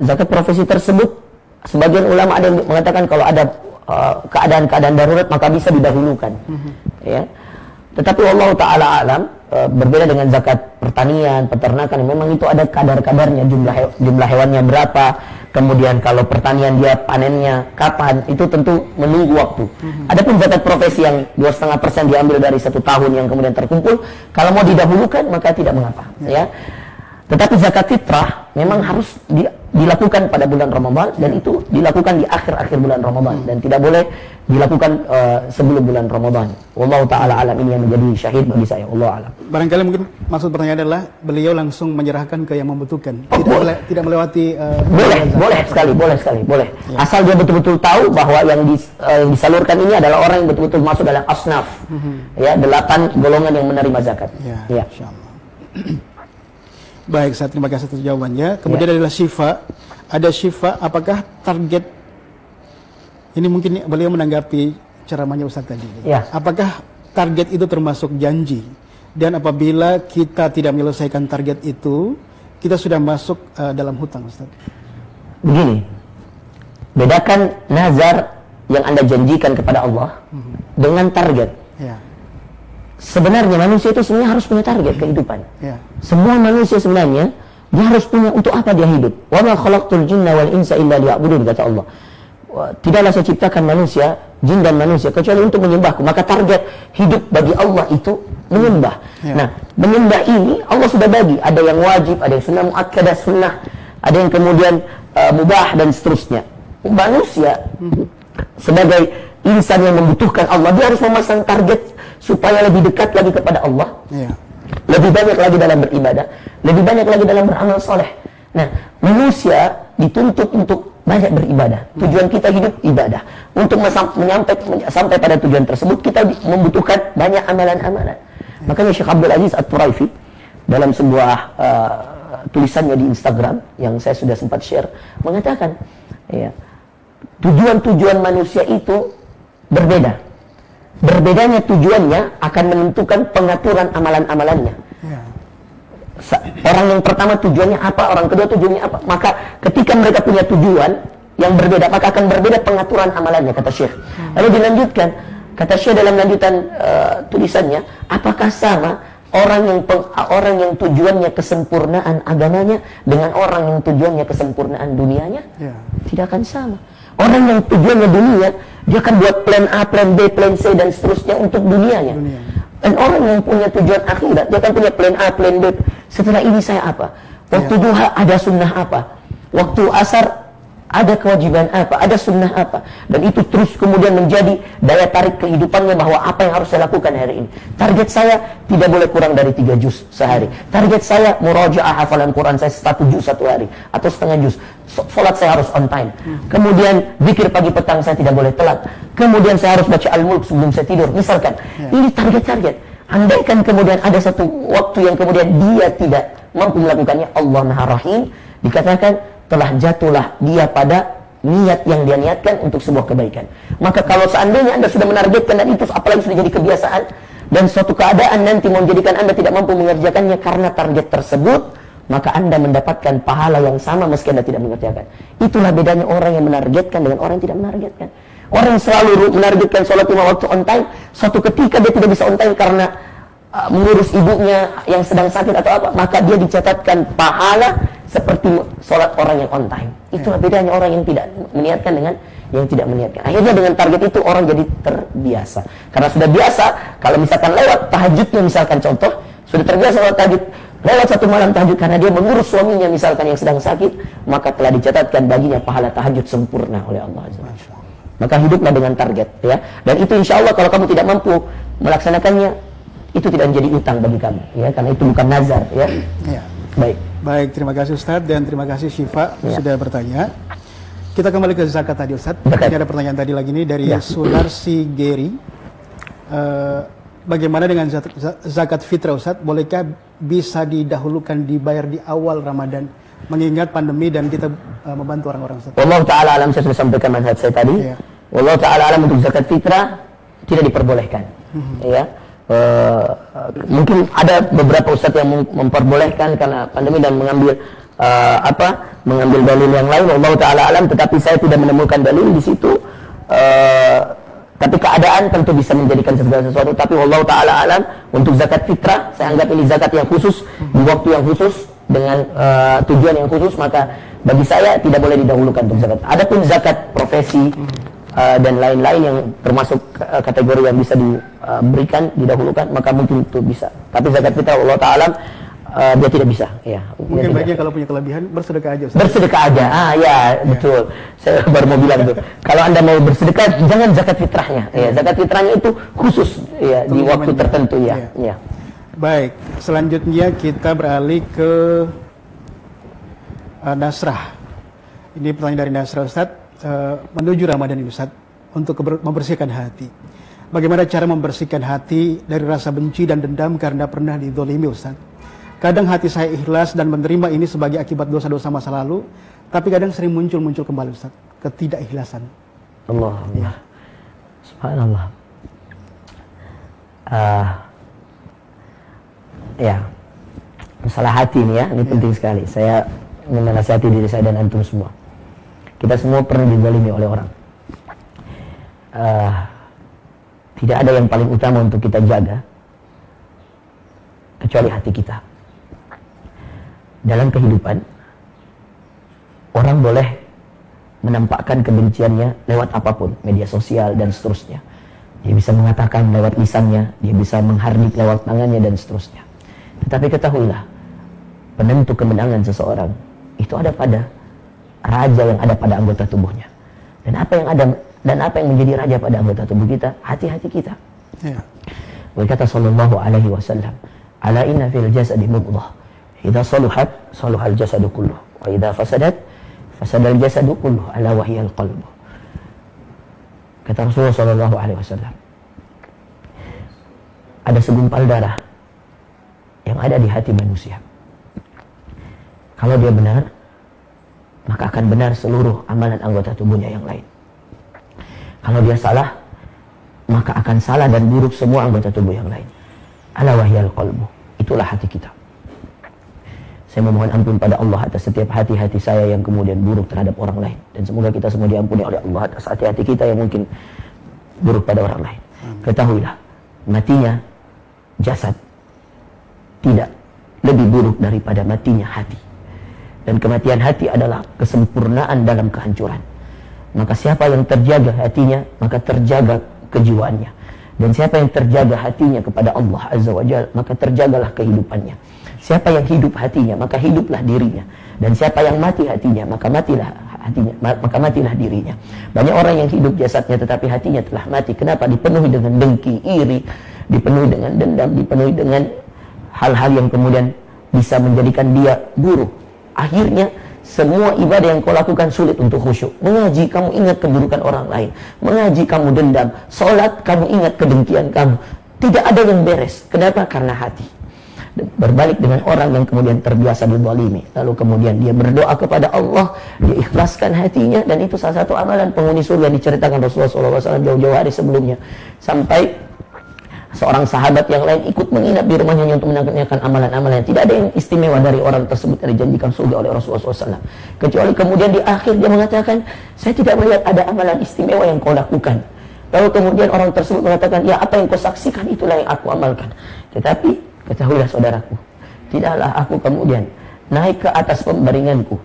zakat profesi tersebut, sebagian ulama ada yang mengatakan kalau ada keadaan-keadaan darurat maka bisa didahulukan, ya. Tetapi Allah Ta'ala alam, berbeda dengan zakat pertanian, peternakan, memang itu ada kadar-kadarnya, jumlah hewannya berapa, kemudian kalau pertanian dia panennya kapan, itu tentu menunggu waktu. Adapun zakat profesi yang 2,5% diambil dari 1 tahun yang kemudian terkumpul, kalau mau didahulukan maka tidak mengapa, ya. Tetapi zakat fitrah memang harus dilakukan pada bulan Ramadan, dan itu dilakukan di akhir-akhir bulan Ramadan, dan tidak boleh dilakukan sebelum bulan Ramadan. Wallahu Ta'ala alam, ini yang menjadi syahid bagi saya. Allah alam. Barangkali mungkin maksud pertanyaan adalah beliau langsung menyerahkan ke yang membutuhkan, tidak melewati. Boleh sekali. Ya. Asal dia betul-betul tahu bahwa yang disalurkan ini adalah orang yang betul-betul masuk dalam asnaf, ya, 8 golongan yang menerima zakat. Ya. Insyaallah. Baik, saya terima kasih atas jawabannya. Kemudian adalah Syifa. Ada Syifa, apakah target ini, mungkin beliau menanggapi ceramahnya Ustaz tadi. Ya. Apakah target itu termasuk janji? Dan apabila kita tidak menyelesaikan target itu, kita sudah masuk dalam hutang, Ustaz. Begini, bedakan nazar yang Anda janjikan kepada Allah dengan target. Ya. Sebenarnya manusia itu sebenarnya harus punya target kehidupan. Ya. Semua manusia sebenarnya dia harus punya untuk apa dia hidup. Wa ma khalaqtul jinna wal insa illa liya'budun, kata Allah. Tidaklah saya ciptakan manusia, jin dan manusia kecuali untuk menyembahku. Maka target hidup bagi Allah itu menyembah. Ya. Nah, menyembah ini Allah sudah bagi. Ada yang wajib, ada yang sunnah muakkadah sunnah, ada yang kemudian mubah dan seterusnya. Manusia sebagai insan yang membutuhkan Allah, dia harus memasang target supaya lebih dekat lagi kepada Allah, lebih banyak lagi dalam beribadah, lebih banyak lagi dalam beramal soleh. Nah, manusia dituntut untuk banyak beribadah. Tujuan kita hidup ibadah. Untuk sampai pada tujuan tersebut, kita membutuhkan banyak amalan-amalan. Makanya Syekh Abdul Aziz At-Turaifi dalam sebuah tulisannya di Instagram yang saya sudah sempat share mengatakan, ya, tujuan-tujuan manusia itu berbeda. Berbedanya tujuannya akan menentukan pengaturan amalan-amalannya. Orang yang pertama tujuannya apa, orang kedua tujuannya apa. Maka ketika mereka punya tujuan yang berbeda, maka akan berbeda pengaturan amalannya, kata Syekh. Lalu dilanjutkan, kata Syekh dalam lanjutan tulisannya, apakah sama orang yang tujuannya kesempurnaan agamanya dengan orang yang tujuannya kesempurnaan dunianya? Tidak akan sama. Orang yang tujuannya dunia, dia akan buat plan A, plan B, plan C, dan seterusnya untuk dunianya. Dan orang yang punya tujuan akhirat, dia akan punya plan A, plan B. Setelah ini saya apa? Waktu duha ada sunnah apa? Waktu asar ada kewajiban apa, ada sunnah apa, dan itu terus kemudian menjadi daya tarik kehidupannya bahwa apa yang harus saya lakukan hari ini. Target saya tidak boleh kurang dari 3 juz sehari. Target saya murajaah hafalan Quran saya 1 juz satu hari atau setengah juz. Salat saya harus on time. Kemudian zikir pagi petang saya tidak boleh telat. Kemudian saya harus baca Al-Mulk sebelum saya tidur. Misalkan, ini target-target. Andaikan kemudian ada satu waktu yang kemudian dia tidak mampu melakukannya, Allah Maha Rahim, dikatakan telah jatuhlah dia pada niat yang dia niatkan untuk sebuah kebaikan. Maka kalau seandainya Anda sudah menargetkan dan itu apalagi sudah jadi kebiasaan, dan suatu keadaan nanti menjadikan Anda tidak mampu mengerjakannya karena target tersebut, maka Anda mendapatkan pahala yang sama meski Anda tidak mengerjakan. Itulah bedanya orang yang menargetkan dengan orang yang tidak menargetkan. Orang yang selalu menargetkan sholat 5 waktu on time, suatu ketika dia tidak bisa on time karena mengurus ibunya yang sedang sakit atau apa, maka dia dicatatkan pahala seperti sholat orang yang on time. Itulah bedanya orang yang tidak meniatkan dengan yang tidak meniatkan. Akhirnya dengan target itu orang jadi terbiasa. Karena sudah biasa, kalau misalkan lewat tahajudnya, misalkan contoh, sudah terbiasa lewat tahajud, lewat satu malam tahajud karena dia mengurus suaminya misalkan yang sedang sakit, maka telah dicatatkan baginya pahala tahajud sempurna oleh Allah Azza wa Jalla. Maka hiduplah dengan target, ya. Dan itu insya Allah kalau kamu tidak mampu melaksanakannya, itu tidak menjadi utang bagi kamu, ya, karena itu bukan nazar, ya. Ya. Baik, Terima kasih Ustadz, dan terima kasih Syifa sudah bertanya. Kita kembali ke zakat tadi Ustadz. Ini ada pertanyaan tadi lagi nih dari Sunarsi Geri. Bagaimana dengan zakat fitrah Ustadz? Bolehkah bisa didahulukan dibayar di awal Ramadan? Mengingat pandemi dan kita membantu orang-orang Ustadz. Wallahu ta'ala alam, saya sudah sampaikan manhaj saya tadi. Wallahu ta'ala alam, untuk zakat fitrah tidak diperbolehkan. Ya. Mungkin ada beberapa ustadz yang memperbolehkan karena pandemi dan mengambil mengambil dalil yang lain. Wallahu ta'ala alam, tetapi saya tidak menemukan dalil di situ. Tapi keadaan tentu bisa menjadikan segala sesuatu. Tapi wallahu ta'ala alam, untuk zakat fitrah saya anggap ini zakat yang khusus di waktu yang khusus dengan tujuan yang khusus, maka bagi saya tidak boleh didahulukan untuk zakat. Adapun zakat profesi dan lain-lain yang termasuk kategori yang bisa diberikan, didahulukan, maka mungkin itu bisa. Tapi zakat fitrah Allah Ta'ala dia tidak bisa. Ya, mungkin baiknya kalau punya kelebihan bersedekah aja Ustaz. Bersedekah aja, betul. Saya baru mau bilang itu. Kalau Anda mau bersedekah, jangan zakat fitrahnya. Ya, zakat fitrahnya itu khusus ya di waktu tertentu ya. Baik, selanjutnya kita beralih ke Nasrah. Ini pertanyaan dari Nasrah Ustaz. Menuju Ramadan ini Ustaz, untuk membersihkan hati. Bagaimana cara membersihkan hati dari rasa benci dan dendam karena pernah dizalimi Ustaz? Kadang hati saya ikhlas dan menerima ini sebagai akibat dosa-dosa masa lalu, tapi kadang sering muncul kembali Ustaz, ketidakikhlasan. Allah. Subhanallah. Masalah hati ini ya, ini penting sekali. Saya menasihati diri saya dan antum semua. Kita semua pernah dizalimi oleh orang. Tidak ada yang paling utama untuk kita jaga kecuali hati kita. Dalam kehidupan, orang boleh menampakkan kebenciannya lewat apapun, media sosial dan seterusnya. Dia bisa mengatakan lewat lisannya, dia bisa menghardik lewat tangannya dan seterusnya. Tetapi ketahuilah, penentu kemenangan seseorang itu ada pada raja yang ada pada anggota tubuhnya. Dan apa yang menjadi raja pada anggota tubuh kita? Hati-hati kita. Berkata sallallahu alaihi wasallam, "Ala inna fil jasadi mudghah, idza saluhat saluhal jasadu kulluh, wa idza fasadat fasadal jasadu kulluh, ala wa hiya al-qalb." Kata Rasulullah sallallahu alaihi wasallam, ada segumpal darah yang ada di hati manusia. Kalau dia benar, maka akan benar seluruh amalan anggota tubuhnya yang lain. Kalau dia salah, maka akan salah dan buruk semua anggota tubuh yang lain. Ala wahyal qalbu, itulah hati kita. Saya memohon ampun pada Allah atas setiap hati-hati saya yang kemudian buruk terhadap orang lain, dan semoga kita semua diampuni oleh Allah atas hati-hati kita yang mungkin buruk pada orang lain. Ketahuilah, matinya jasad tidak lebih buruk daripada matinya hati. Dan kematian hati adalah kesempurnaan dalam kehancuran. Maka siapa yang terjaga hatinya, maka terjaga kejiwaannya. Dan siapa yang terjaga hatinya kepada Allah Azza wa Jalla, maka terjagalah kehidupannya. Siapa yang hidup hatinya, maka hiduplah dirinya. Dan siapa yang mati hatinya, maka matilah hatinya, maka matilah dirinya. Banyak orang yang hidup jasadnya tetapi hatinya telah mati. Kenapa? Dipenuhi dengan dengki, iri, dipenuhi dengan dendam, dipenuhi dengan hal-hal yang kemudian bisa menjadikan dia buruk. Akhirnya semua ibadah yang kau lakukan sulit untuk khusyuk. Mengaji, kamu ingat keburukan orang lain. Mengaji, kamu dendam. Sholat, kamu ingat kedengkian kamu. Tidak ada yang beres. Kenapa? Karena hati. Berbalik dengan orang yang kemudian terbiasa dizalimi. Lalu kemudian dia berdoa kepada Allah. Dia ikhlaskan hatinya. Dan itu salah satu amalan penghuni surga diceritakan Rasulullah SAW jauh-jauh hari sebelumnya. Sampai seorang sahabat yang lain ikut menginap di rumahnya hanya untuk menanyakan amalan-amalan. Tidak ada yang istimewa dari orang tersebut yang dijanjikan surga oleh Rasulullah SAW. Kecuali kemudian di akhir dia mengatakan, saya tidak melihat ada amalan istimewa yang kau lakukan. Lalu kemudian orang tersebut mengatakan, ya apa yang kau saksikan itulah yang aku amalkan. Tetapi ketahuilah saudaraku, tidaklah aku kemudian naik ke atas pembaringanku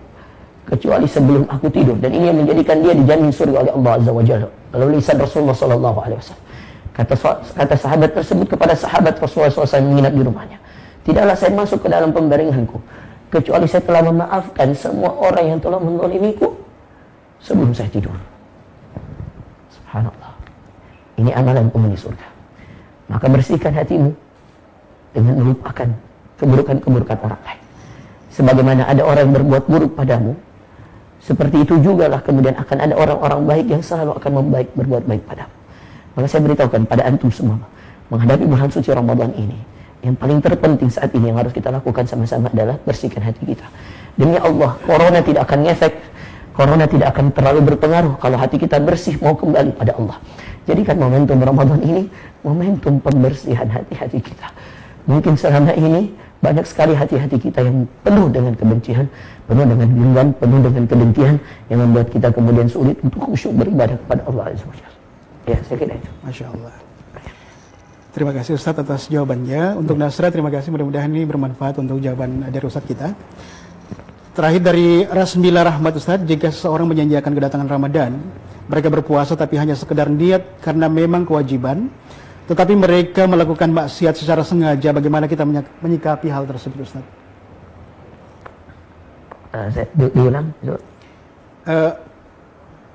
kecuali sebelum aku tidur. Dan ini yang menjadikan dia dijamin surga oleh Allah Azza wa Jalla. Lalu lisan Rasulullah SAW. Kata sahabat tersebut kepada sahabat Rasulullah SAW yang menginap di rumahnya, tidaklah saya masuk ke dalam pembaringanku kecuali saya telah memaafkan semua orang yang telah menzalimiku sebelum saya tidur. Subhanallah. Ini amalan penghuni surga. Maka bersihkan hatimu dengan melupakan keburukan-keburukan orang lain. Sebagaimana ada orang yang berbuat buruk padamu, seperti itu jugalah kemudian akan ada orang-orang baik yang selalu akan berbuat baik padamu. Maka saya beritahukan pada antum semua, menghadapi bulan suci Ramadan ini, yang paling terpenting saat ini yang harus kita lakukan sama-sama adalah bersihkan hati kita. Demi Allah, corona tidak akan ngefek, corona tidak akan terlalu berpengaruh kalau hati kita bersih mau kembali pada Allah. Jadikan momentum Ramadan ini momentum pembersihan hati-hati kita. Mungkin selama ini banyak sekali hati-hati kita yang penuh dengan kebencian, penuh dengan dendam, penuh dengan kedengkian yang membuat kita kemudian sulit untuk khusyuk beribadah kepada Allah Azza wa Jalla. Ya, saya kira itu. Masya Allah. Terima kasih Ustadz atas jawabannya. Untuk Nasra, terima kasih. Mudah-mudahan ini bermanfaat untuk jawaban dari Ustadz kita. Terakhir dari Rasmila Rahmat Ustadz, jika seseorang menyanyiakan kedatangan Ramadan, mereka berpuasa tapi hanya sekedar niat karena memang kewajiban, tetapi mereka melakukan maksiat secara sengaja, bagaimana kita menyikapi hal tersebut Ustadz? Diulang.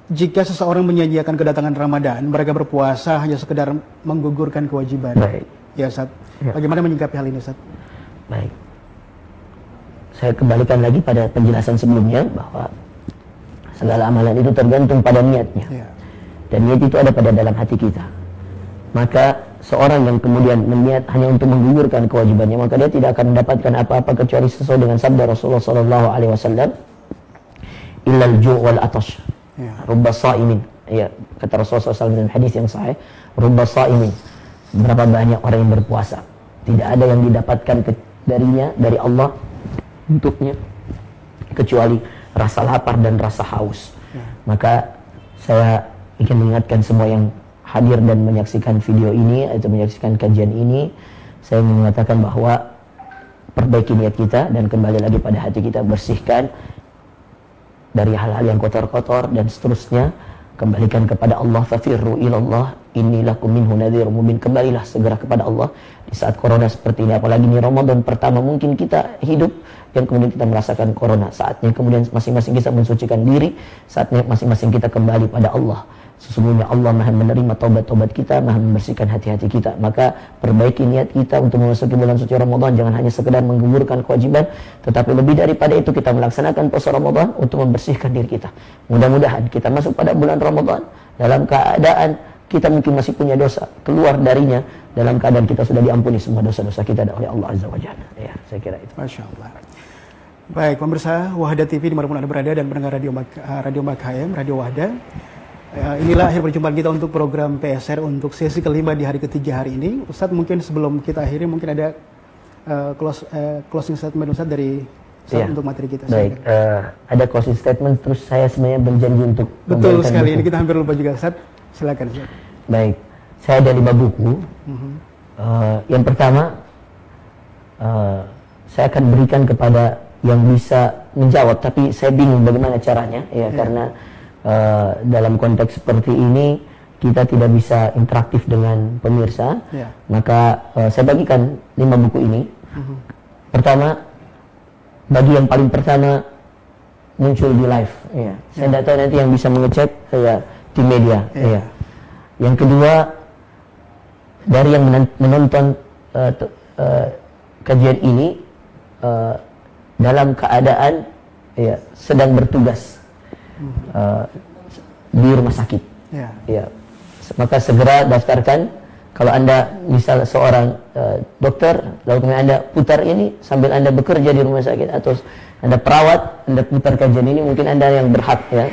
Jika seseorang menyanyiakan kedatangan Ramadan, mereka berpuasa hanya sekedar menggugurkan kewajiban. Baik. Ya, Ustaz. Ya. Bagaimana menyikapi hal ini, Ustaz? Baik. Saya kembalikan lagi pada penjelasan sebelumnya bahwa segala amalan itu tergantung pada niatnya. Ya. Dan niat itu ada pada dalam hati kita. Maka seorang yang kemudian berniat hanya untuk menggugurkan kewajibannya, maka dia tidak akan mendapatkan apa-apa kecuali sesuai dengan sabda Rasulullah SAW, illal ju' wal atash. Ya. Rubba sa'imin. Ya, kata Rasulullah SAW dalam hadis yang sahih, rubba sa'imin. Berapa banyak orang yang berpuasa, tidak ada yang didapatkan darinya, dari Allah untuknya, kecuali rasa lapar dan rasa haus. Ya. Maka saya ingin mengingatkan semua yang hadir dan menyaksikan video ini atau menyaksikan kajian ini, saya ingin mengatakan bahwa perbaiki niat kita dan kembali lagi pada hati kita, bersihkan dari hal-hal yang kotor-kotor dan seterusnya, kembalikan kepada Allah. Fafirru ilallah inni lakum minhu nadhirun mubin. Kembalilah segera kepada Allah di saat corona seperti ini, apalagi ini Ramadan pertama mungkin kita hidup yang kemudian kita merasakan corona. Saatnya kemudian masing-masing kita mensucikan diri, saatnya masing-masing kita kembali pada Allah. Sesungguhnya Allah Maha menerima taubat-taubat kita, Maha membersihkan hati-hati kita. Maka perbaiki niat kita untuk memasuki bulan suci Ramadan, jangan hanya sekedar menggugurkan kewajiban, tetapi lebih daripada itu kita melaksanakan puasa Ramadan untuk membersihkan diri kita. Mudah-mudahan kita masuk pada bulan Ramadan dalam keadaan kita mungkin masih punya dosa, keluar darinya dalam keadaan kita sudah diampuni semua dosa-dosa kita oleh Allah Azza wa Jalla. Ya, saya kira itu. Masya Allah. Baik, pemirsa Wahda TV dimanapun Anda berada dan pendengar Radio Makhaim, Radio Wahda. Inilah akhir perjumpaan kita untuk program PSR untuk sesi kelima di hari ketiga hari ini. Ustadz, mungkin sebelum kita akhiri mungkin ada closing statement Ustadz dari Ustadz untuk materi kita. Baik, ada closing statement, terus saya sebenarnya berjanji untuk betul sekali, ini kita hampir lupa juga Ustadz. Silakan Ustadz. Baik, saya ada 5 buku. Yang pertama, saya akan berikan kepada yang bisa menjawab, tapi saya bingung bagaimana caranya, karena dalam konteks seperti ini kita tidak bisa interaktif dengan pemirsa. Maka saya bagikan 5 buku ini. Pertama, bagi yang paling pertama muncul di live. Ya. Saya tidak tahu nanti yang bisa mengecek tim media. Ya. Yang kedua, dari yang menonton kajian ini dalam keadaan sedang bertugas di rumah sakit. Ya. Maka segera daftarkan. Kalau Anda misal seorang dokter, lalu kemudian Anda putar ini sambil Anda bekerja di rumah sakit, atau Anda perawat, Anda putar kajian ini, mungkin Anda yang berhak ya.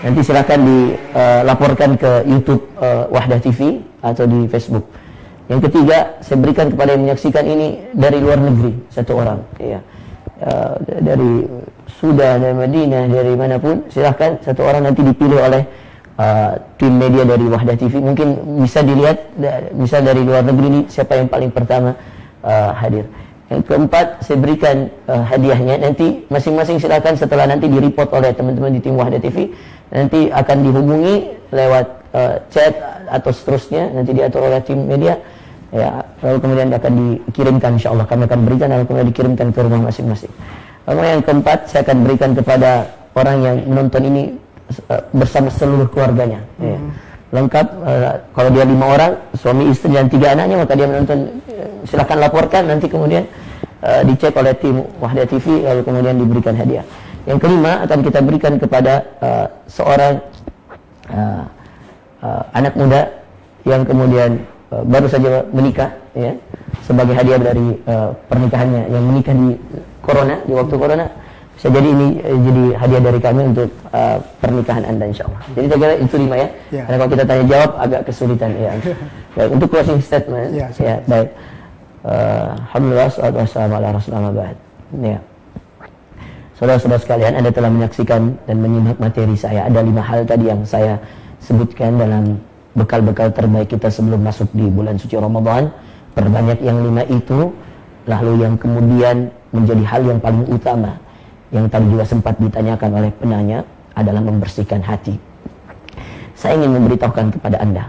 Nanti silakan dilaporkan ke YouTube Wahdah TV atau di Facebook. Yang ketiga, saya berikan kepada yang menyaksikan ini dari luar negeri, satu orang ya. Dari Sudan, dari Madinah, dari manapun, silakan satu orang, nanti dipilih oleh tim media dari Wahdah TV. Mungkin bisa dilihat misal dari luar negeri ini siapa yang paling pertama hadir. Yang keempat, saya berikan hadiahnya. Nanti masing-masing silakan setelah nanti di-report oleh teman-teman di tim Wahdah TV, nanti akan dihubungi lewat chat atau seterusnya, nanti diatur oleh tim media ya, lalu kemudian akan dikirimkan, insyaallah kami akan berikan, lalu kemudian dikirimkan ke rumah masing-masing. Lalu yang keempat, saya akan berikan kepada orang yang menonton ini bersama seluruh keluarganya ya. Lengkap. Kalau dia 5 orang, suami istri dan 3 anaknya, maka dia menonton, silakan laporkan, nanti kemudian dicek oleh tim Wahdah TV, lalu kemudian diberikan hadiah. Yang kelima, akan kita berikan kepada seorang anak muda yang kemudian baru saja menikah ya, sebagai hadiah dari pernikahannya, yang menikah di waktu corona. Bisa jadi ini jadi hadiah dari kami untuk pernikahan Anda, insyaallah. Jadi saya kira itu 5 ya. Karena kalau kita tanya jawab agak kesulitan ya. Baik, untuk closing statement ya, baik. Alhamdulillah, salatu wassalamu ala rasulillah ba'd. Ya. Saudara-saudara sekalian, Anda telah menyaksikan dan menyimak materi saya. Ada 5 hal tadi yang saya sebutkan dalam bekal-bekal terbaik kita sebelum masuk di bulan suci Ramadan. Perbanyak yang 5 itu. Lalu yang kemudian menjadi hal yang paling utama, yang tadi juga sempat ditanyakan oleh penanya, adalah membersihkan hati. Saya ingin memberitahukan kepada Anda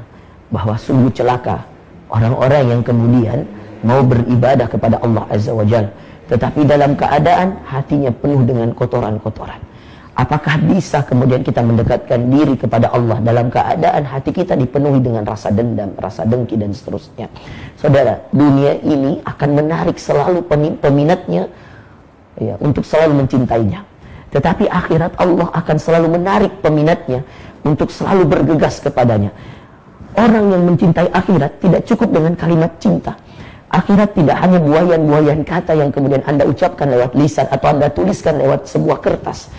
bahwa sungguh celaka orang-orang yang kemudian mau beribadah kepada Allah Azza wa Jalla, tetapi dalam keadaan hatinya penuh dengan kotoran-kotoran. Apakah bisa kemudian kita mendekatkan diri kepada Allah dalam keadaan hati kita dipenuhi dengan rasa dendam, rasa dengki, dan seterusnya? Saudara, dunia ini akan menarik selalu peminatnya ya, untuk selalu mencintainya. Tetapi akhirat Allah akan selalu menarik peminatnya untuk selalu bergegas kepadanya. Orang yang mencintai akhirat tidak cukup dengan kalimat cinta. Akhirat tidak hanya buayan-buayan kata yang kemudian Anda ucapkan lewat lisan atau Anda tuliskan lewat sebuah kertas.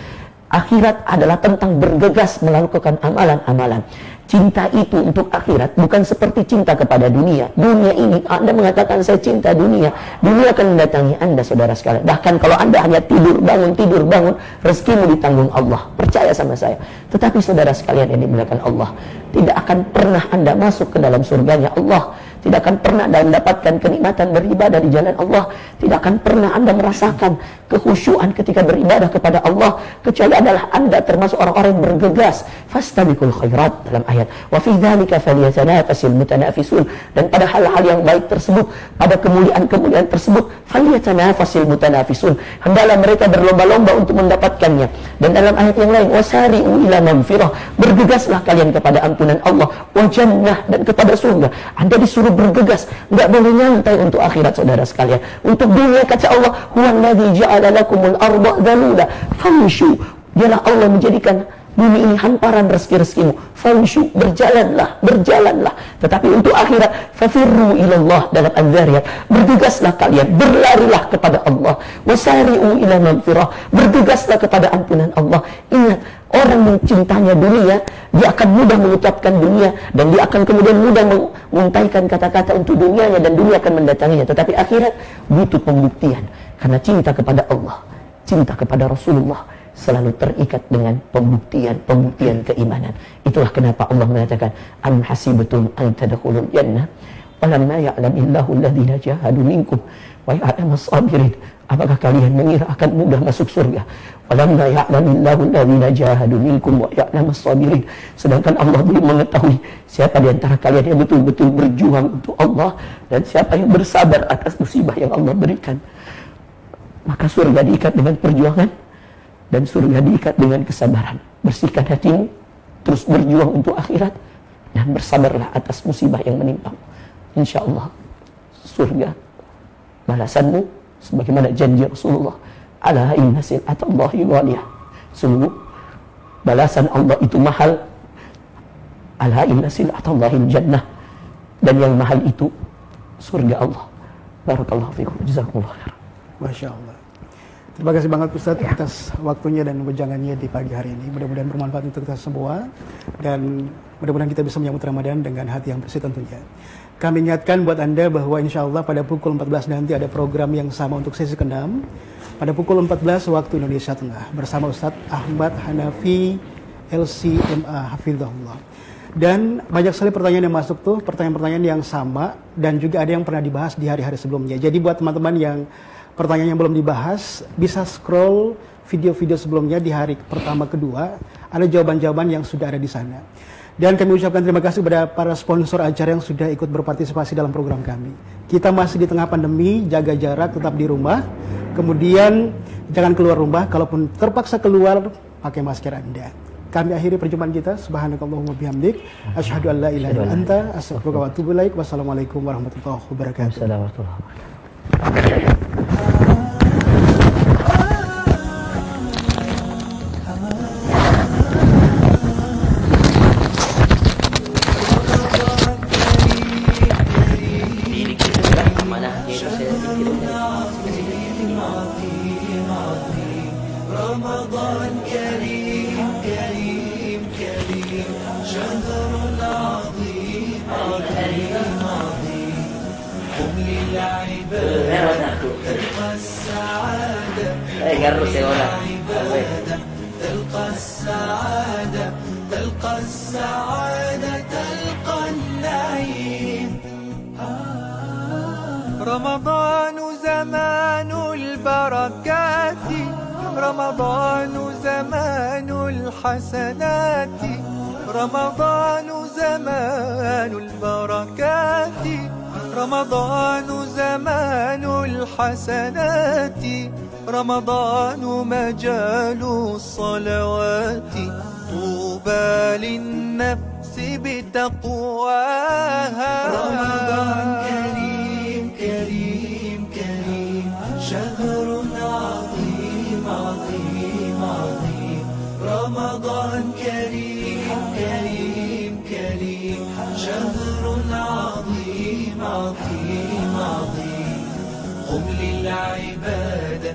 Akhirat adalah tentang bergegas melakukan amalan-amalan. Cinta itu untuk akhirat bukan seperti cinta kepada dunia. Dunia ini, Anda mengatakan saya cinta dunia, dunia akan mendatangi Anda, saudara sekalian. Bahkan kalau Anda hanya tidur bangun, rezekimu ditanggung Allah. Percaya sama saya. Tetapi saudara sekalian yang dimuliakan Allah, tidak akan pernah Anda masuk ke dalam surganya Allah. Tidak akan pernah Anda mendapatkan kenikmatan beribadah di jalan Allah. Tidak akan pernah Anda merasakan kekhusyuan ketika beribadah kepada Allah, kecuali adalah Anda termasuk orang-orang yang bergegas. Fastabiqul khairat dalam ayat. Wa fi dzalika falyatanafasil mutanafisun. Dan pada hal-hal yang baik tersebut, pada kemuliaan-kemuliaan tersebut, falyatanafasil mutanafisun. Hendaklah mereka berlomba-lomba untuk mendapatkannya. Dan dalam ayat yang lain, wasari'u ila magfirah. Bergegaslah kalian kepada ampunan Allah, wa jannah, dan kepada surga. Anda disuruh bergegas, nggak boleh nyantai untuk akhirat, saudara sekalian. Untuk dunia, kata Allah, huwallazi ja'ala lakumul arda dzalula famshu. Dialah Allah menjadikan bumi ini hamparan rezeki-rezekimu. Famshu, berjalanlah. Tetapi untuk akhirat, fafirru ilallah dalam Adz-Dzariyat. Bergegaslah kalian, berlarilah kepada Allah. Wasari'u ila magfirah. Bergegaslah kepada ampunan Allah. Ingat, orang yang cintanya dunia, dia akan mudah mengucapkan dunia, dan dia akan kemudian mudah menguntaikan kata-kata untuk dunianya, dan dunia akan mendatanginya. Tetapi akhirat butuh pembuktian, karena cinta kepada Allah, cinta kepada Rasulullah selalu terikat dengan pembuktian keimanan. Itulah kenapa Allah mengatakan, am hasibatum an tadkhulul jannah walamma ya'lamillahu alladhina jahadu minkum wa ya'lamus sabirin. Apakah kalian mengira akan mudah masuk surga? Walamma ya'lamillahu alladhina jahadu minkum wa ya'lamus sabirin. Sedangkan Allah belum mengetahui siapa di antara kalian yang betul-betul berjuang untuk Allah, dan siapa yang bersabar atas musibah yang Allah berikan. Maka surga diikat dengan perjuangan, dan surga diikat dengan kesabaran. Bersihkan hatimu, terus berjuang untuk akhirat, dan bersabarlah atas musibah yang menimpa. Insya Allah surga balasanmu sebagaimana janji Rasulullah, ala inna sil'atallahi ghaliyah, sungguh balasan Allah itu mahal. Ala inna sil'atallahi jannah, dan yang mahal itu surga Allah. Barakallahu fikum, jazakumullah khair. Masya Allah. Terima kasih banget Ustadz atas waktunya dan wejangannya di pagi hari ini. Mudah-mudahan bermanfaat untuk kita semua, dan mudah-mudahan kita bisa menyambut Ramadan dengan hati yang bersih tentunya. Kami ingatkan buat Anda bahwa insya Allah pada pukul 14 nanti ada program yang sama untuk sesi ke-6 pada pukul 14 waktu Indonesia Tengah bersama Ustadz Ahmad Hanafi LCMA Hafizahullah. Dan banyak sekali pertanyaan yang masuk tuh, pertanyaan-pertanyaan yang sama dan juga ada yang pernah dibahas di hari-hari sebelumnya. Jadi buat teman-teman yang pertanyaan yang belum dibahas, bisa scroll video-video sebelumnya di hari pertama kedua, ada jawaban-jawaban yang sudah ada di sana. Dan kami ucapkan terima kasih kepada para sponsor acara yang sudah ikut berpartisipasi dalam program kami. Kita masih di tengah pandemi, jaga jarak, tetap di rumah. Kemudian jangan keluar rumah, kalaupun terpaksa keluar, pakai masker Anda. Kami akhiri perjumpaan kita. Subhanakallahumma bihamdik, asyhadu an la ilaha illa anta, astaghfiruka wa atubu ilaik. Wassalamualaikum warahmatullahi wabarakatuh. رمضان كريم كريم كريم شهر عظيم عظيم عظيم قم للعبادة تلقى السعادة تلقى السعادة تلقى السعادة تلقى النعيم رمضان زمان البركات رمضان زمان الحسنات رمضان زمان البركات رمضان زمان الحسنات رمضان مجال الصلوات طوبى للنفس بتقواها رمضان كريم كريم كريم شهر عظيم عظيم عظيم رمضان كريم كريم كريم شهر عظيم عظيم عظيم قم للعبادة